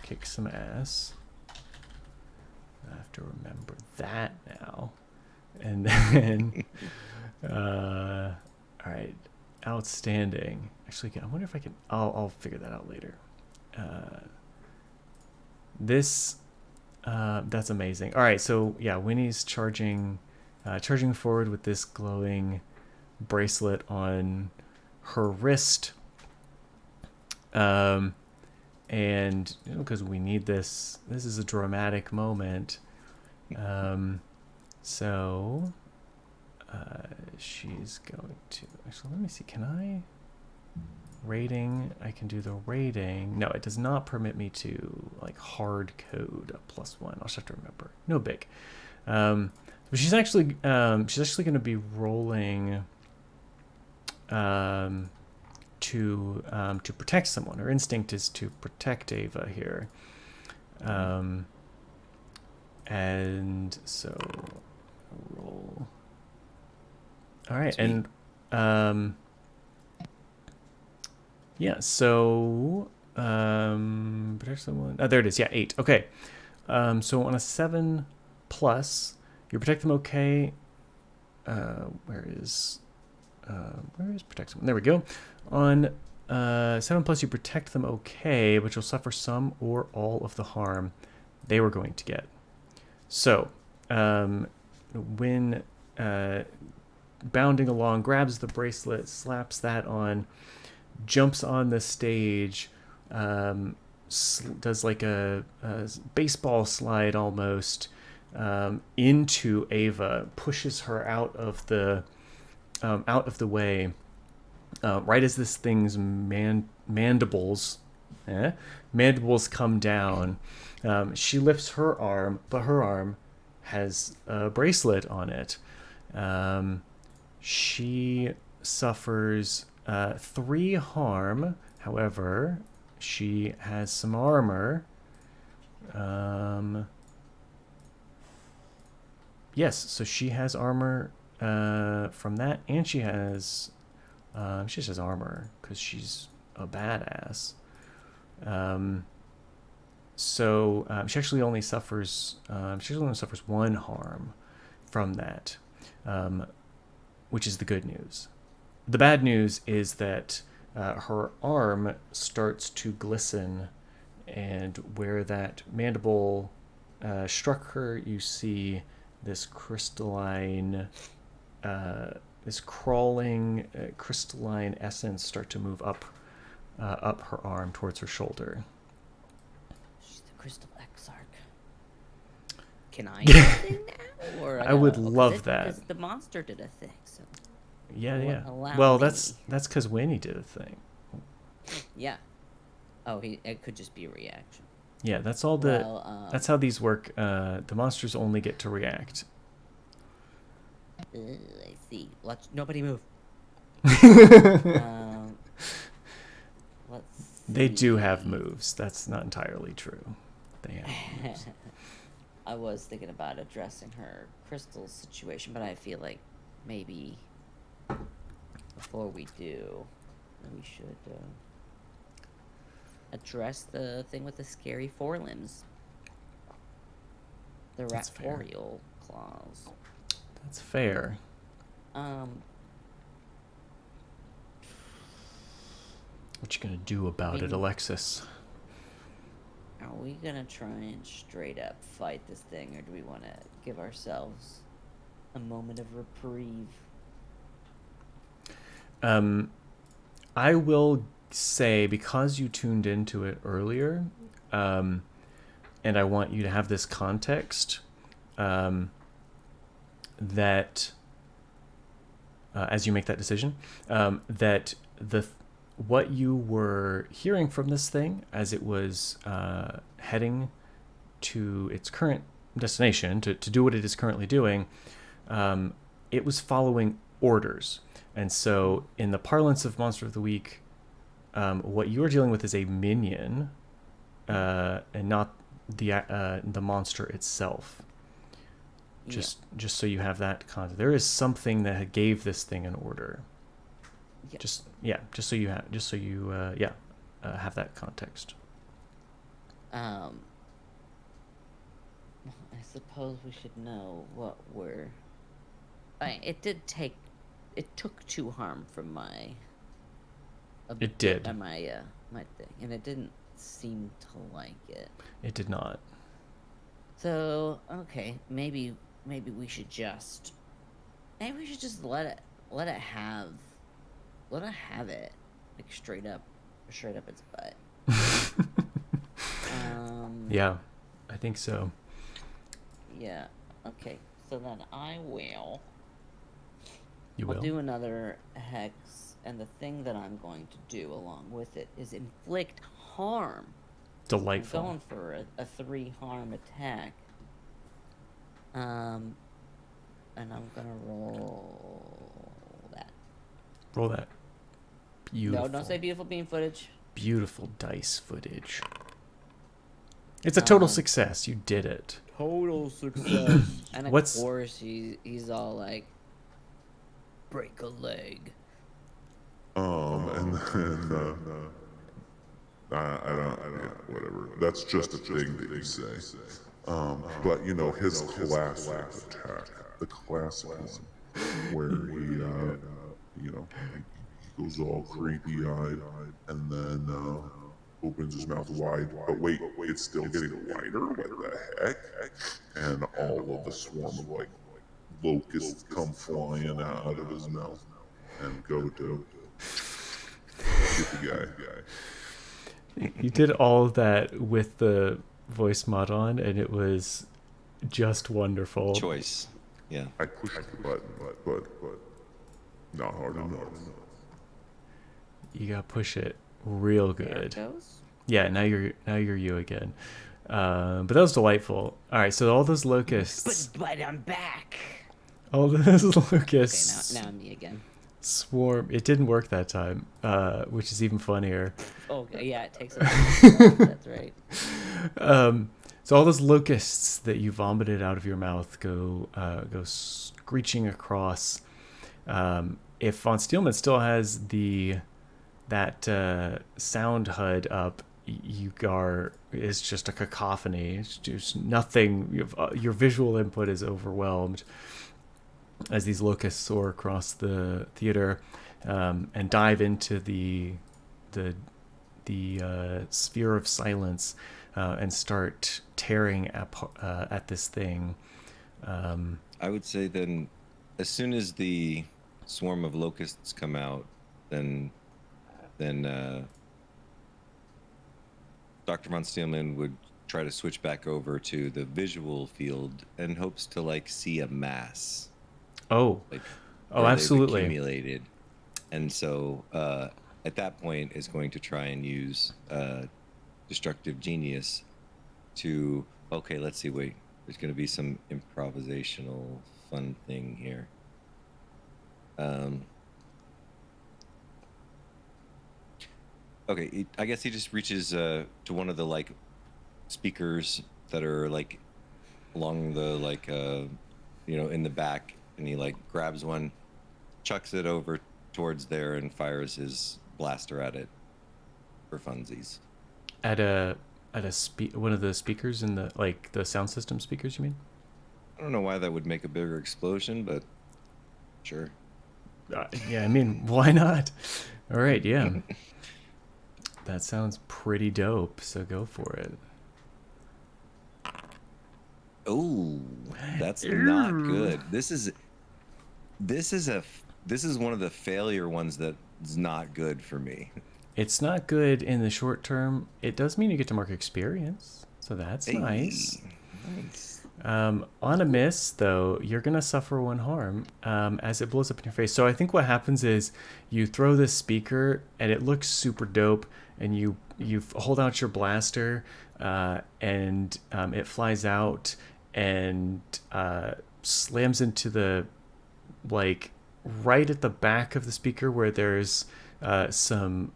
kick some ass. I have to remember that now. And then, all right, outstanding. Actually, I wonder if I can. I'll figure that out later. That's amazing. All right, so yeah, Winnie's charging forward with this glowing bracelet on her wrist. And because we need this is a dramatic moment. So she's going to actually, let me see, can I I can do the rating. No, it does not permit me to like hard code a +1. I'll just have to remember. No big. But she's actually going to be rolling to protect someone. Her instinct is to protect Ava here. And so roll. All right. Sweet. And yeah, so protect someone. Oh, there it is. Yeah, 8. Okay. So on a 7+, you protect them okay. Where is protect someone? There we go. On 7+, you protect them okay, but you'll suffer some or all of the harm they were going to get. So when bounding along, grabs the bracelet, slaps that on, jumps on the stage, does like a baseball slide almost into Ava, pushes her out of the way, right as this thing's mandibles come down. She lifts her arm, but her arm has a bracelet on it. She suffers 3 harm. However, she has some armor. Yes, so she has armor from that, and she has armor because she's a badass. She actually only suffers 1 harm from that, which is the good news. The bad news is that her arm starts to glisten, and where that mandible struck her, you see this crystalline, this crawling crystalline essence start to move up her arm towards her shoulder. She's the Crystal Exarch. Can I do a thing now? Or I would love that. Because the monster did a thing, so... Yeah. Allow Well, me. that's because Winnie did a thing. Yeah. Oh, it could just be a reaction. Yeah, that's all that's how these work. The monsters only get to react. I see. Nobody move. Let's They do see. have moves. That's not entirely true. They have moves. I was thinking about addressing her crystal situation, but I feel like maybe before we do, we should address the thing with the scary forelimbs. The That's fair. raptorial claws. That's fair. What you gonna do about it, Alexis? Are we gonna try and straight up fight this thing, or do we want to give ourselves a moment of reprieve? I will say, because you tuned into it earlier, and I want you to have this context, that as you make that decision, that what you were hearing from this thing as it was heading to its current destination to do what it is currently doing, it was following orders. And so in the parlance of Monster of the Week, what you're dealing with is a minion, and not the monster itself. Just so you have that context. There is something that gave this thing an order. Yeah. Just so you have that context. I suppose we should know what we're... It took 2 harm from my... It did. My thing, and it didn't seem to like it. It did not. So, okay, maybe we should just... Maybe we should just let it have it. Like, straight up its butt. Yeah, I think so. Yeah. Okay. So then I will. I'll do another hex, and the thing that I'm going to do along with it is inflict harm. Delightful. I'm going for a 3 harm attack. And I'm gonna roll that. Roll that. Beautiful. No, don't say beautiful beam footage. Beautiful dice footage. It's a total success. You did it. Total success. And of What's- course he's all like, break a leg. And then, I don't, whatever. That's just a thing that you say. But you know, his classic attack, the classic one, where he goes all creepy-eyed, and then opens his mouth wide. But wait, it's still getting wider. What the heck? And all of the swarm of locusts come flying out of his mouth and go to get the guy. You did all of that with the voice mod on, and it was just wonderful. Choice. Yeah. I pushed the button, but not hard enough. You gotta push it real There it good. goes. Yeah, now you're you again. But that was delightful. All right, so all those locusts. But I'm back. All those locusts. Okay, now I'm me again. Swarm. It didn't work that time, which is even funnier. Oh yeah, it takes a while. That's right. So all those locusts that you vomited out of your mouth go screeching across. If von Steelman still has that sound HUD up, is just a cacophony. It's just nothing. Your visual input is overwhelmed as these locusts soar across the theater and dive into the sphere of silence and start tearing at this thing. I would say then, as soon as the swarm of locusts come out, then Dr. von Steelman would try to switch back over to the visual field and hopes to like see a mass. Oh, absolutely. Accumulated. And so at that point is going to try and use destructive genius to, okay, let's see, wait, there's going to be some improvisational fun thing here. Okay, I guess he just reaches to one of the like speakers that are like along the like in the back, and he like grabs one, chucks it over towards there, and fires his blaster at it for funsies. At one of the speakers in the sound system speakers, you mean? I don't know why that would make a bigger explosion, but sure. Yeah, I mean, why not? All right, yeah. That sounds pretty dope, so go for it. Oh, that's not good. This is one of the failure ones that's not good for me. It's not good in the short term. It does mean you get to mark experience, so that's nice. Nice. On a miss, though, you're going to suffer one harm as it blows up in your face. So I think what happens is you throw this speaker, and it looks super dope, and you hold out your blaster, and it flies out and slams into the, like, right at the back of the speaker where there's some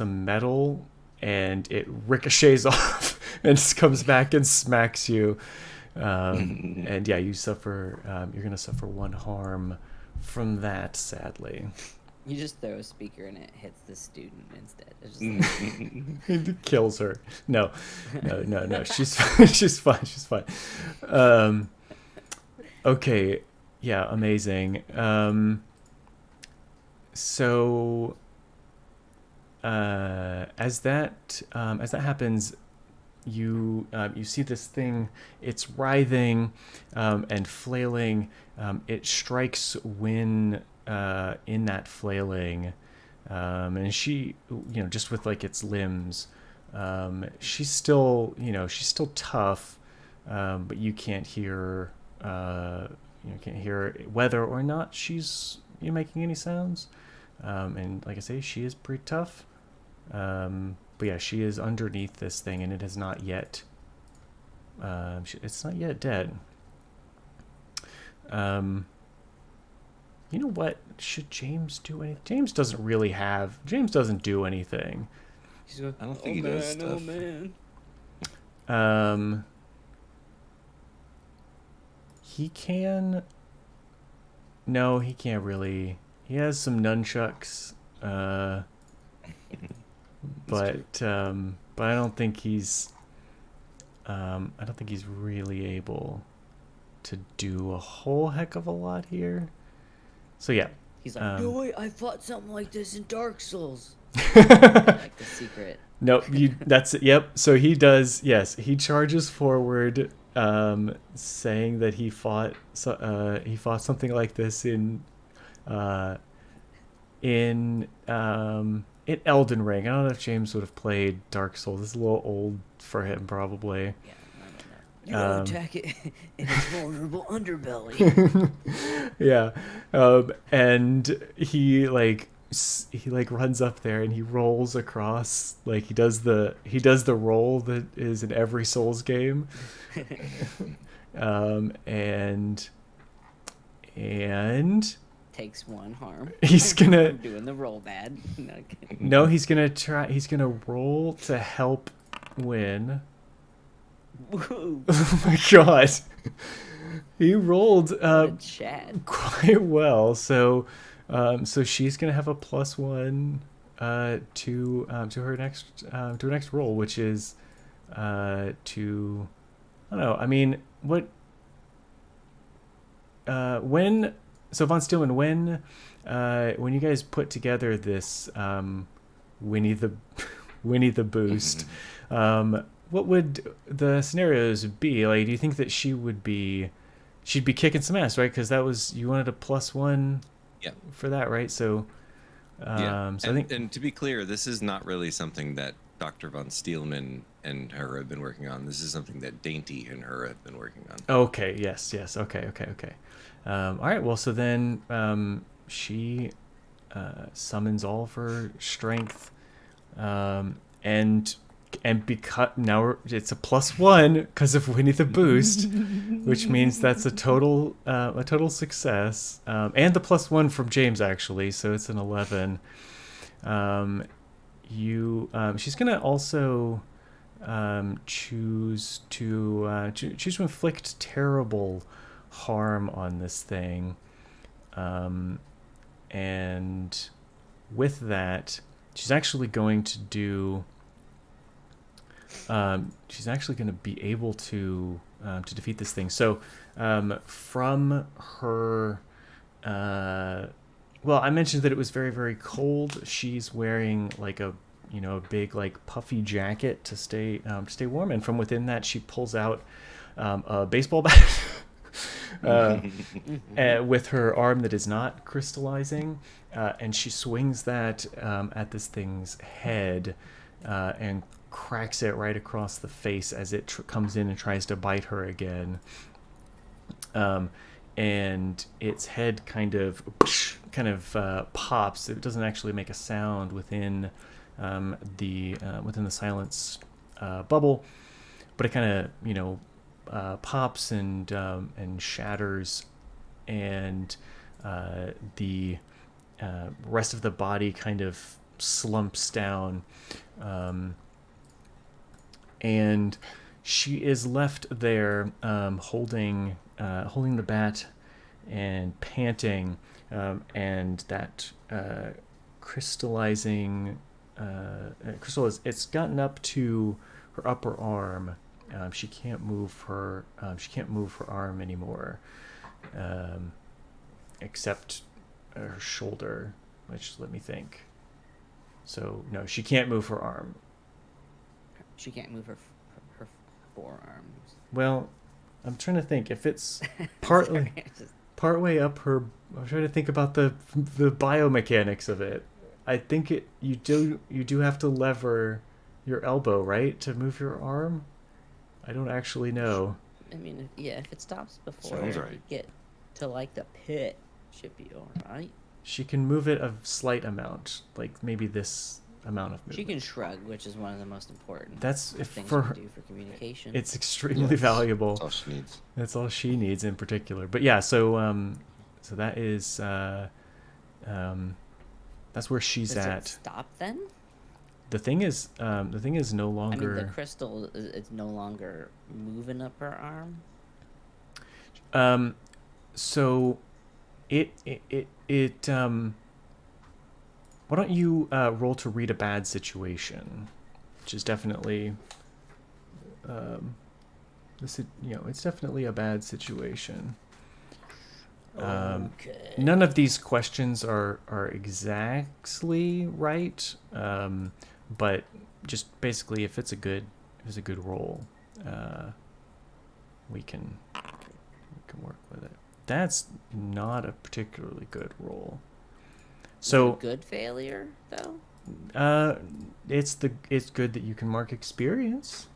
metal, and it ricochets off and just comes back and smacks you. And yeah, you're gonna suffer one harm from that, sadly. You just throw a speaker and it hits the student instead. It's just It kills her. No. She's fine. Okay, yeah, amazing. So as that happens, you see this thing. It's writhing and flailing. It strikes Wynn in that flailing, and she, just with like its limbs, she's still tough, but you can't hear whether or not she's making any sounds. And like I say, she is pretty tough. But yeah, she is underneath this thing, and it has not yet. It's not yet dead. You know what? Should James do anything? James doesn't do anything. I don't think he does stuff. Oh man. He can. No, he can't really. He has some nunchucks. But I don't think he's really able to do a whole heck of a lot here. So yeah. He's like, no wait, I fought something like this in Dark Souls. Like the secret. Nope, that's it. Yep. So he does. Yes, he charges forward, saying that he fought something like this in Elden Ring. I don't know if James would have played Dark Souls. It's a little old for him, probably. Yeah, I don't know. You attack it in its vulnerable underbelly. Yeah. And he he like runs up there and he rolls across, like he does the roll that is in every Souls game. And takes 1 harm. he's gonna I'm doing the roll bad. no, he's gonna roll to help win. Woo. Oh my god. He rolled Chad. quite well. So she's gonna have a +1 to her next roll, which is to, I don't know. I mean, what when so Von Steelman, when you guys put together this Winnie the Boost, what would the scenarios be? Like, do you think that she'd be kicking some ass, right? Because that was, you wanted a +1 for that, right? So Yeah. So I think, and to be clear, this is not really something that Dr. Von Steelman and her have been working on. This is something that Dainty and her have been working on. okay, yes, okay. All right, well, so then she summons all of her strength, and because now it's a +1 because of Winnie the Boost, which means that's a total success, and the +1 from James, actually, so it's an 11. She's gonna also choose to inflict terrible harm on this thing, and with that, she's actually going to do. She's actually going to be able to defeat this thing. So, from her, well, I mentioned that it was very, very cold. She's wearing like a big like puffy jacket to stay warm, and from within that, she pulls out a baseball bat. With her arm that is not crystallizing, and she swings that at this thing's head, and cracks it right across the face as it comes in and tries to bite her again. And its head kind of pops. It doesn't actually make a sound within the silence bubble, but it kind of pops and shatters, and the rest of the body kind of slumps down, and she is left there holding the bat and panting, and that crystallizing crystal it's gotten up to her upper arm. She can't move her arm anymore, except her shoulder, which, let me think. So no, she can't move her arm. She can't move her forearms. Well, I'm trying to think if it's partway up her. I'm trying to think about the biomechanics of it. I think you do have to lever your elbow, right, to move your arm. I don't actually know. I mean, if it stops before Sounds you right. get to like the pit, should be all right. She can move it a slight amount, like maybe this amount of movement. She can shrug, which is one of the most important things for you her, can do for communication. it's extremely valuable. That's all she needs. That's all she needs in particular. But yeah, so that is that's where she's Does at. it stop then? The thing is no longer. I mean, the crystal is no longer moving up her So arm. it why don't you roll to read a bad situation, which is definitely it's definitely a bad situation. Okay. None of these questions are exactly right, but just basically if it's a good roll, we can work with it. That's not a particularly good roll. So good failure though. It's good that you can mark experience.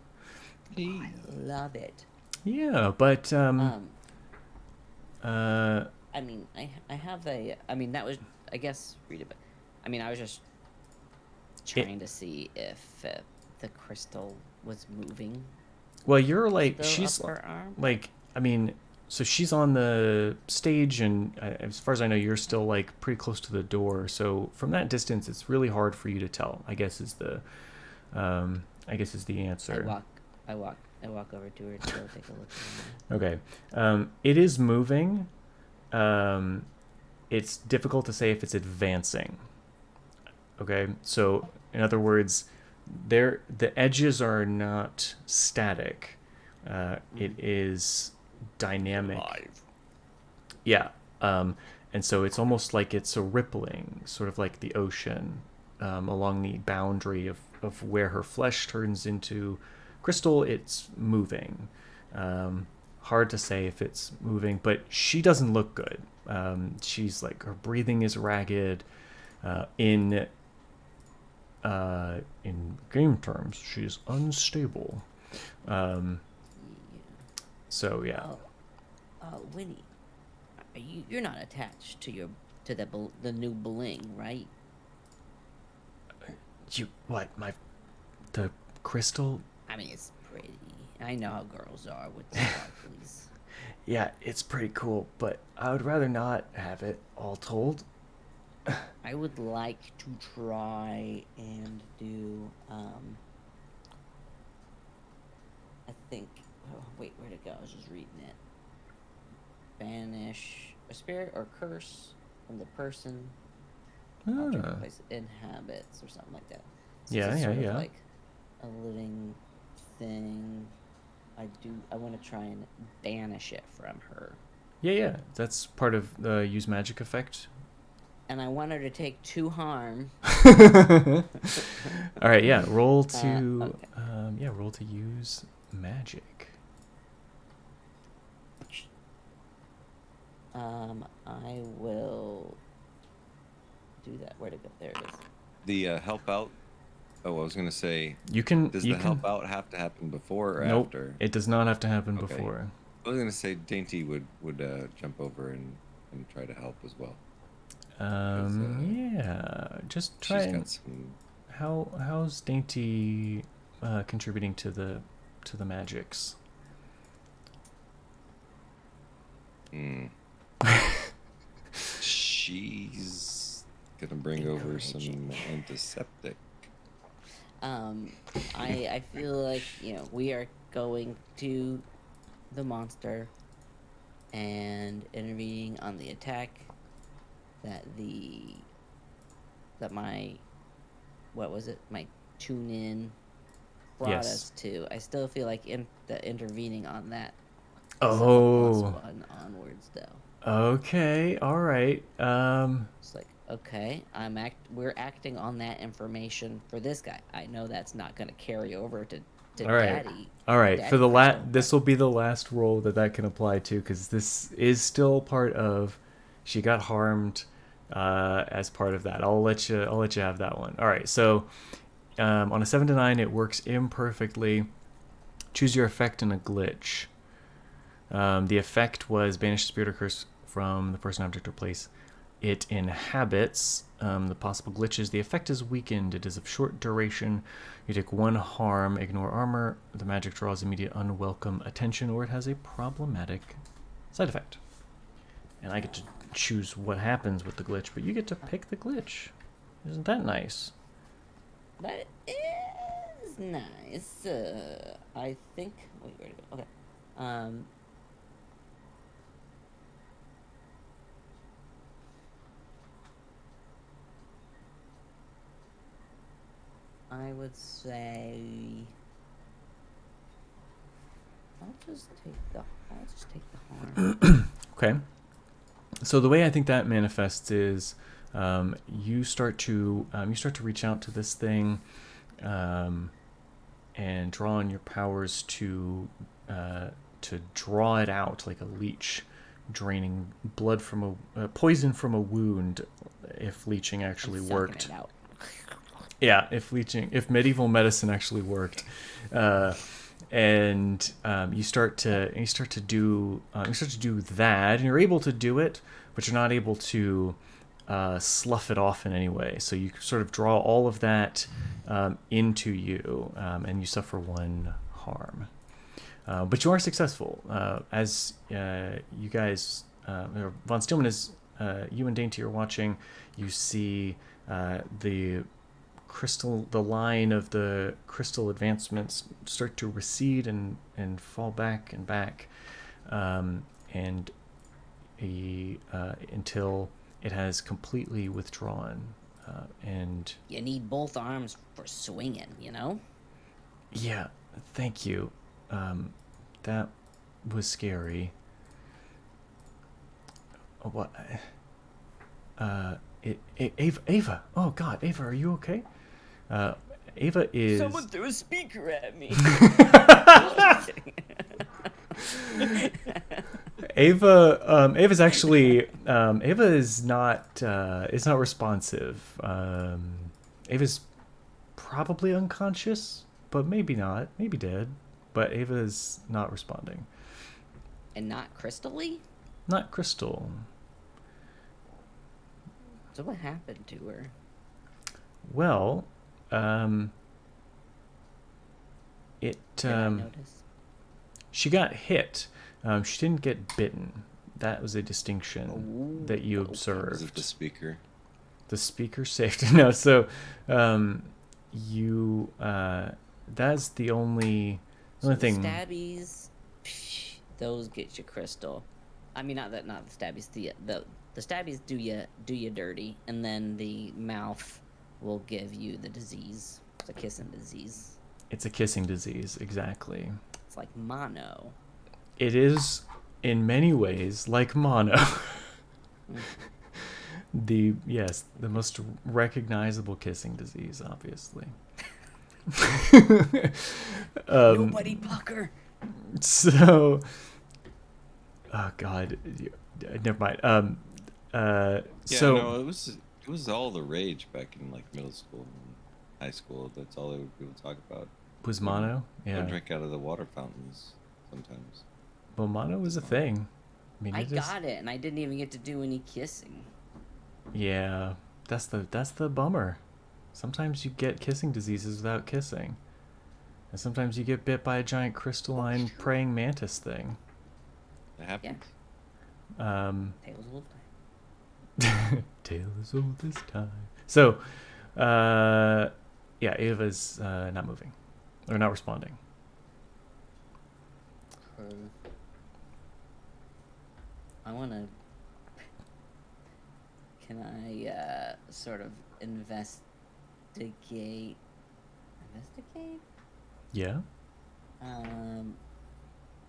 Love it. Yeah, but I mean, I have a. I mean, that was, I guess, read it. But I mean, I was just trying to see if the crystal was moving. Well, you're like, Still she's up her arm? like, I mean, so she's on the stage, and as far as I know, you're still like pretty close to the door. So from that distance, it's really hard for you to tell, I guess is the answer. I walk over to her to go take a look at her. Okay. It is moving. It's difficult to say if it's advancing. Okay. So in other words, the edges are not static. It is dynamic. Live. Yeah. And so it's almost like it's a rippling, sort of like the ocean, along the boundary of where her flesh turns into crystal. It's moving. Hard to say if it's moving, but she doesn't look good. She's like, her breathing is ragged. In game terms, she's unstable. So yeah. Winnie, you're not attached to the new bling, right? The crystal? I mean, it's pretty. I know how girls are with sparklies. Yeah, it's pretty cool, but I would rather not have it, all told. I would like to try and do, I think, wait, where'd it go? I was just reading it. Banish a spirit or curse from the person, object, or place it inhabits, or something like that. So Yeah, it's sort of yeah. like a living thing. I want to try and banish it from her. Yeah. That's part of the use magic effect. And I want her to take 2 harm. All right, yeah. Roll to, okay. roll to use magic. I will do that. Where'd it go? There it is. The help out. Oh, I was gonna say. You can. Does help out have to happen before or nope, after? It does not have to happen Okay. before. I was gonna say Dainty would jump over and try to help as well. Yeah. Just try. She's got some. How's Dainty contributing to the magics? She's gonna bring over some antiseptic. I feel like, we are going to the monster and intervening on the attack that my tune in brought Yes. us to. I still feel like intervening on that. Oh. +1 onwards though. Okay. All right. It's like, okay, we're acting on that information for this guy. I know that's not going to carry over to All right. Daddy. All right. Daddy For the Crystal. this will be the last role that can apply to, because this is still part of. She got harmed as part of that. I'll let you have that one. All right. So on a 7 to 9, it works imperfectly. Choose your effect and a glitch. The effect was banish spirit or curse from the person, object, or place it inhabits. The possible glitches: the effect is weakened. It is of short duration. You take 1 harm. Ignore armor. The magic draws immediate unwelcome attention, or it has a problematic side effect. And I get to choose what happens with the glitch, but you get to pick the glitch. Isn't that nice? That is nice. I think. Wait, where'd it go? Okay. I would say I'll just take the harm. Okay. So the way I think that manifests is you start to reach out to this thing and draw on your powers to draw it out like a leech, draining blood from poison from a wound, if leeching actually worked. It out. Yeah, if medieval medicine actually worked, and you start to do that, and you're able to do it, but you're not able to slough it off in any way. So you sort of draw all of that into you, and you suffer 1 harm. But you are successful. As you guys, Von Steelman, as you and Dainty are watching, you see the line of the crystal advancements start to recede and fall back and back, and until it has completely withdrawn. And you need both arms for swinging, you know? Yeah, thank you. That was scary. What? Ava. Oh God, Ava, are you okay? Ava is. Someone threw a speaker at me. Ava's actually. Ava is not responsive. Ava's probably unconscious, but maybe not. Maybe dead. But Ava's not responding. And not crystally? Not crystal. So what happened to her? Well, Did I notice? she got hit. She didn't get bitten. That was a distinction that you observed. Was it the speaker? The speaker saved. No, so you that's the only thing. Stabbies, those get you crystal. I mean, not the stabbies. The stabbies do you dirty, and then the mouth will give you the disease. It's a kissing disease. It's a kissing disease, exactly. It's like mono. It is in many ways like mono. The most recognizable kissing disease, obviously. Nobody pucker. So, oh God, never mind. No, it was all the rage back in like middle school and high school. That's all people talk about. Was mono? Yeah. Don't drink out of the water fountains sometimes. Well, mono was a thing. I mean, I got it, and I didn't even get to do any kissing. Yeah, that's the bummer. Sometimes you get kissing diseases without kissing, and sometimes you get bit by a giant crystalline praying mantis thing. That happens. Yeah. Tales old time. Tale as old as time. So, yeah, Ava's not moving or not responding. I want to. Can I sort of investigate? Investigate? Yeah.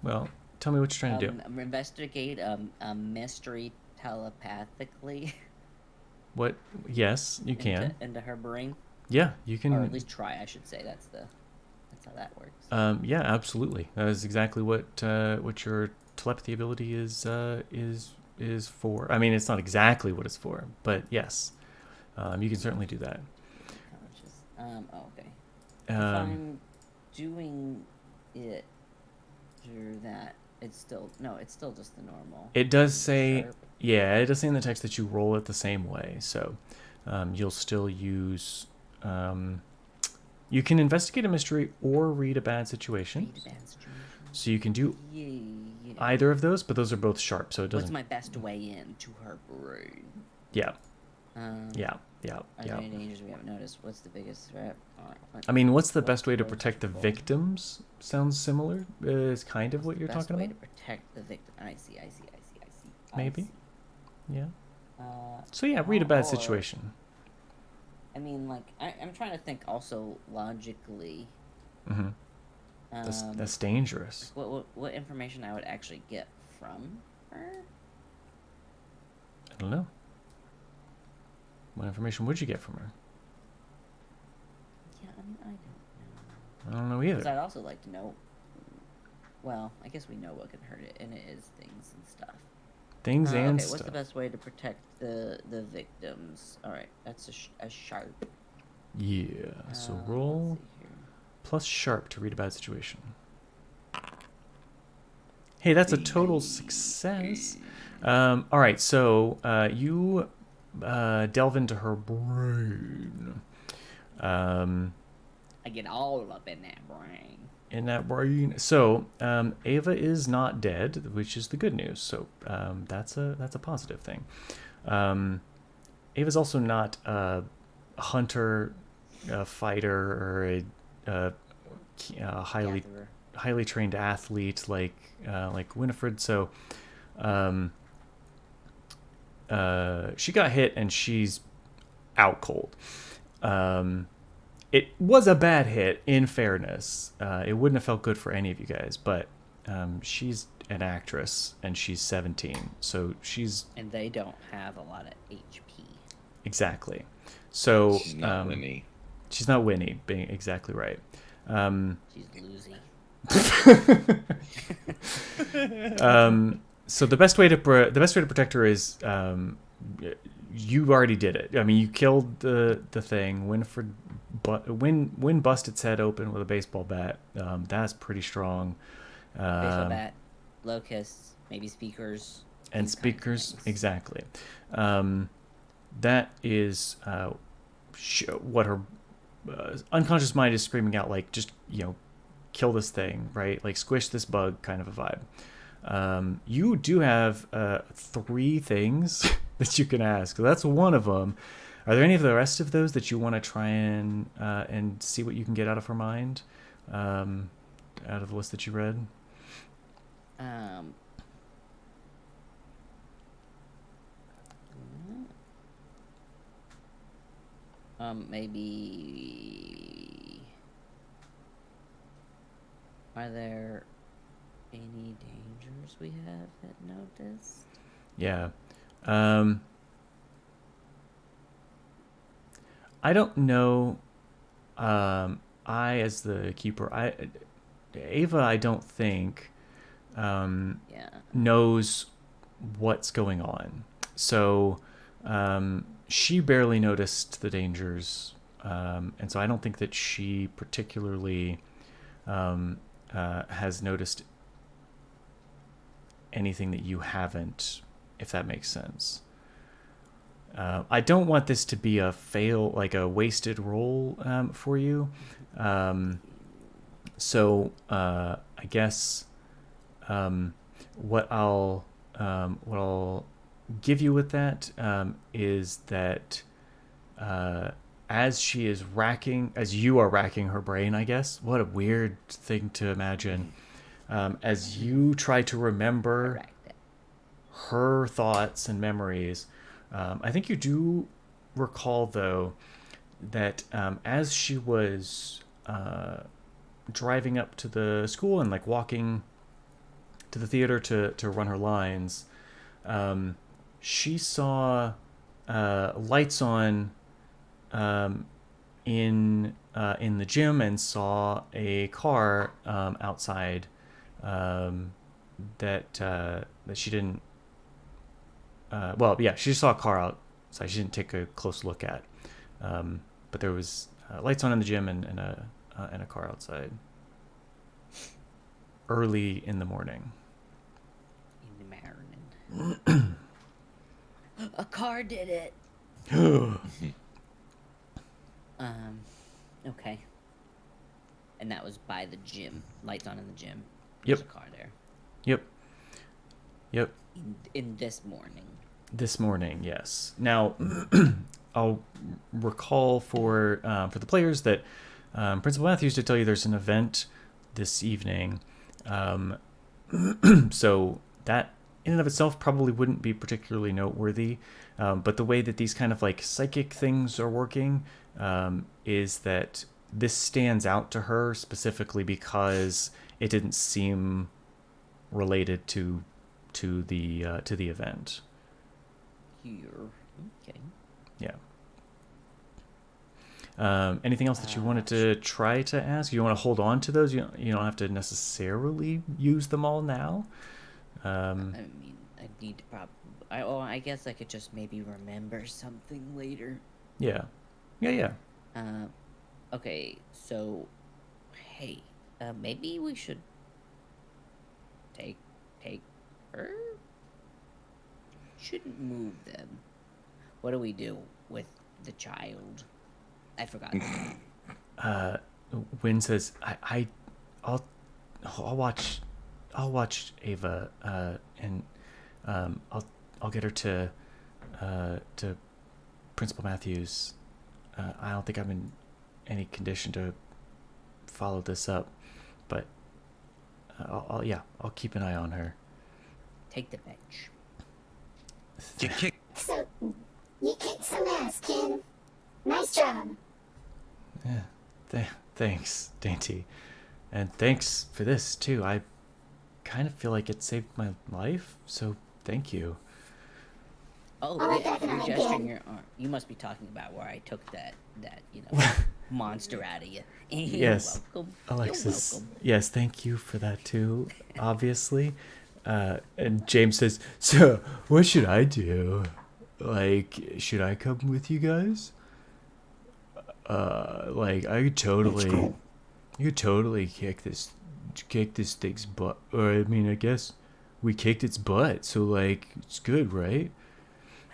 Well, tell me what you're trying to do. Investigate a mystery telepathically. What? Yes, you can. Into her brain. Yeah, you can. Or at least try, I should say. That's how that works. Yeah, absolutely. That is exactly what your telepathy ability is for. I mean, it's not exactly what it's for, but yes, you can certainly do that. Okay. If I'm doing it through that, it's still just the normal. It does say, sharp. Yeah, it does say in the text that you roll it the same way. So, you'll still use. You can investigate a mystery or read a bad situation. So you can do either of those, but those are both sharp, so it doesn't. What's my best way in to her brain? Yeah. Are there any dangers we haven't noticed? What's the biggest threat? I mean, what's the best way to protect the victims? Sounds similar. Is kind of what you're talking about. Best way to protect the victim. I see. Maybe. Yeah. So yeah, read a bad situation. I mean, like, I'm trying to think also logically. Mm-hmm. That's dangerous. What information I would actually get from her? I don't know. What information would you get from her? Yeah, I mean, I don't know. I don't know either. Because I'd also like to know. Well, I guess we know what can hurt it, and it is things and stuff. Things and okay, stuff. What's the best way to protect the victims? All right, that's a sharp. Yeah. So roll plus sharp to read a bad situation. Hey, that's a total success. All right, so you delve into her brain. I get all up in that brain. So Ava is not dead, which is the good news. So that's a positive thing. Ava's also not a hunter, a fighter, or a highly trained athlete like Winifred. So she got hit and she's out cold. It was a bad hit, in fairness. It wouldn't have felt good for any of you guys, but she's an actress and she's 17, so she's... And they don't have a lot of HP. Exactly. So she's not Winnie. She's not Winnie, being exactly right. She's Lucy. So the best way to protect her is you already did it. I mean, you killed the thing. Win bust its head open with a baseball bat. That's pretty strong. Baseball bat, locusts, maybe speakers. And speakers, exactly. That is what her unconscious mind is screaming out, like, just, kill this thing, right? Like, squish this bug kind of a vibe. You do have 3 things that you can ask. So that's one of them. Are there any of the rest of those that you want to try and see what you can get out of her mind, out of the list that you read? Maybe. Are there any dangers we haven't noticed? Yeah. I don't know. I, as the keeper, Ava, I don't think knows what's going on. So she barely noticed the dangers, and so I don't think that she particularly has noticed anything that you haven't, if that makes sense. I don't want this to be a fail, like a wasted roll for you. So I guess what I'll give you with that is that as you are racking her brain, I guess. What a weird thing to imagine. As you try to remember her thoughts and memories, I think you do recall, though, that as she was driving up to the school and like walking to the theater to run her lines, she saw lights on in the gym and saw a car outside that she didn't. She saw a car outside. She didn't take a close look at, but there was lights on in the gym and a car outside early in the morning. A car did it. Okay. And that was by the gym. Lights on in the gym. There's a car there. Yep. In this morning. This morning, yes. Now, I'll recall for the players that Principal Matthews did tell you there's an event this evening. So that in and of itself probably wouldn't be particularly noteworthy. But the way that these kind of like psychic things are working is that this stands out to her specifically because it didn't seem related to the event. Here. Okay. Yeah. Anything else that you wanted to try to ask? You want to hold on to those? You don't have to necessarily use them all now. I mean, I need to I guess I could just maybe remember something later. Yeah. Okay, so, hey, maybe we should take her? Shouldn't move them. what do we do with the child? I forgot. Wynn says, I'll watch Ava, and I'll get her to Principal Matthews. I don't think I'm in any condition to follow this up, but I'll keep an eye on her. Take the bench. So, you kicked some ass, kid. Nice job. Yeah, thanks, Dainty, and thanks for this too. I kind of feel like it saved my life, so thank you. Oh, Oh, yeah, you're definitely gesturing did. your arm. You must be talking about where I took that monster out of you. You're Yes, welcome. Alexis. You're welcome. Yes, thank you for that too. Obviously, and James says, "So, what should I do? Like, should I come with you guys? Like, I could totally kick this thing's butt. Or I mean, I guess we kicked its butt, so like, it's good, right?"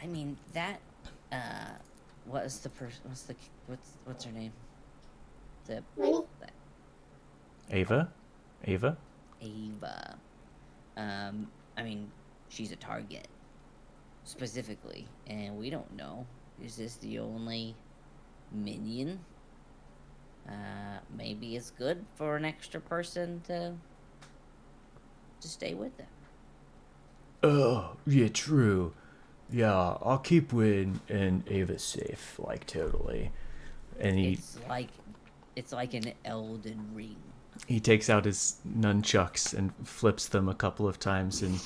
I mean that. What's the person? What's her name? Winnie? Ava. Ava. I mean, she's a target specifically, and we don't know. Is this the only minion? Maybe it's good for an extra person to stay with them. Oh, yeah, true. Yeah, I'll keep Win and Ava safe, like totally. And It's like an Elden Ring. he takes out his nunchucks and flips them a couple of times and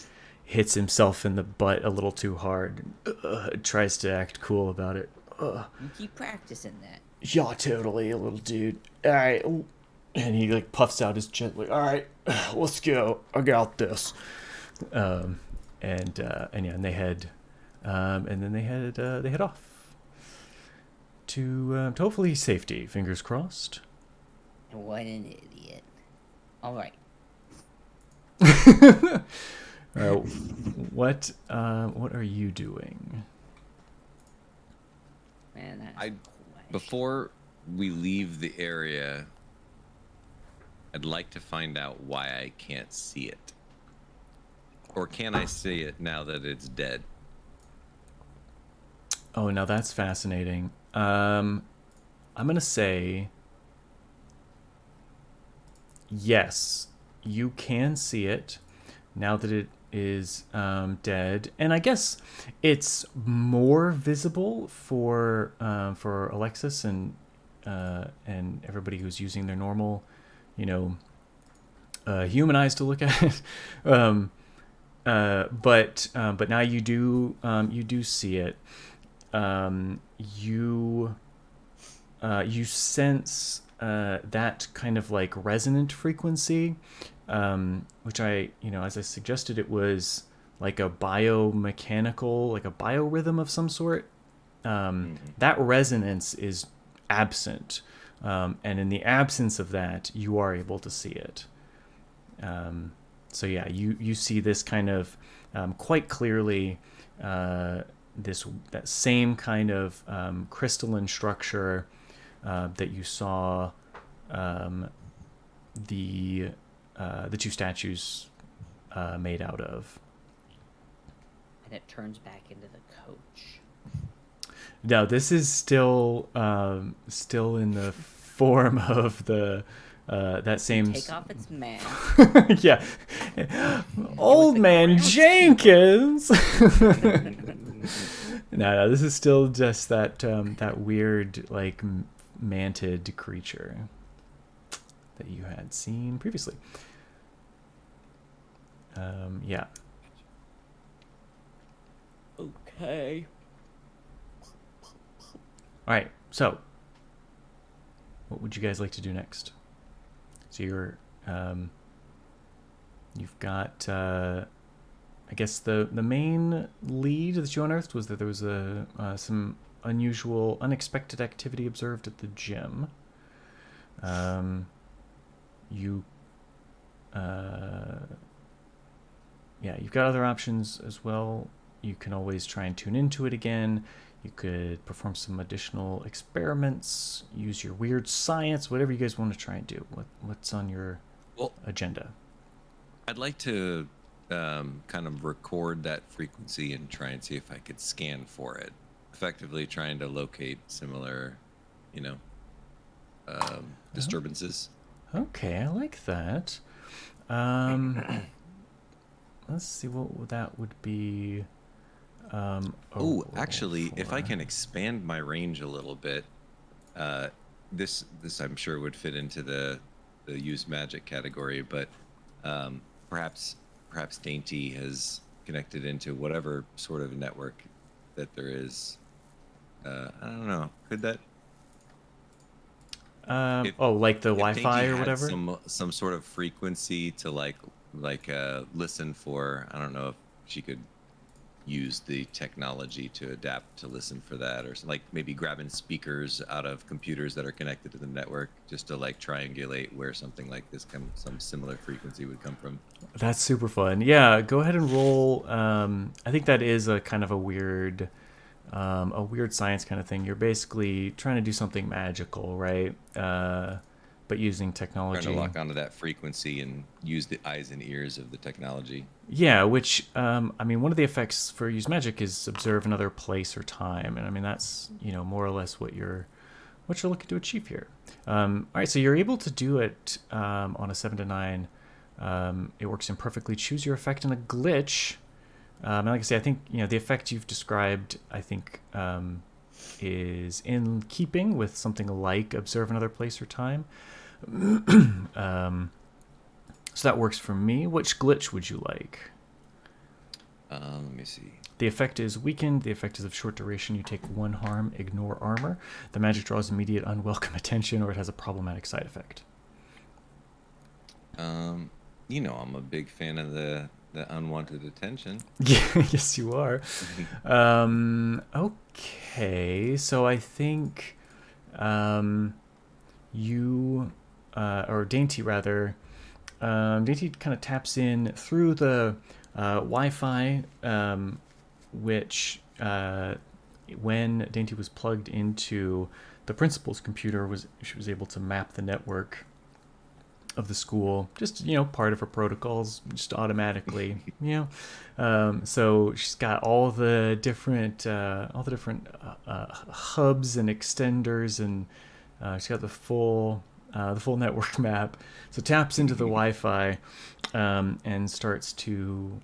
hits himself in the butt a little too hard. Tries to act cool about it. You keep practicing that. Yeah, totally, little dude. All right, and he like puffs out his chin, like, all right, let's go. I got this. And they head, and then they head off to hopefully safety. Fingers crossed. What an idiot! All right. What are you doing? Man, that's Before we leave the area, I'd like to find out why I can't see it. Or can I see it now that it's dead? Oh, now that's fascinating. I'm gonna say yes, you can see it now that it is dead, and I guess it's more visible for Alexis and everybody who's using their normal, human eyes to look at it. But now you do see it. You sense that kind of like resonant frequency, which as I suggested, it was like a biomechanical, like a biorhythm of some sort. That resonance is absent, and in the absence of that, you are able to see it. So yeah, you see this kind of quite clearly, that same kind of crystalline structure that you saw the two statues made out of. And it turns back into the coach. No, this is still in the form of the that same. Take off its mask. Yeah, old man Jenkins. No, this is still just that weird like mantid creature that you had seen previously. Yeah. Okay. All right. So, what would you guys like to do next? So you've got, I guess the main lead that you unearthed was that there was some unusual, unexpected activity observed at the gym. You've got other options as well. You can always try and tune into it again. You could perform some additional experiments, use your weird science, whatever you guys want to try and do. What's on your agenda? I'd like to kind of record that frequency and try and see if I could scan for it, effectively trying to locate similar, disturbances. Okay, I like that. Let's see what that would be. Actually, if I can expand my range a little bit, this I'm sure would fit into the use magic category, but perhaps Dainty has connected into whatever sort of network that there is. I don't know. Could that? Like the Wi-Fi Dainty or had whatever. Some sort of frequency to like listen for. I don't know if she could use the technology to adapt to listen for that, or like maybe grabbing speakers out of computers that are connected to the network just to like triangulate where something like this some similar frequency would come from. That's super fun. Yeah, go ahead and roll. I think that is a kind of a weird science kind of thing. You're basically trying to do something magical, right? But using technology. Trying to lock onto that frequency and use the eyes and ears of the technology. Yeah, which one of the effects for use magic is observe another place or time, and that's more or less what you're looking to achieve here. All right, so you're able to do it on a 7 to 9. It works in perfectly. Choose your effect in a glitch. And like I say, I think the effect you've described, I think, is in keeping with something like observe another place or time. So that works for me. Which glitch would you like? Let me see. The effect is weakened. The effect is of short duration. You take 1 harm. Ignore armor. The magic draws immediate unwelcome attention, or it has a problematic side effect. I'm a big fan of the unwanted attention. Yes, you are. Okay, so I think you, or Dainty rather, Dainty kind of taps in through the Wi-Fi, which when Dainty was plugged into the principal's computer, she was able to map the network of the school, just part of her protocols, just automatically, so she's got all the different hubs and extenders, and she's got the full network map. So taps into the Wi-Fi and starts to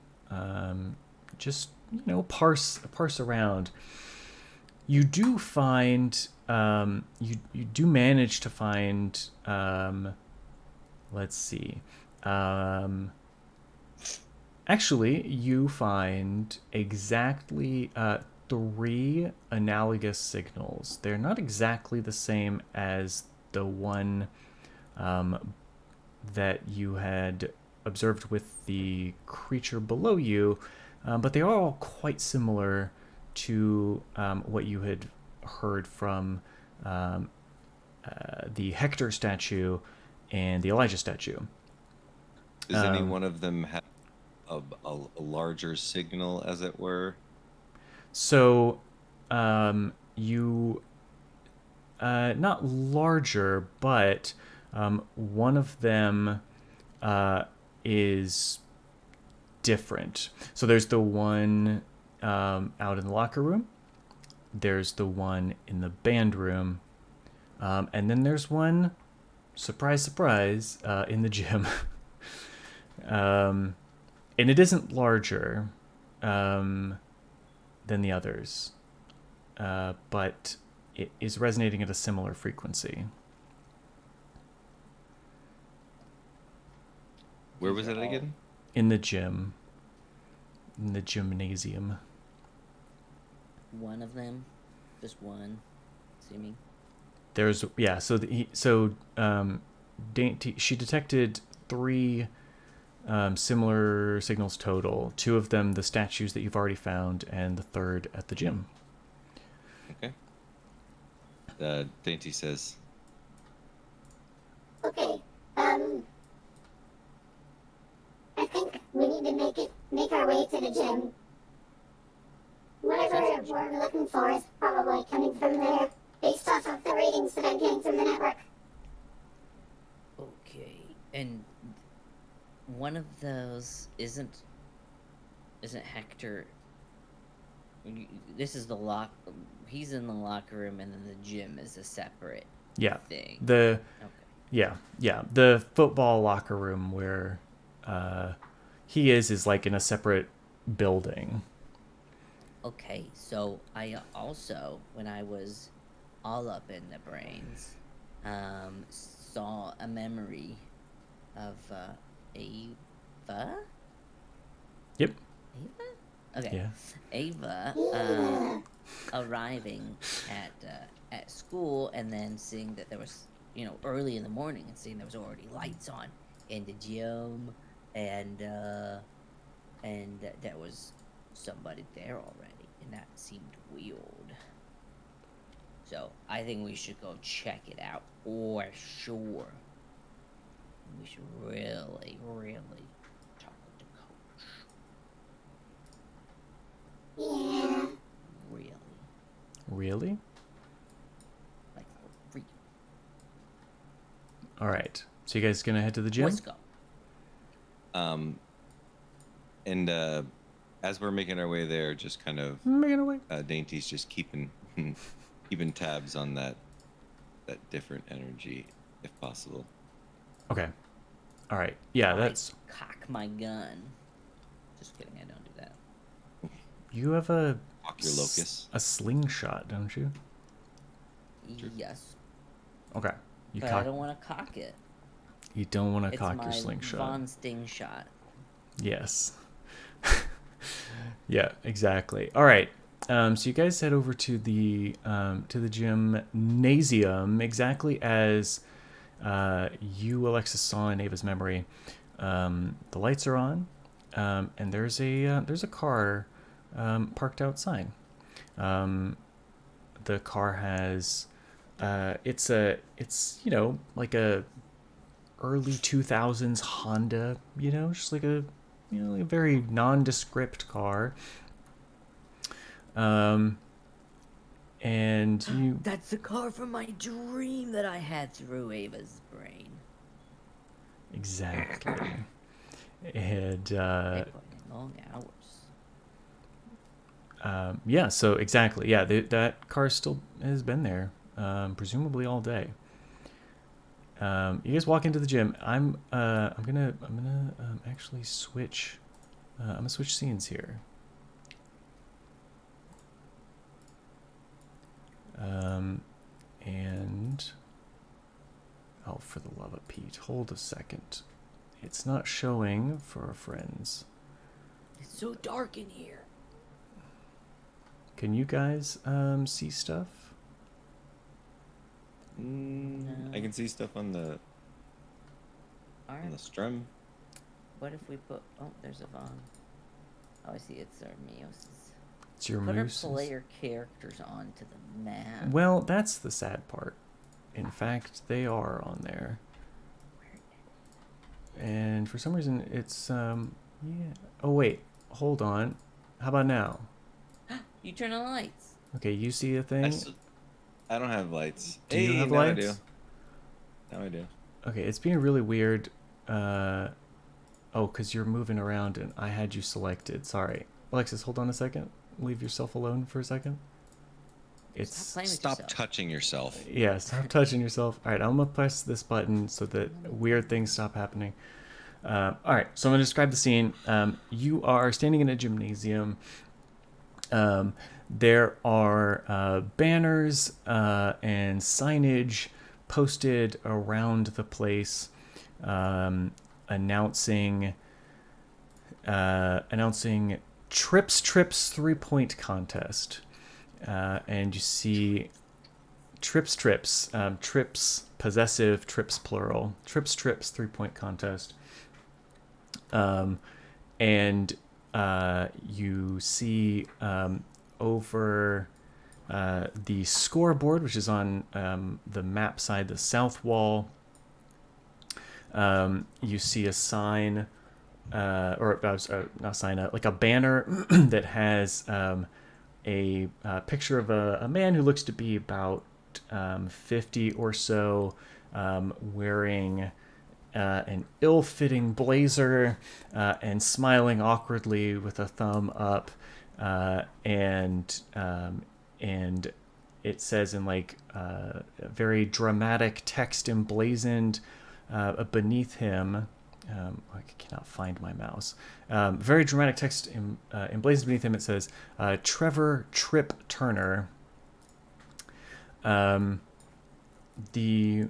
just parse around. You do find you do manage to find. Let's see. Actually, you find exactly 3 analogous signals. They're not exactly the same as the one that you had observed with the creature below you, but they are all quite similar to what you had heard from the Hector statue and the Elijah statue. Does any one of them have a larger signal, as it were? So, you not larger, but one of them is different. So there's the one out in the locker room. There's the one in the band room, and then there's one. Surprise, surprise, in the gym. And it isn't larger than the others, but it is resonating at a similar frequency. Where was it again? In the gym. In the gymnasium. One of them? Just one? Assuming. There's Dainty, she detected 3 similar signals total. 2 of them the statues that you've already found, and the 3rd at the gym. Okay. Dainty says, Okay, I think we need to make our way to the gym. What are whatever we're looking for is probably coming from there, based off of the ratings that I'm getting from the network. Okay, and one of those isn't Hector. This is the lock. He's in the locker room, and then the gym is a separate thing. The the football locker room where he is like in a separate building. Okay, so I also, when I was all up in the brains, saw a memory of Ava. Yep. Ava? Okay. Yeah. Ava arriving at school and then seeing that there was, early in the morning, and seeing there was already lights on in the gym, and that there was somebody there already, and that seemed weird. So I think we should go check it out for sure. We should really, really talk with the coach. Yeah. Really. Really? Like for real. All right. So you guys gonna head to the gym? Let's go. And as we're making our way there, just kind of Making our way. Dainty's just keeping tabs on that different energy, if possible. Okay. All right. Yeah, that's. Cock my gun. Just kidding. I don't do that. You have a. Cock your locus. A slingshot, don't you? Sure. Yes. Okay. But I don't want to cock it. You don't want to cock my your slingshot. Von Sting shot. Yes. Yeah, exactly. All right. So you guys head over to the gymnasium, exactly as you, Alexis, saw in Ava's memory. The lights are on, and there's a car parked outside. The car has it's like a early 2000s Honda, just like a a very nondescript car. And you. That's the car from my dream that I had through Ava's brain. Exactly. And They put in long hours. yeah, so exactly. Yeah, that car still has been there, presumably all day. You guys walk into the gym. I'm gonna actually switch. I'm gonna switch scenes here. And oh, for the love of Pete, hold a second. It's not showing for our friends. It's so dark in here. Can you guys see stuff? I can see stuff on the strum. What if we put? Oh, there's a Vaughn. Oh, I see. It's our Mios. It's your Put our moose. player characters onto the map. Well, that's the sad part. In fact, they are on there. And for some reason, it's yeah. Oh wait, hold on. How about now? You turn on the lights. Okay, you see a thing. I don't have lights. Do you have now lights? I do. Now I do. Okay, it's being really weird. Oh, because you're moving around and I had you selected. Sorry. Alexis, hold on a second. Leave yourself alone for a second. Stop touching yourself. Yeah, stop touching yourself. All right, I'm going to press this button so that weird things stop happening. All right, so I'm going to describe the scene. You are standing in a gymnasium. There are banners and signage posted around the place announcing Trips 3-point contest. And you see trips, possessive, trips plural, trips 3-point contest. And you see over the scoreboard, which is on the map side, the south wall, you see a sign, not a sign, like a banner that has a picture of a man who looks to be about 50 or so, wearing an ill-fitting blazer and smiling awkwardly with a thumb up, and it says in like a very dramatic text emblazoned beneath him. I cannot find my mouse. Very dramatic text emblazoned beneath him. It says Trevor Trip Turner. The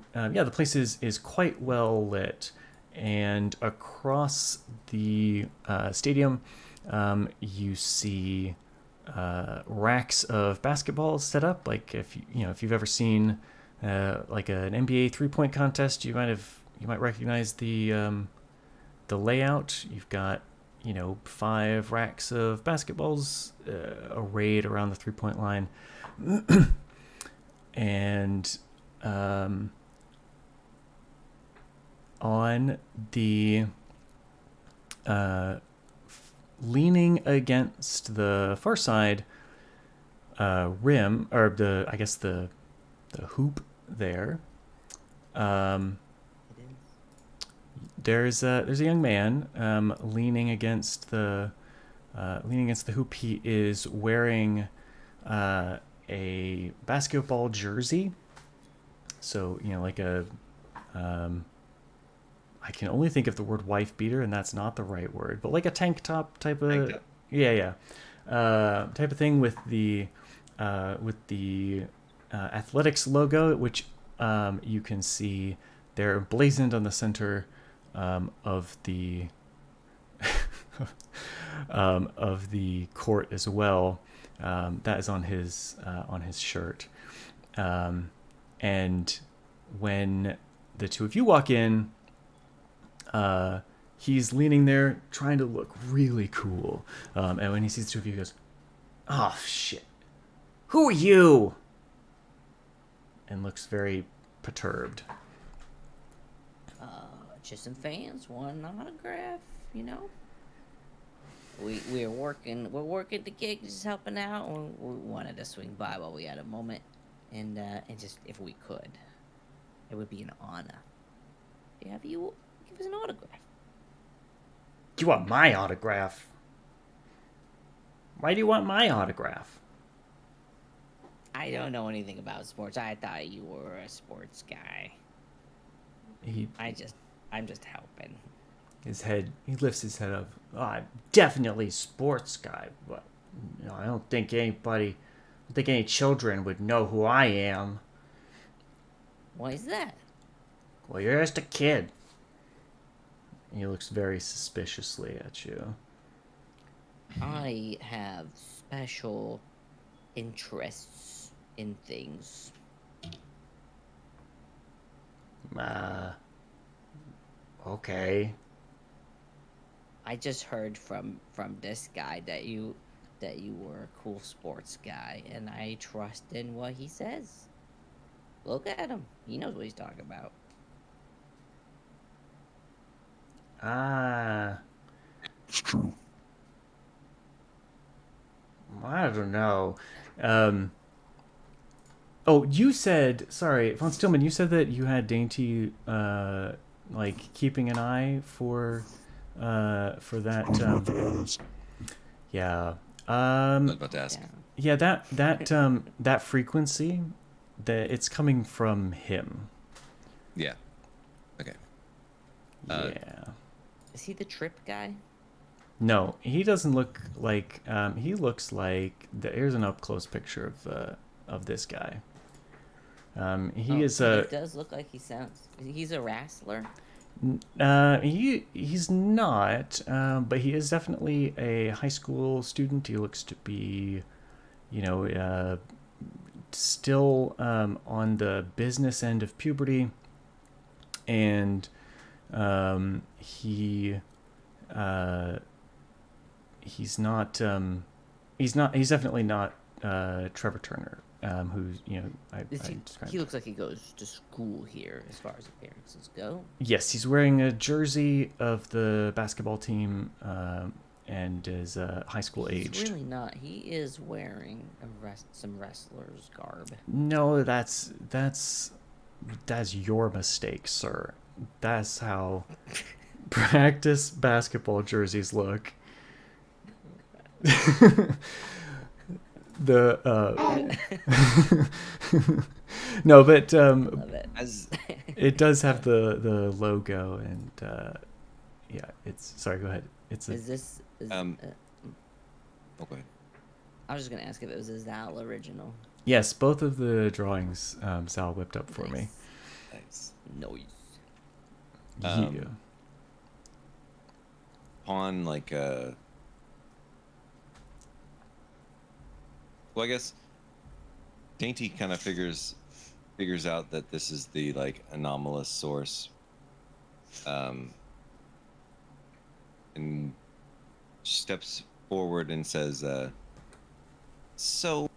place is quite well lit, and across the stadium you see racks of basketballs set up. Like if you've ever seen like an NBA 3-point contest, you might recognize the layout. You've got 5 racks of basketballs arrayed around the 3-point line. And on the leaning against the far side rim, or the hoop there, there's a young man leaning against the hoop. He is wearing a basketball jersey. So, like a I can only think of the word wife beater, and that's not the right word, but like a tank top type of type of thing with the athletics logo, which you can see they're blazoned on the center of the of the court as well. That is on his shirt. And when the two of you walk in, he's leaning there trying to look really cool. And when he sees the two of you, he goes, "Oh, shit. Who are you?" And looks very perturbed. Just some fans, want an autograph, We're working the gig, just helping out. We wanted to swing by while we had a moment, and just if we could, it would be an honor to have you give us an autograph. You want my autograph? Why do you want my autograph? I don't know anything about sports. I thought you were a sports guy. I'm just helping. He lifts his head up. Oh, I'm definitely a sports guy, but I don't think any children would know who I am. Why is that? Well, you're just a kid. He looks very suspiciously at you. I have special interests in things. Okay. I just heard from this guy that you were a cool sports guy, and I trust in what he says. Look at him. He knows what he's talking about. It's true. I don't know. You said, sorry, Von Steelman, you said that you had Dainty keeping an eye for that. Yeah. I was about to ask. Yeah, that frequency, it's coming from him. Yeah. Okay. Yeah. Is he the trip guy? No, he doesn't look like. He looks like. Here's an up close picture of this guy. He does look like he's a wrestler. He's not, but he is definitely a high school student. He looks to be, still on the business end of puberty, and he's definitely not Trevor Turner. Who's He looks like he goes to school here as far as appearances go. Yes, he's wearing a jersey of the basketball team, and is high school He's aged. really not. He is wearing some wrestler's garb. No, that's your mistake, sir. That's how practice basketball jerseys look. No, but Love it. it does have the logo, and yeah, it's sorry. Go ahead. It's a, Is this? Okay. I was just gonna ask if it was a Zal original. yes, both of the drawings Sal whipped up for me. Nice. Noise. Yeah. Upon like well, I guess Dainty kind of figures out that this is the like anomalous source, and steps forward and says, "So,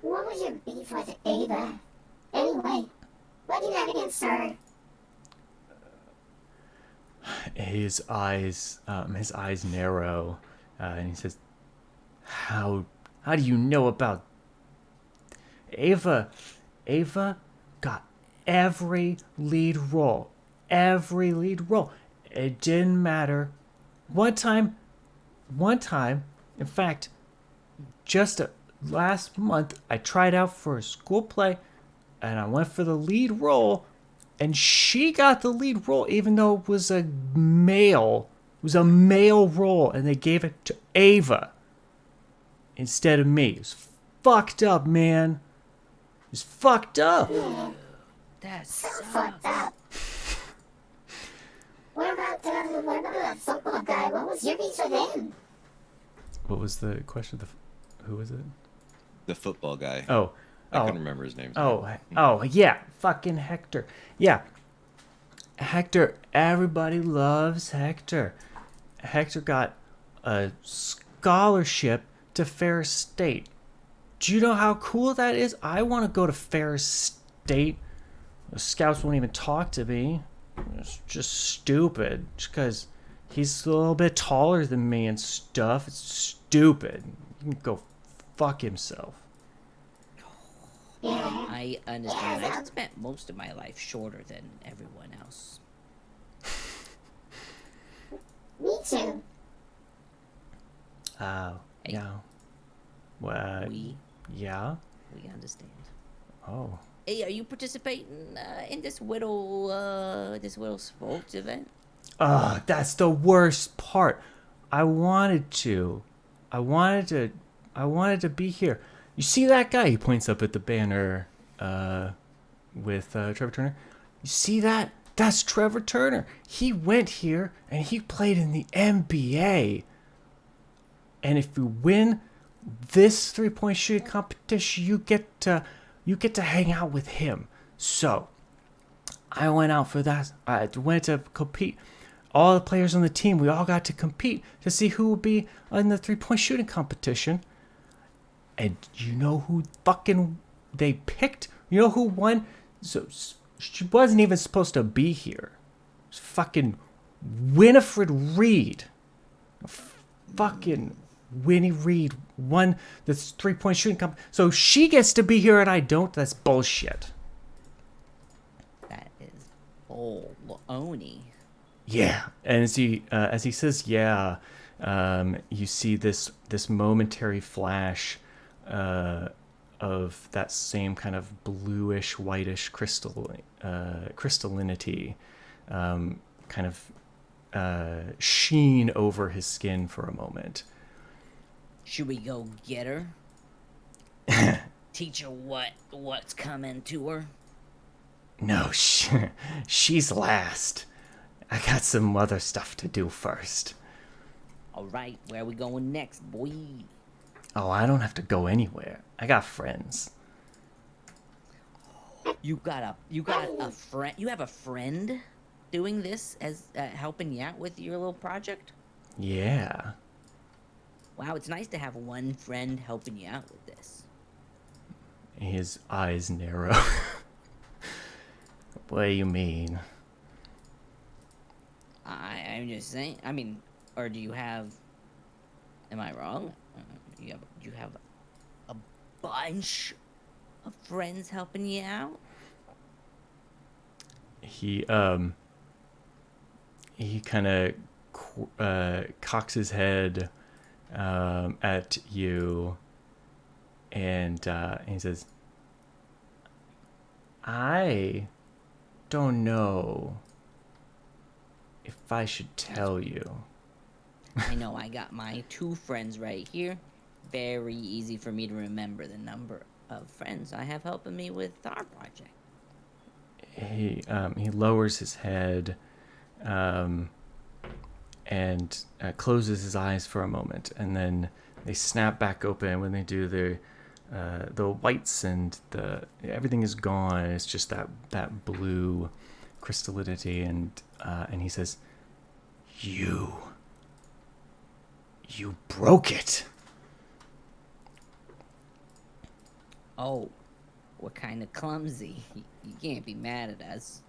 What was your beef with Ava? Anyway, what do you have against her? His eyes narrow, and he says, "How do you know about Ava? Ava got every lead role. Every lead role. It didn't matter. One time, in fact, just last month, I tried out for a school play, and I went for the lead role, and she got the lead role, even though it was a male. It was a male role, and they gave it to Ava instead of me. It was fucked up, man. It was fucked up." That's So fucked up. What about the football guy? What was your beef with him? What was the question? Who was it? the football guy." Oh. I couldn't remember his name. Oh, yeah, fucking Hector. Yeah, Hector. Everybody loves Hector. Hector got a scholarship to Ferris State. Do you know how cool that is? I want to go to Ferris State. The scouts won't even talk to me. It's just stupid. Just because he's a little bit taller than me and stuff. It's stupid. He can go fuck himself. I understand. I spent most of my life shorter than everyone else. Me too. Yeah. What? Yeah. We understand. Oh. Hey, are you participating in this little sports event? That's the worst part. I wanted to be here. You see that guy? He points up at the banner with Trevor Turner. You see that? That's Trevor Turner. He went here and he played in the NBA. And if you win this 3-point shooting competition, you get to hang out with him. So I went out for that. I went to compete. All the players on the team, we all got to compete to see who would be in the 3-point shooting competition. And you know who fucking they picked? You know who won? So she wasn't even supposed to be here. It was fucking Winifred Reed. Fucking Winnie Reed won the 3-point shooting competition. So she gets to be here and I don't? That's bullshit. That is Oni. Yeah, and as he says, yeah, you see this momentary flash of that same kind of bluish, whitish crystallinity, kind of sheen over his skin for a moment. Should we go get her? Teach her what's coming to her? No, she's last. I got some other stuff to do first. All right, where are we going next, boy? Oh, I don't have to go anywhere. I got friends. You got a friend. You have a friend doing this as helping you out with your little project. Yeah. Wow, it's nice to have one friend helping you out with this. His eyes narrow. What do you mean? I'm just saying. I mean, or do you have Am I wrong? You have a bunch of friends helping you out? He kind of cocks his head at you, and he says, I don't know if I should tell you. I know I got my 2 friends right here. Very easy for me to remember the number of friends I have helping me with our project. He lowers his head and closes his eyes for a moment, and then they snap back open. When they do, the whites and everything is gone. It's just that blue crystallinity, and he says, You broke it. Oh, we're kind of clumsy. You can't be mad at us.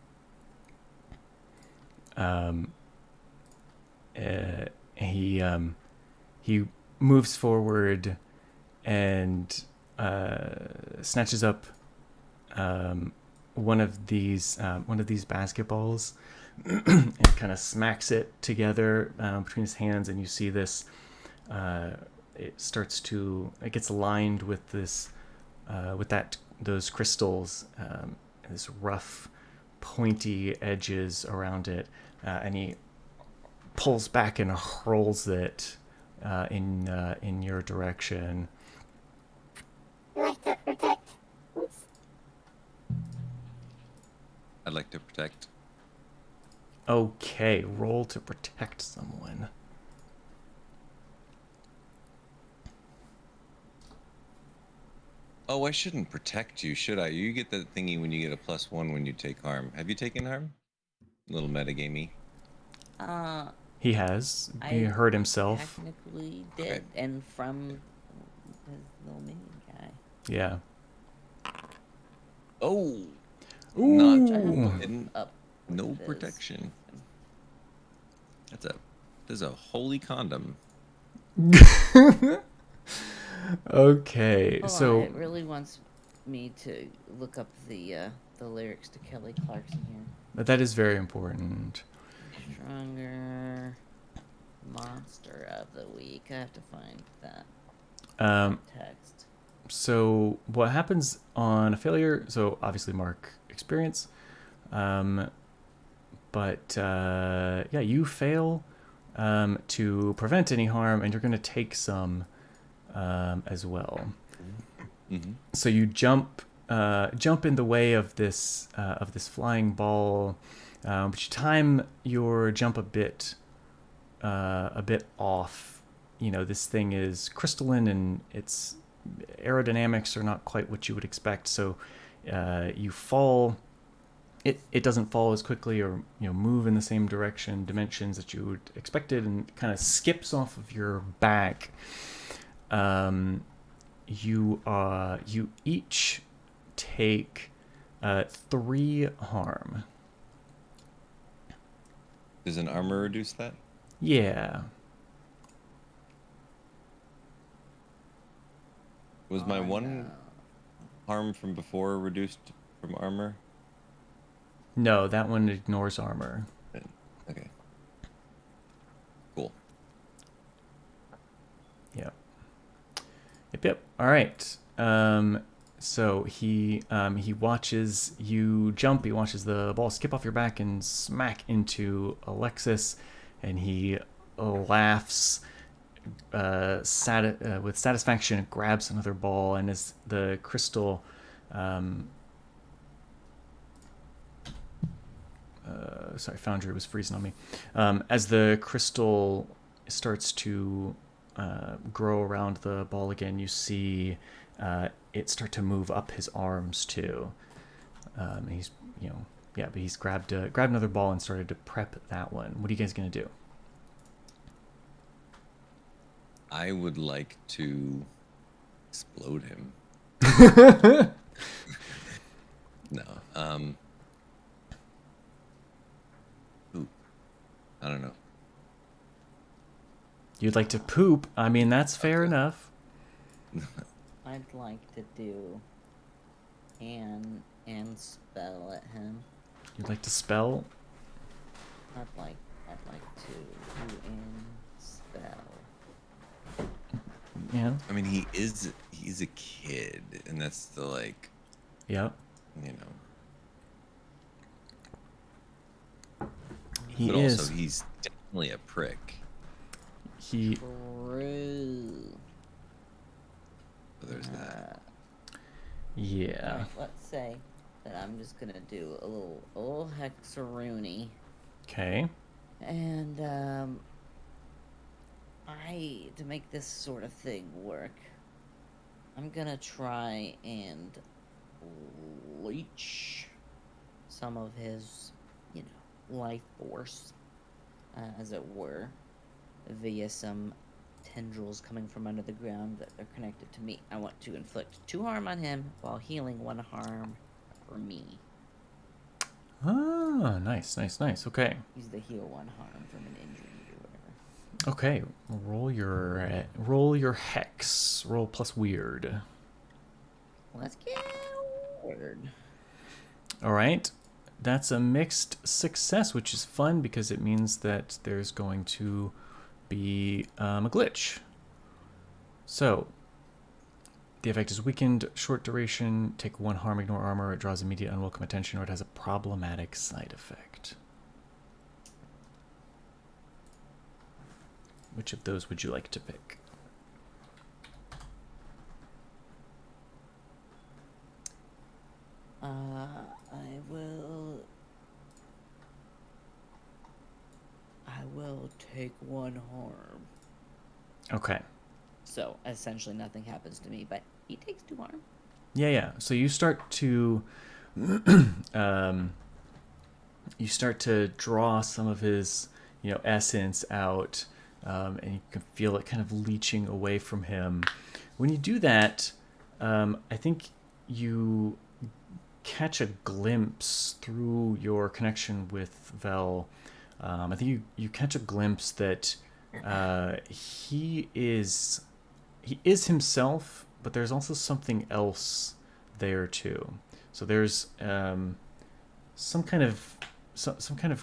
He moves forward and snatches up one of these basketballs and kind of smacks it together between his hands, and you see this. It gets lined with this those crystals, this rough, pointy edges around it, and he pulls back and hurls it in your direction. Like to protect. I'd like to protect. Okay, roll to protect someone. Oh, I shouldn't protect you, should I? You get that thingy when you get a +1 when you take harm. Have you taken harm? A little metagamey. He has. He hurt himself. Technically did, Okay. and from his little minion guy. Yeah. Oh. Ooh. Not in, Up no with this. protection. There's a holy condom. Okay, Hold so on, it really wants me to look up the lyrics to Kelly Clarkson here. but that is very important. Stronger monster of the week. I have to find that text. So what happens on a failure? So obviously mark experience, but yeah, you fail to prevent any harm, and you're going to take some as well. Mm-hmm. So you jump in the way of this flying ball, but you time your jump a bit off. You know, this thing is crystalline, and its aerodynamics are not quite what you would expect. So you fall. It doesn't fall as quickly, or move in the same dimensions that you would expected, and kind of skips off of your back. You each take 3 harm. Does an armor reduce that? Yeah. Was my one harm from before reduced from armor? No, that one ignores armor. Okay. Cool. Yeah. Yep. All right. So he watches you jump. He watches the ball skip off your back and smack into Alexis, and he laughs with satisfaction. And grabs another ball, and as the crystal, Foundry was freezing on me. As the crystal starts to grow around the ball again, you see it start to move up his arms too. He's but he's grabbed another ball and started to prep that one. What are you guys gonna do? I would like to explode him. No. Ooh. I don't know. You'd like to poop? I mean, that's fair enough. I'd like to do and spell at him. You'd like to spell? I'd like to do and spell. Yeah. I mean, he's a kid, and that's the like. Yep. You know. He but is. also, he's definitely a prick. He. True. So there's that. Yeah. Alright, let's say that I'm just gonna do a little hexaroonie. Okay. And to make this sort of thing work, I'm gonna try and leech some of his, life force, as it were, via some tendrils coming from under the ground that are connected to me. I want to inflict 2 harm on him while healing 1 harm for me. Ah, nice. Okay. Use the heal 1 harm from an injury or whatever. Okay. Roll your hex. Roll plus weird. Let's get weird. All right. That's a mixed success, which is fun because it means that there's going to be a glitch. So, the effect is weakened, short duration, take 1 harm, ignore armor, it draws immediate unwelcome attention, or it has a problematic side effect. Which of those would you like to pick? I will take 1 harm. Okay. So essentially nothing happens to me, but he takes 2 harm. Yeah. So you start to draw some of his, essence out, and you can feel it kind of leaching away from him. When you do that, I think you catch a glimpse through your connection with Vel. I think you catch a glimpse that he is himself, but there's also something else there too. So there's some kind of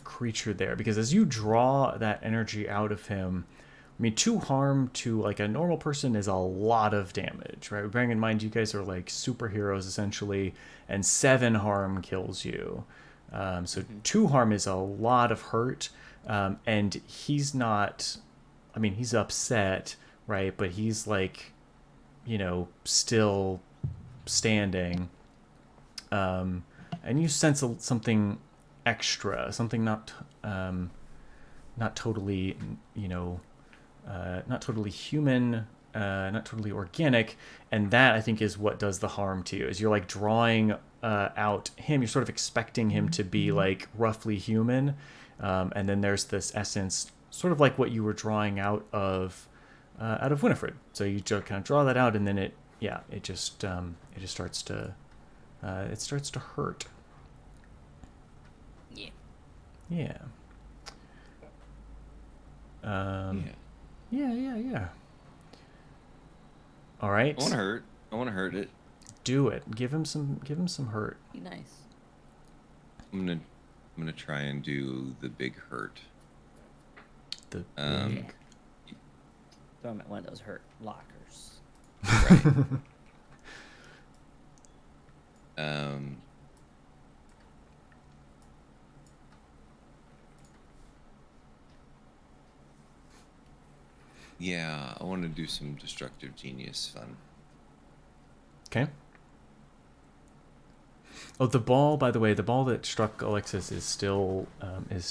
creature there, because as you draw that energy out of him, I mean, 2 harm to like a normal person is a lot of damage, right? Bearing in mind you guys are like superheroes essentially, and 7 harm kills you. So 2 harm is a lot of hurt, and he's not. I mean, he's upset, right? But he's like, still standing. And you sense something extra, something not totally, not totally human, not totally organic, and that I think is what does the harm to you. Is you're like drawing out him, you're sort of expecting him to be like roughly human, and then there's this essence, sort of like what you were drawing out of Winifred. So you just kind of draw that out, and then it just starts to hurt. Yeah. Yeah. Yeah. All right. I want to hurt it. Do it. Give him some hurt. Be nice. I'm gonna try and do the big hurt. The big. Throw him at one of those hurt lockers. Right. Yeah, I want to do some destructive genius fun. Okay. Oh, the ball, by the way, the ball that struck Alexis is still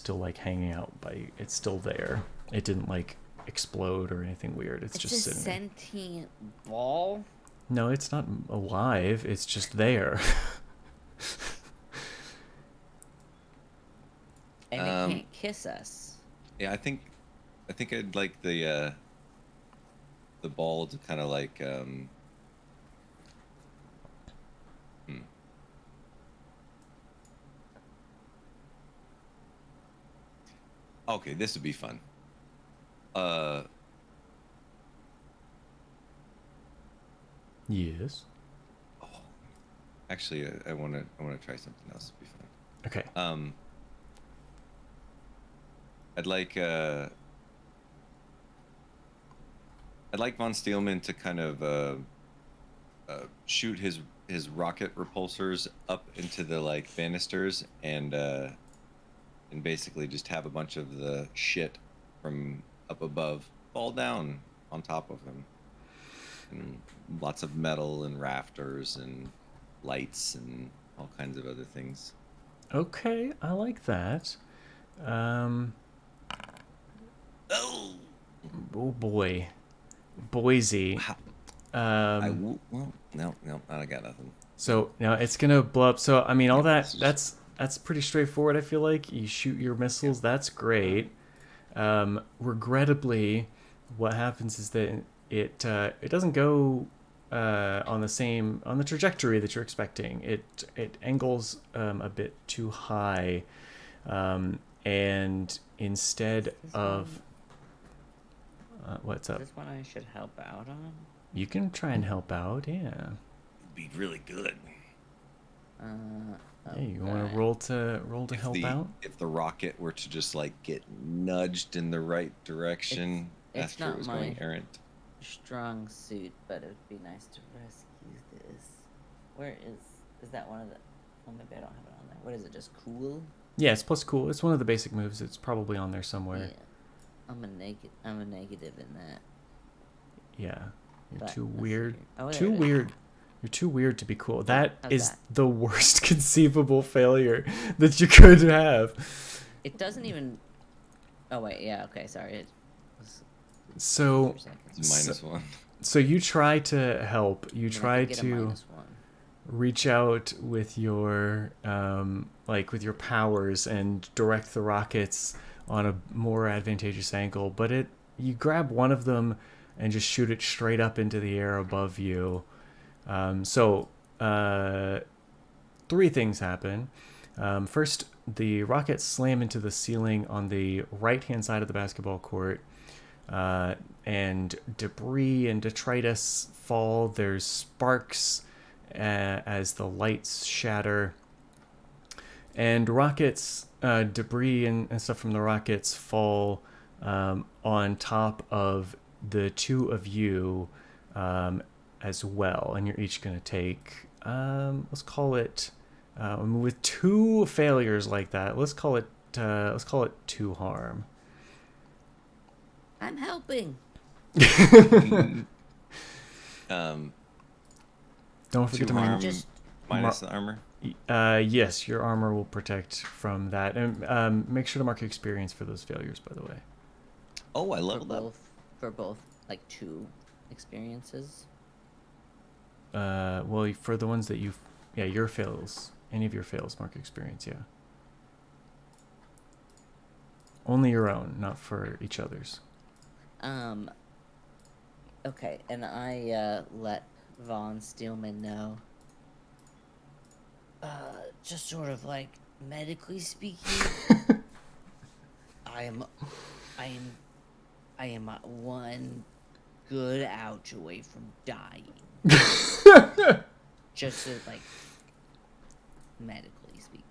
like hanging out it's still there. It didn't like explode or anything weird. It's just a sitting there. sentient ball? No, it's not alive. It's just there. And it can't kiss us. Yeah, I think I'd like the ball to kind of like Okay, this would be fun. Yes. Actually, I want to try something else. It'll be fun. Okay. I'd like von Steelman to kind of shoot his rocket repulsors up into the like banisters and basically just have a bunch of the shit from up above fall down on top of him, and lots of metal and rafters and lights and all kinds of other things. Okay, I like that. Oh boy, Boise. Well, no, I got nothing. So now it's gonna blow up. So I mean, all that's pretty straightforward. I feel like you shoot your missiles. That's great. Regrettably, what happens is that it doesn't go on the trajectory that you're expecting. It angles a bit too high, and instead of what's up? Is this one I should help out on? You can try and help out. Yeah. It'd be really good. Yeah, you want to roll to help out? If the rocket were to just like get nudged in the right direction It's after not it was going my- errant. Strong suit, but it would be nice to rescue this. Where is that one of the? Oh, maybe I don't have it on there. What is it? Just cool? Yeah, it's plus cool. It's one of the basic moves. It's probably on there somewhere. Yeah. I'm a negative in that. Yeah. You're But too let's see weird. here. Oh, there Too it is. weird. You're too weird to be cool. That How's is that? the worst conceivable failure that you could have. It doesn't even. Oh wait, yeah, okay, sorry. It was So 4 seconds. It's -1. so you try to help. You I'm gonna try get a to -1. reach out with your with your powers and direct the rockets on a more advantageous angle, but you grab one of them and just shoot it straight up into the air above you. Three things happen. First, the rockets slam into the ceiling on the right-hand side of the basketball court, and debris and detritus fall. There's sparks as the lights shatter. And rockets, debris and stuff from the rockets fall on top of the two of you as well. And you're each going to take, let's call it, with two failures like that, let's call it 2 harm. I'm helping. Don't forget 2 to harm just- minus the armor. Yes, your armor will protect from that. And make sure to mark experience for those failures, by the way. Oh, I leveled up. For both, like 2 experiences. Well, for the ones that your fails, any of your fails, mark experience, yeah. Only your own, not for each other's. Okay, and I let Von Steelman know. Just sort of like medically speaking, I am 1 good ouch away from dying. Just like medically speaking.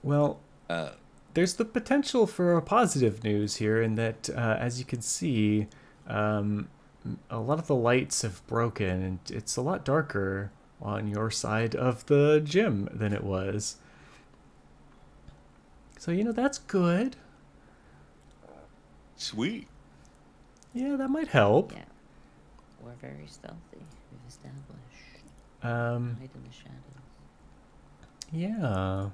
Well, there's the potential for a positive news here in that, as you can see, a lot of the lights have broken, and it's a lot darker on your side of the gym than it was. So, that's good. Sweet. Yeah, that might help. Yeah, we're very stealthy. We've established hide in the shadows. Yeah.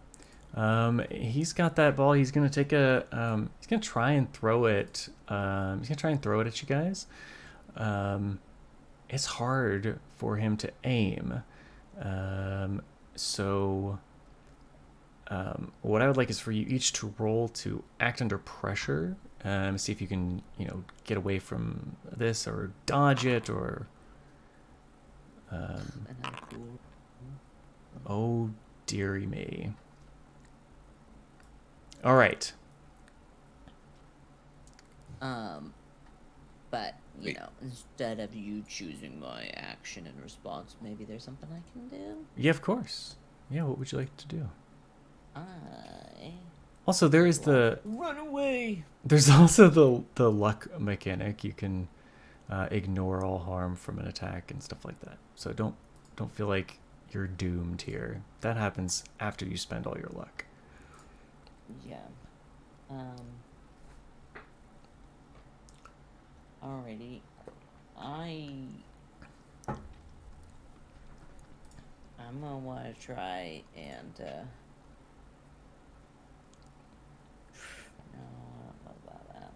He's got that ball. He's gonna take he's gonna try and throw it. He's gonna try and throw it at you guys. It's hard for him to aim. So what I would like is for you each to roll to act under pressure. See if you can, get away from this or dodge it or. Another cool. Oh, dearie me. All right. But you know, instead of you choosing my action and response, maybe there's something I can do? Yeah, of course. Yeah, what would you like to do? I... Also, there is Run away! There's also the luck mechanic. You can ignore all harm from an attack and stuff like that. So don't feel like you're doomed here. That happens after you spend all your luck. Yeah. Alrighty. I'm gonna want to try and no, I don't know about that.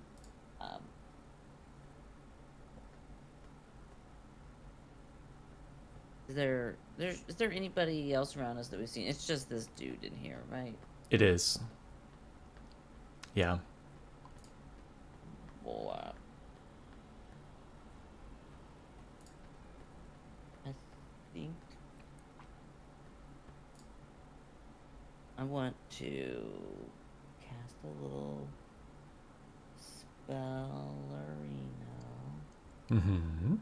Is there anybody else around us that we've seen? It's just this dude in here, right? It is. Yeah. Well, I think I want to cast a little spellerino. Mm-hmm.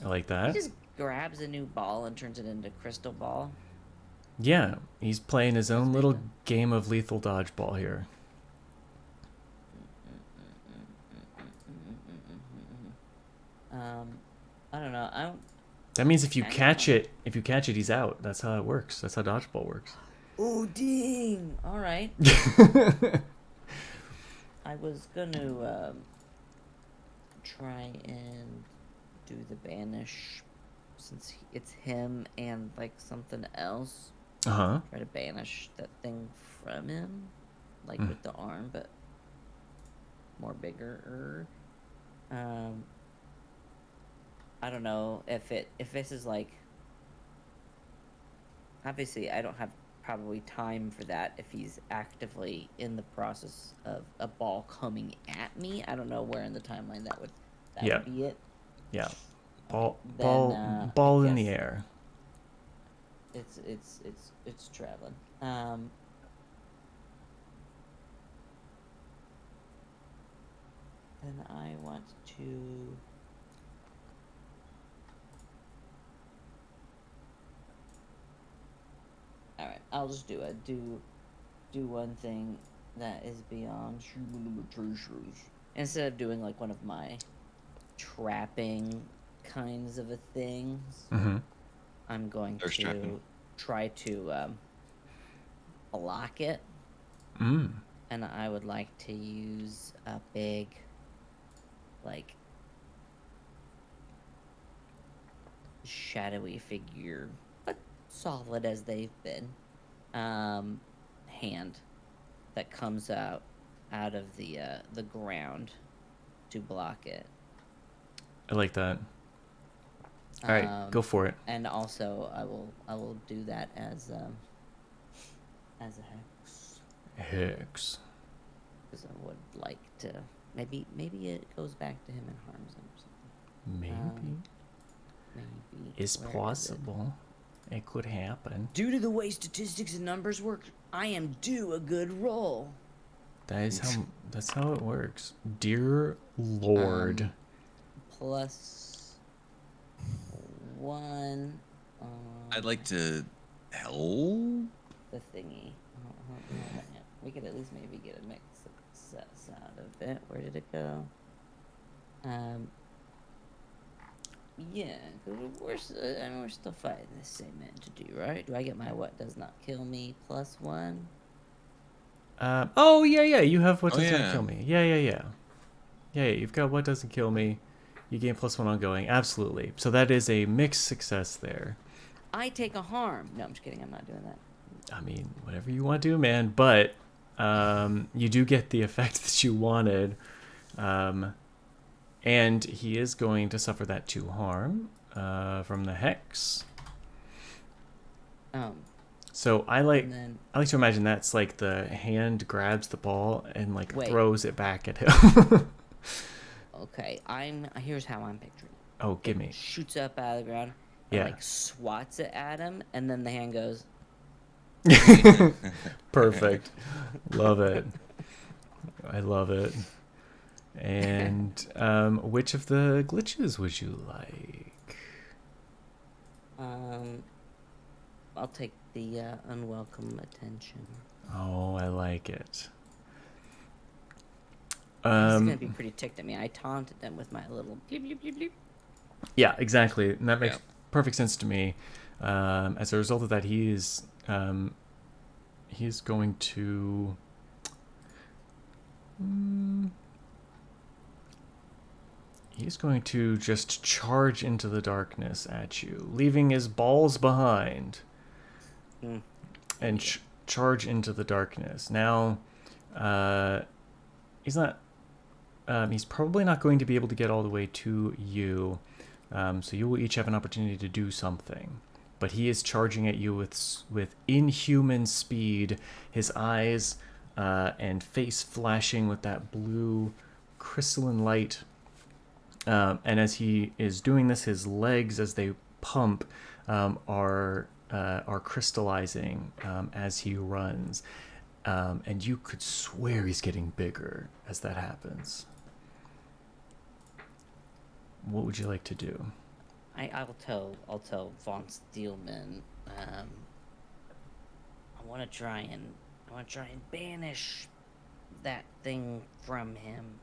I like that. He just grabs a new ball and turns it into crystal ball. Yeah, he's playing his own little game of lethal dodgeball here. I don't know. That means if you catch it, he's out. That's how it works. That's how dodgeball works. Oh, dang! All right. I was gonna try and do the banish since it's him and like something else. Uh-huh. Try to banish that thing from him, like with the arm, but more bigger. I don't know if this is like. Obviously, I don't have probably time for that if he's actively in the process of a ball coming at me. I don't know where in the timeline that would be it. Yeah. Ball Then, in the air. It's traveling. Then I want to. All right, I'll just do one thing that is beyond human limitations. Instead of doing like one of my trapping kinds of things, I'm going to try to block it. And I would like to use a big, like, shadowy figure, but solid as they've been, hand that comes out of the ground to block it. I like that. All right, go for it. And also, I will do that as a hex. Hex. Because I would like to. Maybe it goes back to him and harms him or something. Maybe. Maybe. It's possible. It could happen. Due to the way statistics and numbers work, I am due a good roll. That's how it works. Dear Lord. +1. I'd like to help. The thingy. We could at least maybe get a mix success out of it. Where did it go? Yeah, we're still fighting the same entity, right? Do I get my what does not kill me +1? Oh yeah. You have what does not kill me. Yeah. You've got what doesn't kill me. You gain +1 ongoing. Absolutely. So that is a mixed success there. I take a harm. No, I'm just kidding. I'm not doing that. I mean, whatever you want to do, man. But you do get the effect that you wanted. And he is going to suffer that 2 harm from the hex. So I like to imagine that's like the hand grabs the ball and like throws it back at him. Okay, here's how I'm picturing it. Oh, give me. Shoots up out of the ground and like swats it at him, and then the hand goes. Perfect. Love it. I love it. And which of the glitches would you like? I'll take the unwelcome attention. Oh, I like it. He's gonna be pretty ticked at me. I taunted them with my little bleep bleep bleep bleep. Yeah, exactly. And that makes perfect sense to me. As a result of that, he is going to. He's going to just charge into the darkness at you, leaving his balls behind, and charge into the darkness. Now, he's not. He's probably not going to be able to get all the way to you, so you will each have an opportunity to do something. But he is charging at you with inhuman speed. His eyes and face flashing with that blue crystalline light. And as he is doing this, his legs, as they pump, are crystallizing as he runs. And you could swear he's getting bigger as that happens. What would you like to do? I'll tell Von Steelman. I want to try and banish that thing from him.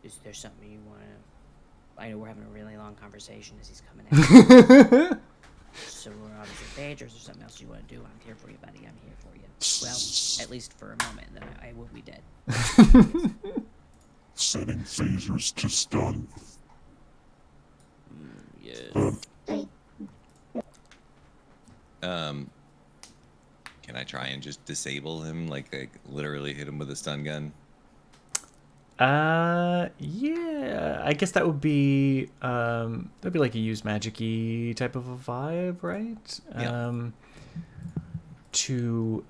Is there something you want to? I know we're having a really long conversation as he's coming out. So we're on the same page, or is there something else you want to do? I'm here for you, buddy. I'm here for you. Well, at least for a moment, then I will be dead. Setting phasers to stun. Yes. Can I try and just disable him, like literally hit him with a stun gun? Yeah, I guess that would be like a use magic-y type of a vibe, right? Yeah. To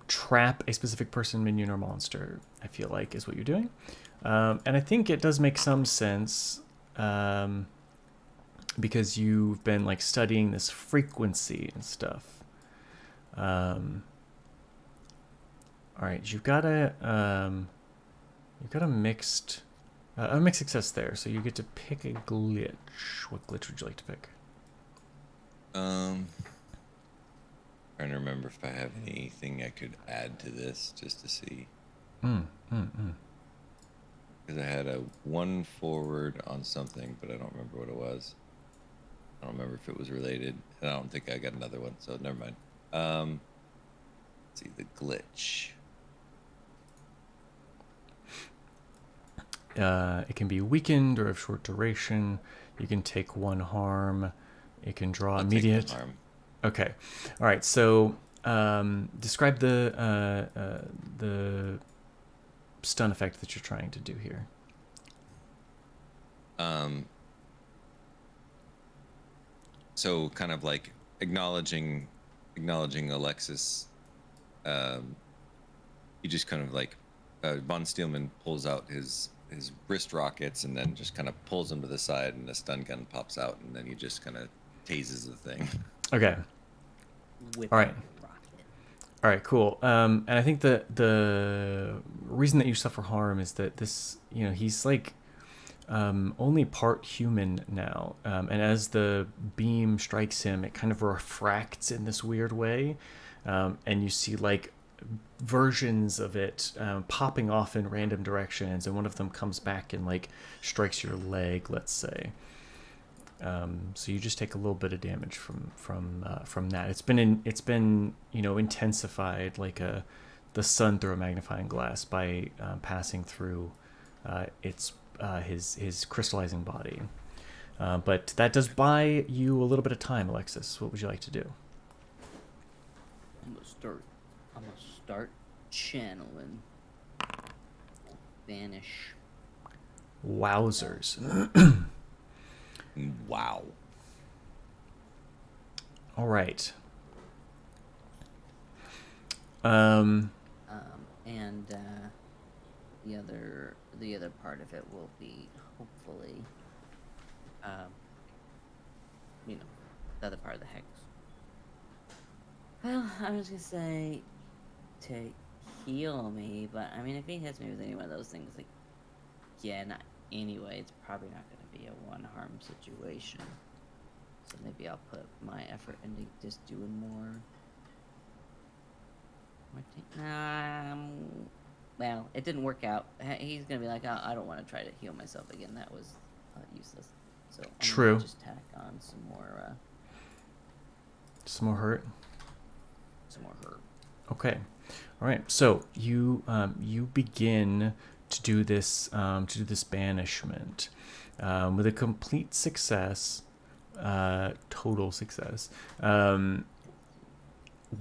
trap a specific person, minion, or monster, I feel like is what you're doing. And I think it does make some sense, because you've been like studying this frequency and stuff. All right, you've got a mixed success there, so you get to pick a glitch. What glitch would you like to pick? Trying to remember if I have anything I could add to this, just to see. Because I had a 1 forward on something, but I don't remember what it was. I don't remember if it was related, and I don't think I got another one, so never mind. Let's see, the glitch. It can be weakened or of short duration. You can take 1 harm. It can draw immediate. Take 1 harm. Okay. All right. So describe the stun effect that you're trying to do here. So kind of like acknowledging Alexis. He just kind of like Von Steelman pulls out his wrist rockets and then just kind of pulls them to the side, and the stun gun pops out, and then he just kind of tases the thing. Okay. All right. All right, cool. And I think the reason that you suffer harm is that this, he's like only part human now. And as the beam strikes him, it kind of refracts in this weird way. And you see like versions of it popping off in random directions, and one of them comes back and like strikes your leg, let's say. So you just take a little bit of damage from that. It's been intensified like the sun through a magnifying glass by passing through his crystallizing body. But that does buy you a little bit of time, Alexis. What would you like to do? I'm gonna start channeling. Vanish. Wowzers. Wow. All right. And the other part of it will be hopefully, the other part of the hex. Well, I was gonna say to heal me, but I mean, if he hits me with any one of those things again, anyway, it's probably not going to be a one harm situation. So maybe I'll put my effort into just doing more. Well, it didn't work out. He's going to be like, oh, I don't want to try to heal myself again. That was useless. So I'm True. Gonna just tack on some more. Some more hurt. Some more hurt. Okay. All right. So you begin to do this banishment with a complete success, total success.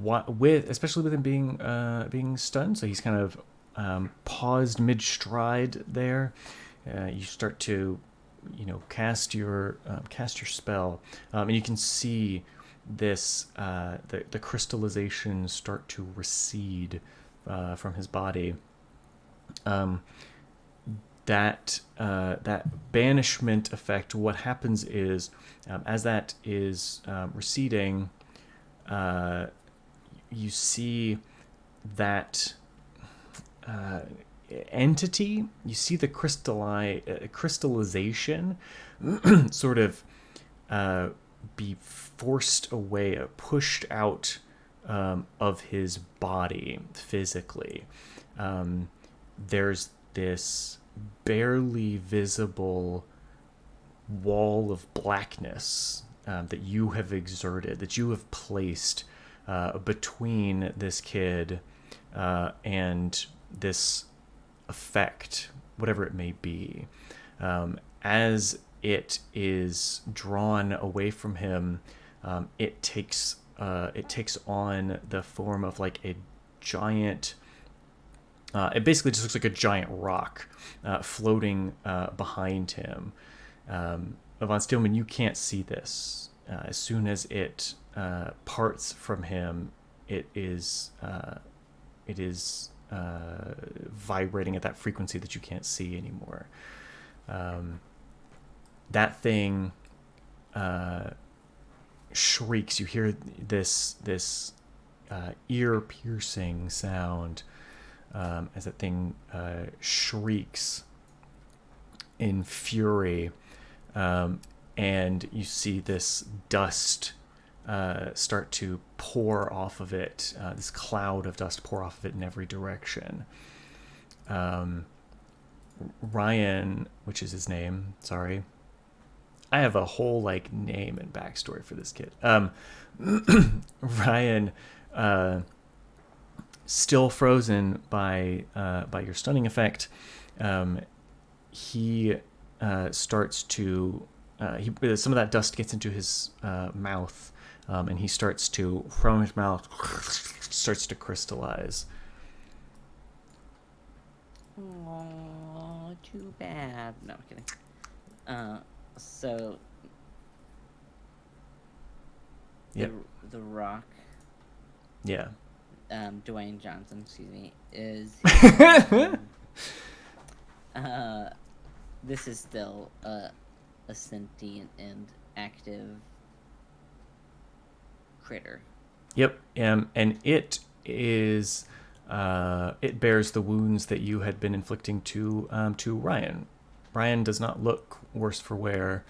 Especially with him being stunned, so he's kind of paused mid-stride there. You start to, cast your spell, and you can see this the crystallization start to recede from his body. That banishment effect. What happens is, as that is receding, you see that entity. You see the crystallization sort of be forced away, pushed out of his body physically. There's this barely visible wall of blackness that you have exerted, that you have placed between this kid and this effect, whatever it may be. As it is drawn away from him, it takes on the form of like a giant. It basically just looks like a giant rock floating behind him. Von Steelman, you can't see this. As soon as it parts from him, it is vibrating at that frequency that you can't see anymore. That thing shrieks. You hear this ear-piercing sound as that thing shrieks in fury, and you see this dust start to pour off of it, this cloud of dust pour off of it in every direction. Ryan, which is his name, sorry. I have a whole name and backstory for this kid. Ryan, still frozen by your stunning effect, he starts to some of that dust gets into his mouth, and he starts to, from his mouth, starts to crystallize. Oh, too bad. No, I'm kidding. So Yep. The Rock, Yeah. Dwayne Johnson, excuse me, is this is still a sentient and active critter. Yep. And it is it bears the wounds that you had been inflicting to Ryan. Ryan does not look worse for wear,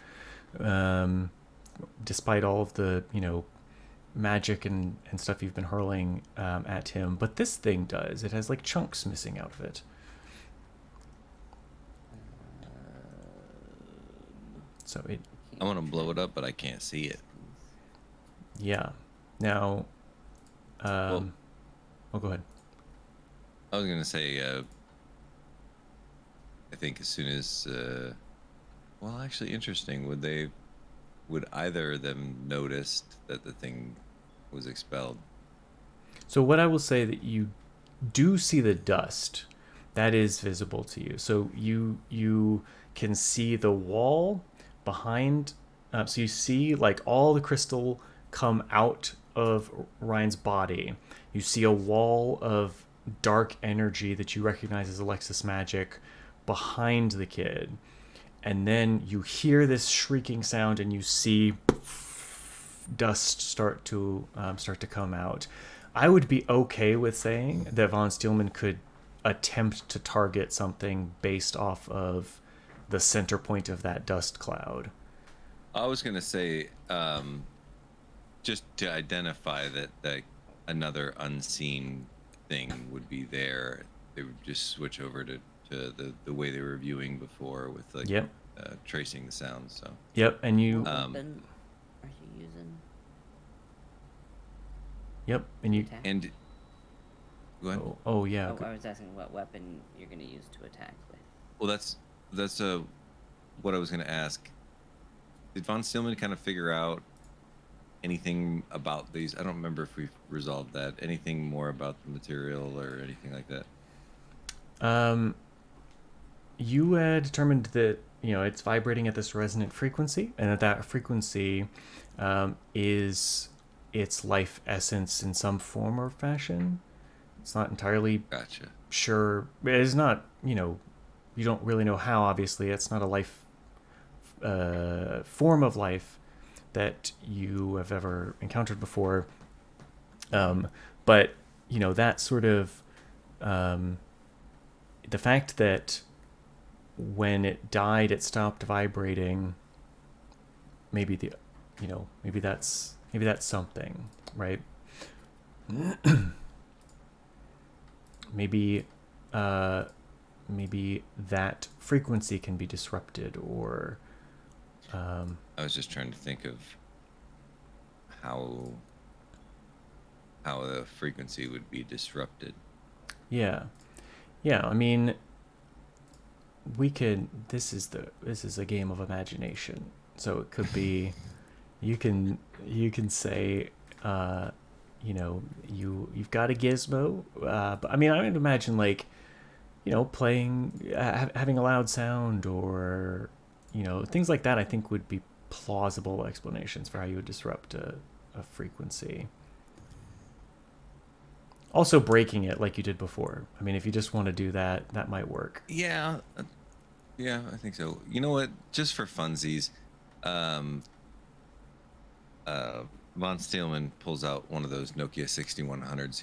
despite all of the magic and stuff you've been hurling at him. But this thing does. It has chunks missing out of it. So it. I want to blow it up, but I can't see it. Yeah. Now. Well, go ahead. I was gonna say. I think as soon as. Well, actually, interesting. Would either of them notice that the thing was expelled? So what I will say, that you do see the dust that is visible to you. So you can see the wall behind. So you see all the crystal come out of Ryan's body. You see a wall of dark energy that you recognize as Alexis magic behind the kid. And then you hear this shrieking sound, and you see dust start to come out. I would be okay with saying that von Steelman could attempt to target something based off of the center point of that dust cloud. I was going to say, just to identify that another unseen thing would be there, they would just switch over to the way they were viewing before with like Yep. Tracing the sounds. So Yep, and you. What weapon are you using? Yep, and you. Attack? and go ahead. Oh yeah. Oh, I was asking what weapon you're gonna use to attack with. Well, that's what I was going to ask. Did von Steelman kind of figure out anything about these? I don't remember if we've resolved that. Anything more about the material or anything like that? You determined that it's vibrating at this resonant frequency, and that frequency is its life essence in some form or fashion. It's not entirely Gotcha. sure. It's not, you don't really know how. Obviously, it's not a life form of life that you have ever encountered before. But that sort of the fact that when it died, it stopped vibrating. Maybe maybe that's something, right? maybe that frequency can be disrupted, or I was just trying to think of how the frequency would be disrupted. yeah. I mean, we could. This is a game of imagination, so it could be. You can say, you've got a gizmo, but I mean, I would imagine like, playing, having a loud sound, or things like that. I think would be plausible explanations for how you would disrupt a frequency. Also, breaking it like you did before. I mean, if you just want to do that, that might work. Yeah, I think so. You know what? Just for funsies, von Steelman pulls out one of those Nokia 6100s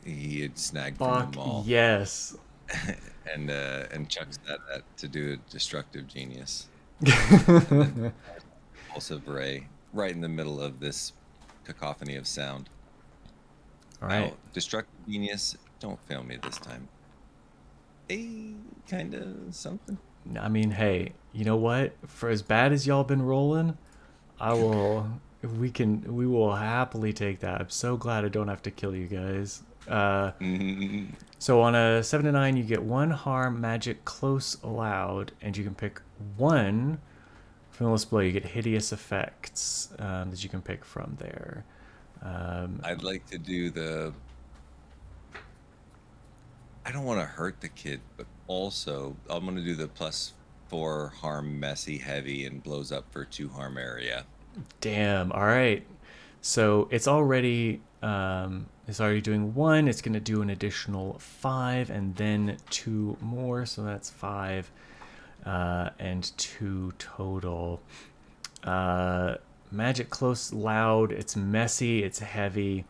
he had snagged from the mall. Yes. and chucks that to do a destructive genius. Impulsive ray right in the middle of this cacophony of sound. All right. Now, destructive genius, don't fail me this time. Kind of something. I mean, hey, you know what? For as bad as y'all been rolling, we will happily take that. I'm so glad I don't have to kill you guys. So on a 7 to 9, you get 1 harm, magic, close, allowed, and you can pick 1 from the list below. You get hideous effects that you can pick from there. I'd like to do I don't want to hurt the kid, but also I'm going to do the +4 harm, messy, heavy, and blows up for 2 harm area. Damn. All right. So it's already doing 1. It's going to do an additional 5 and then 2 more. So that's 5 and 2 total. Magic, close, loud. It's messy. It's heavy.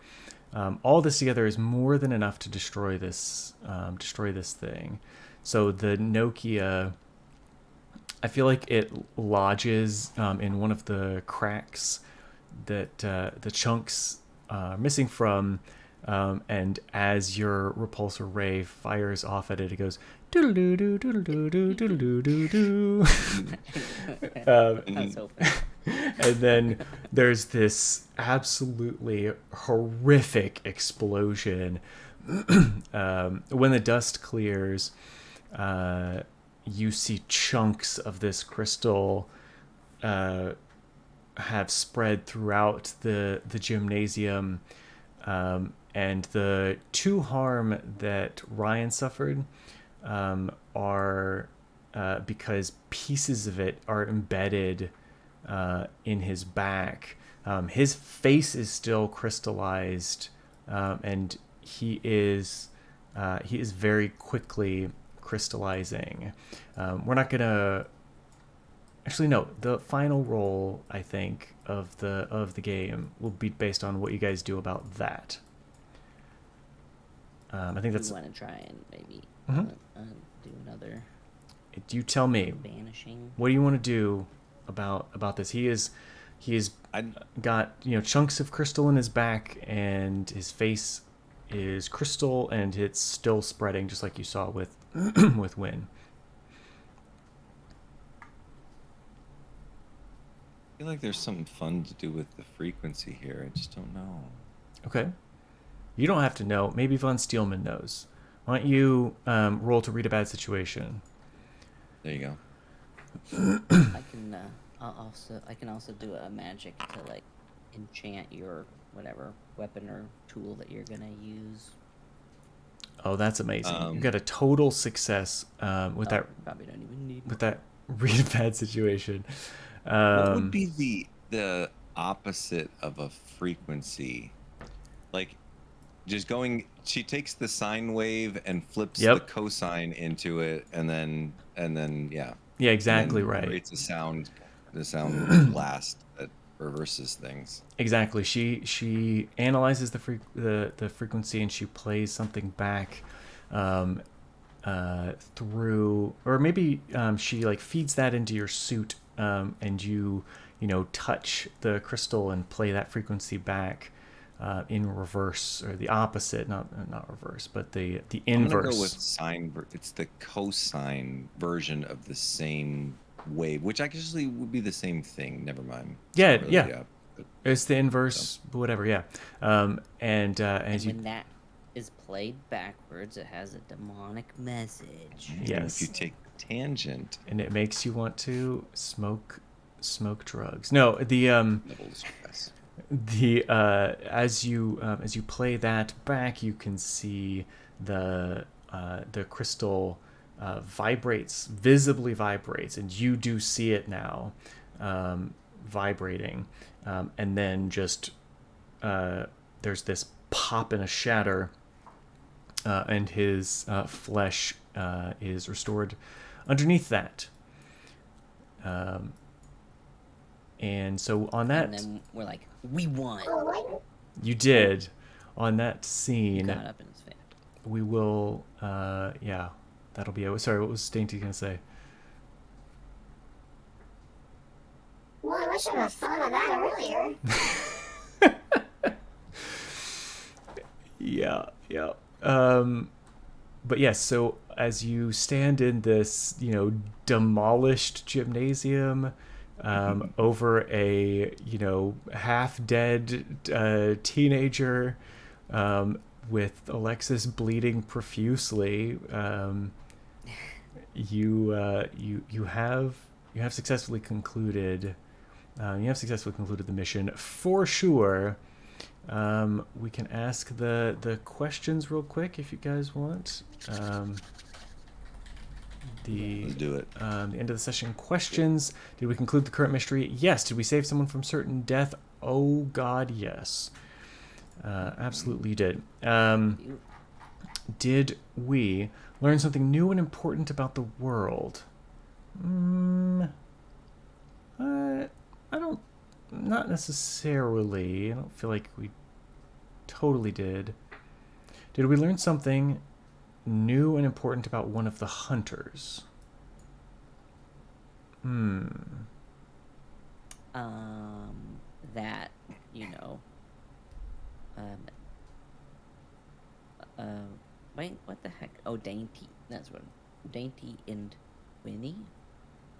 All this together is more than enough to destroy this thing. So the Nokia, I feel like it lodges in one of the cracks that the chunks are missing from, and as your repulsor ray fires off at it, it goes doodle doo doodle doo doodle doo doodle doo. That's open. And then there's this absolutely horrific explosion. When the dust clears, you see chunks of this crystal have spread throughout the gymnasium, and the 2 harm that Ryan suffered are because pieces of it are embedded in his back. His face is still crystallized, and he is very quickly crystallizing. We're not gonna actually, no, the final roll, I think, of the game will be based on what you guys do about that. I think that's. We want to try and maybe do another. You tell me. Vanishing. What do you want to do about this? He's got chunks of crystal in his back, and his face is crystal, and it's still spreading, just like you saw with with Wynn. I feel like there's something fun to do with the frequency here. I just don't know. Okay. You don't have to know. Maybe Von Steelman knows. Why don't you roll to read a bad situation? There you go. I can also do a magic to like enchant your whatever weapon or tool that you're gonna use. Oh, that's amazing! You got a total success with that. Probably don't even need with that read a bad situation. What would be the opposite of a frequency? Like, just going. She takes the sine wave and flips the cosine into it, and then yeah. Yeah, exactly right. Creates the sound blast that reverses things. Exactly. She analyzes the frequency, and she plays something back through, or maybe she like feeds that into your suit, and you touch the crystal and play that frequency back in reverse, or the opposite, not reverse, but the inverse. I'm gonna go with sine. It's the cosine version of the same wave, which actually would be the same thing. Never mind. Yeah, really, yeah. It's the inverse, whatever. Yeah. And when that is played backwards, it has a demonic message. Yes. If you take the tangent, and it makes you want to smoke drugs. No, the as you play that back, you can see the crystal visibly vibrates, and you do see it now vibrating, and then just there's this pop and a shatter, and his flesh is restored underneath that. And so on that, and then we're like, we won. You did. On that scene, got up in his face. We will. Yeah, that'll be it. Sorry, what was Dainty gonna say? Well, I wish I would have thought of that earlier. Yeah. But yes, so as you stand in this, demolished gymnasium, over a, half-dead teenager, with Alexis bleeding profusely, you have successfully concluded. You have successfully concluded the mission for sure. We can ask the questions real quick if you guys want. Let's do it. The end of the session questions. Did we conclude the current mystery? Yes. Did we save someone from certain death? Oh God, yes. Absolutely did. Did we learn something new and important about the world? I don't. Not necessarily. I don't feel like we totally did. Did we learn something new and important about one of the hunters? That, wait, what the heck? Oh, Dainty. That's what. Dainty and Winnie?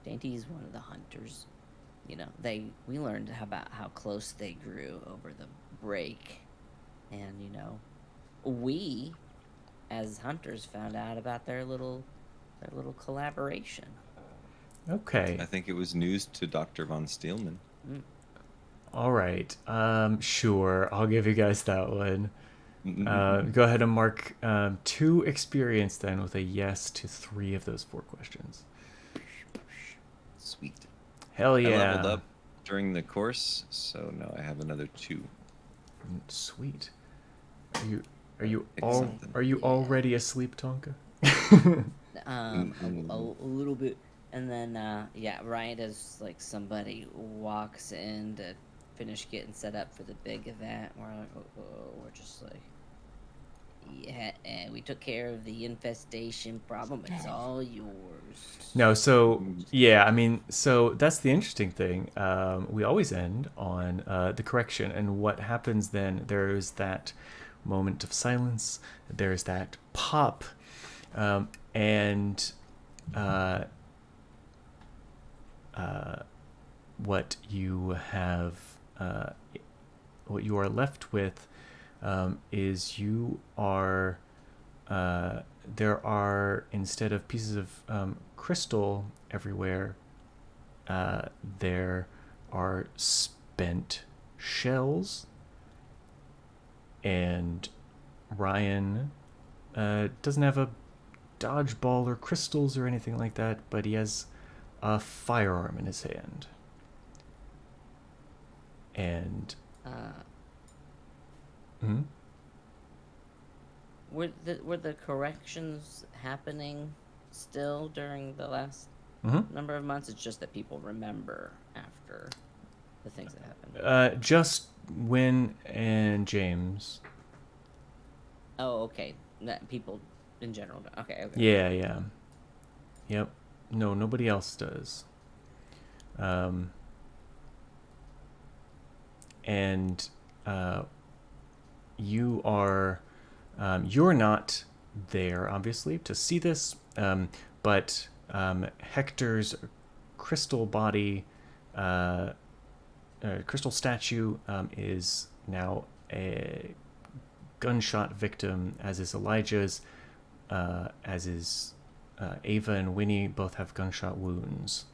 Dainty is one of the hunters. We learned about how close they grew over the break. And, we, as hunters, found out about their little collaboration. Okay. I think it was news to Dr. Von Steelman. All right. Sure. I'll give you guys that one. Go ahead and mark 2 experience then with a yes to 3 of those 4 questions. Sweet. Hell yeah. I leveled up during the course, so now I have another 2. Sweet. Are you already asleep, Tonka? A little bit. And then right as like somebody walks in to finish getting set up for the big event, we're just like, Yeah, and we took care of the infestation problem. It's all yours. No, so yeah, I mean, so that's the interesting thing. We always end on the correction, and what happens then? There's that moment of silence. There's that pop, and what you have, what you are left with, is you are. There are, instead of pieces of crystal everywhere, there are spent shells, and Ryan doesn't have a dodgeball or crystals or anything like that, but he has a firearm in his hand. And were the corrections happening still during the last number of months? It's just that people remember after the things that happened. Just Wynn and James. Oh, okay. People in general. Okay. Yeah. Yep. No, nobody else does. And you are, you're not there, obviously, to see this, but Hector's crystal body, crystal statue, is now a gunshot victim, as is Elijah's, as is Ava and Winnie both have gunshot wounds.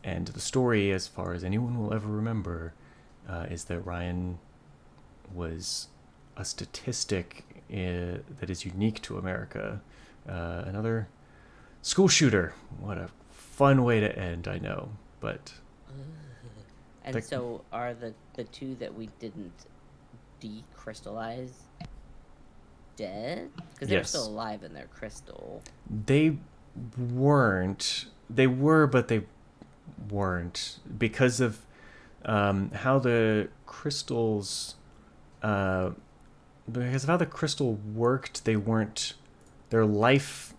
And the story, as far as anyone will ever remember, is that Ryan was a statistic that is unique to America. Another school shooter. What a fun way to end, I know. But and so are the two that we didn't decrystallize dead? Because they're still alive in their crystal. They weren't. They were, but they weren't, because of how the crystals, because of how the crystal worked. They weren't. Their life,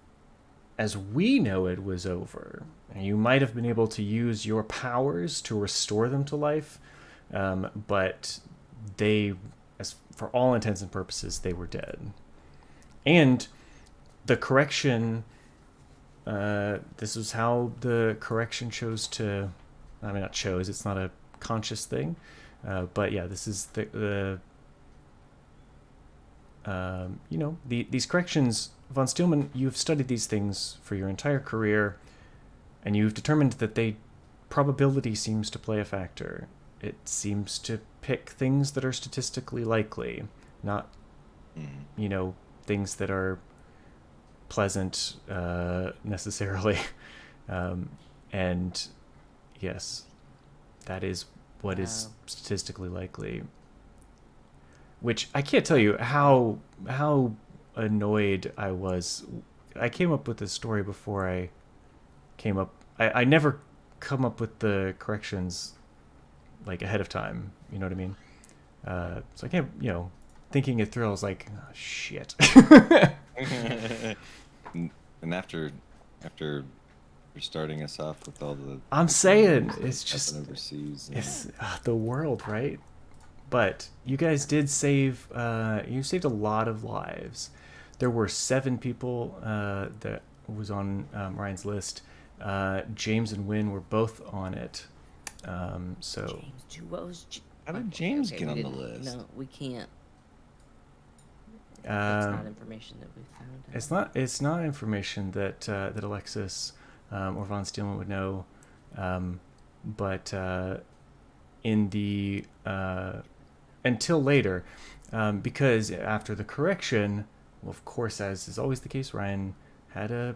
as we know it, was over. And you might have been able to use your powers to restore them to life, but they, as for all intents and purposes, they were dead. And the correction, this is how the correction chose to, I mean, not chose, it's not a conscious thing, but yeah, this is the these corrections. Von Steelman, you've studied these things for your entire career, and you've determined that probability seems to play a factor. It seems to pick things that are statistically likely, not, things that are pleasant necessarily. And yes, that is what is statistically likely. Which I can't tell you how annoyed I was. I came up with this story before I came up. I never come up with the corrections like ahead of time. You know what I mean? So I can't, thinking it through, I was like, oh, shit. And after you're starting us off with all the, I'm saying it's just overseas, it's the world, right? But you guys did save. You saved a lot of lives. There were 7 people that was on Ryan's list. James and Wynn were both on it. So how did James get on the list? No, we can't. It's not information that we found. It's not information that Alexis or Von Steelman would know. But in the until later, because after the correction, well, of course, as is always the case, Ryan had a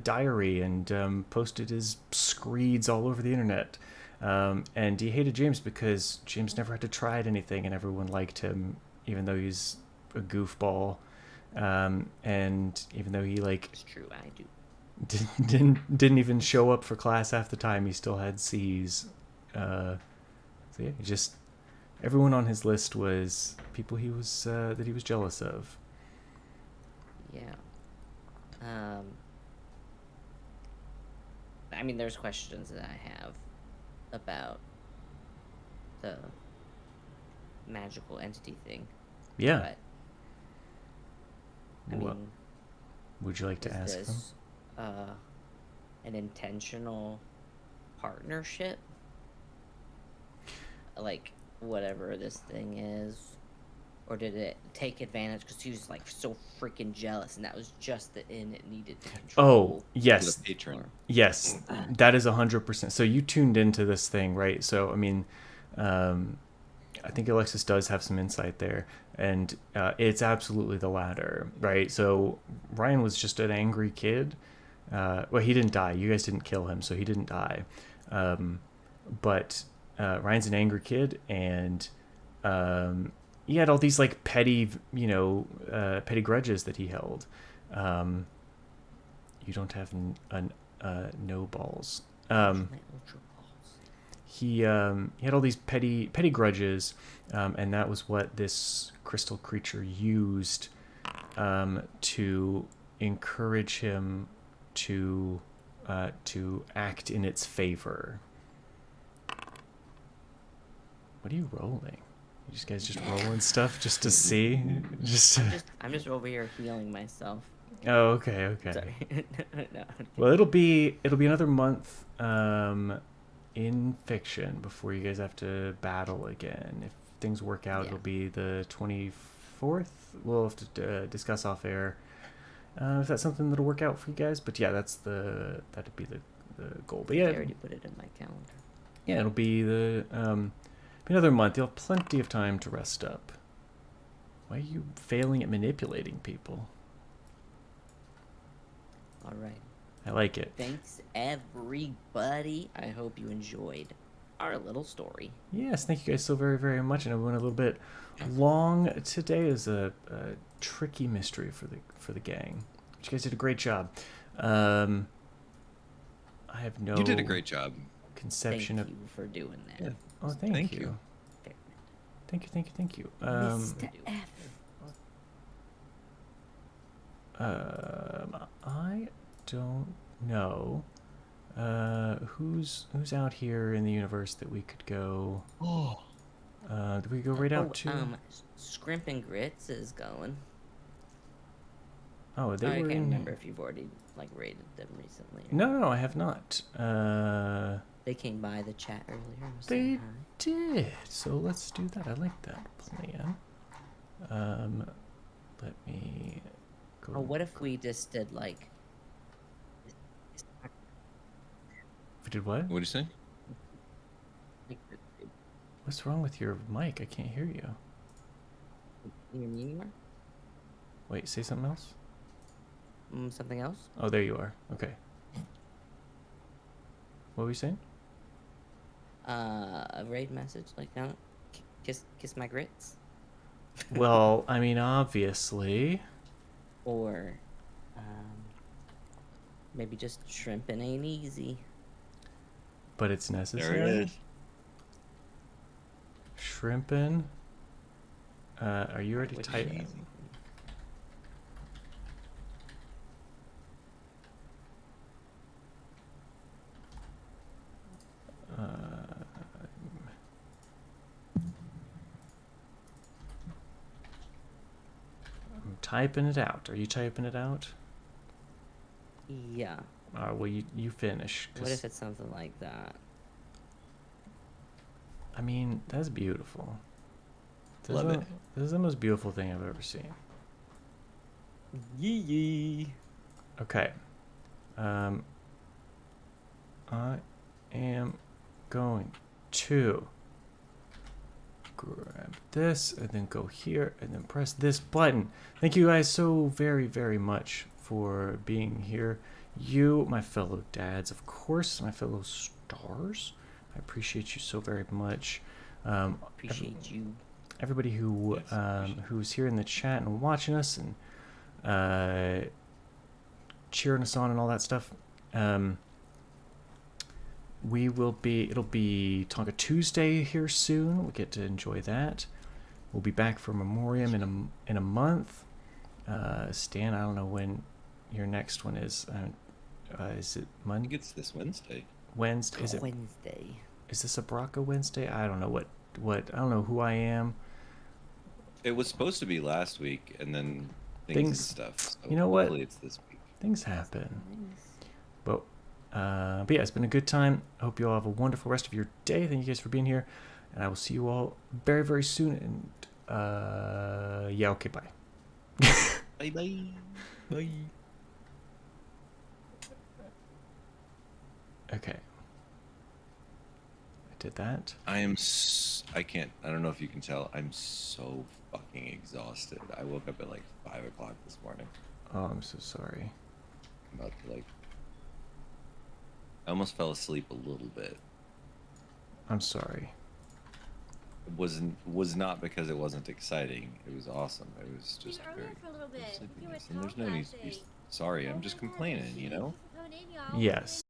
diary and posted his screeds all over the internet. And he hated James because James never had to try at anything, and everyone liked him, even though he's a goofball. And even though he it's true, I do. didn't even show up for class half the time, he still had C's. So yeah, he just everyone on his list was people he was that he was jealous of. Yeah. I mean, there's questions that I have about the magical entity thing. Yeah. But, I mean, would you like to ask them? Is this an intentional partnership? Like, whatever this thing is? Or did it take advantage because he was, like, so freaking jealous and that was just the end it needed to control? Oh, yes. The patron. Yes, that is 100%. So you tuned into this thing, right? So, I mean, I think Alexis does have some insight there, and it's absolutely the latter, right? So Ryan was just an angry kid. Well, he didn't die. You guys didn't kill him, so he didn't die. But Ryan's an angry kid, and he had all these like petty, petty grudges that he held. You don't have no balls. He had all these petty grudges, and that was what this crystal creature used to encourage him to act in its favor. What are you rolling? You guys just rolling stuff just to see? I'm just over here healing myself. Oh, okay. Sorry. No. Well, it'll be another month in fiction before you guys have to battle again. If things work out, It'll be the 24th. We'll have to discuss off air if that's something that'll work out for you guys. But yeah, that'd be the goal. But yeah, I already put it in my calendar. Yeah, it'll be another month. You'll have plenty of time to rest up. Why are you failing at manipulating people? All right. I like it. Thanks, everybody. I hope you enjoyed our little story. Yes, thank you guys so very, very much. And I went a little bit long today. Is a tricky mystery for the gang. But you guys did a great job. I have no. You did a great job. Conception Thank you for doing that. Yeah. Oh, thank you. Thank you. Mr. F. I don't know. Who's out here in the universe that we could go? Did we go right out to? Scrimp and Grits is going. Oh, they were. I can't in... remember if you've already raided them recently. No, I have not. They came by the chat earlier. They did. So let's do that. I like that plan. Let me go. Oh, what if we just did We did what? What'd you say? What's wrong with your mic? I can't hear you. Can you hear me anymore? Wait, say something else? Something else? Oh, there you are. Okay. What were you saying? A raid message no, kiss my grits. Well, I mean, obviously. Or, maybe just shrimping ain't easy. But it's necessary. There it is. Shrimping. Are you already typing? I'm typing it out. Are you typing it out? Yeah. Well, you finish. What if it's something like that? I mean, that's beautiful. Love it. This is the most beautiful thing I've ever seen. Yee. Okay. I am going to grab this and then go here and then press this button. Thank you guys so very, very much for being here. You, my fellow dads, of course, my fellow stars. I appreciate you so very much. Appreciate you. Everybody who's here in the chat and watching us and cheering us on and all that stuff. it'll be Tonka Tuesday here soon. We get to enjoy that. We'll be back for Memoriam in a month. Stan, I don't know when your next one is. Is it I Monday? think it's this Wednesday. Wednesday? Is it Wednesday? Is this a Braca Wednesday? I don't know what I don't know who I am. It was supposed to be last week, and then things and stuff. So you know what? Hopefully it's this week. Things happen. But yeah, it's been a good time. I hope you all have a wonderful rest of your day. Thank you guys for being here, and I will see you all very, very soon. And yeah, okay, bye. Bye bye. Bye. Okay. I did that. I can't. I don't know if you can tell. I'm so fucking exhausted. I woke up at like 5 o'clock this morning. Oh, I'm so sorry. I'm about to like. I almost fell asleep a little bit. I'm sorry. It was not because it wasn't exciting. It was awesome. It was just very. For a little bit. And there's no need to be sorry. I'm just complaining, you know. Yes.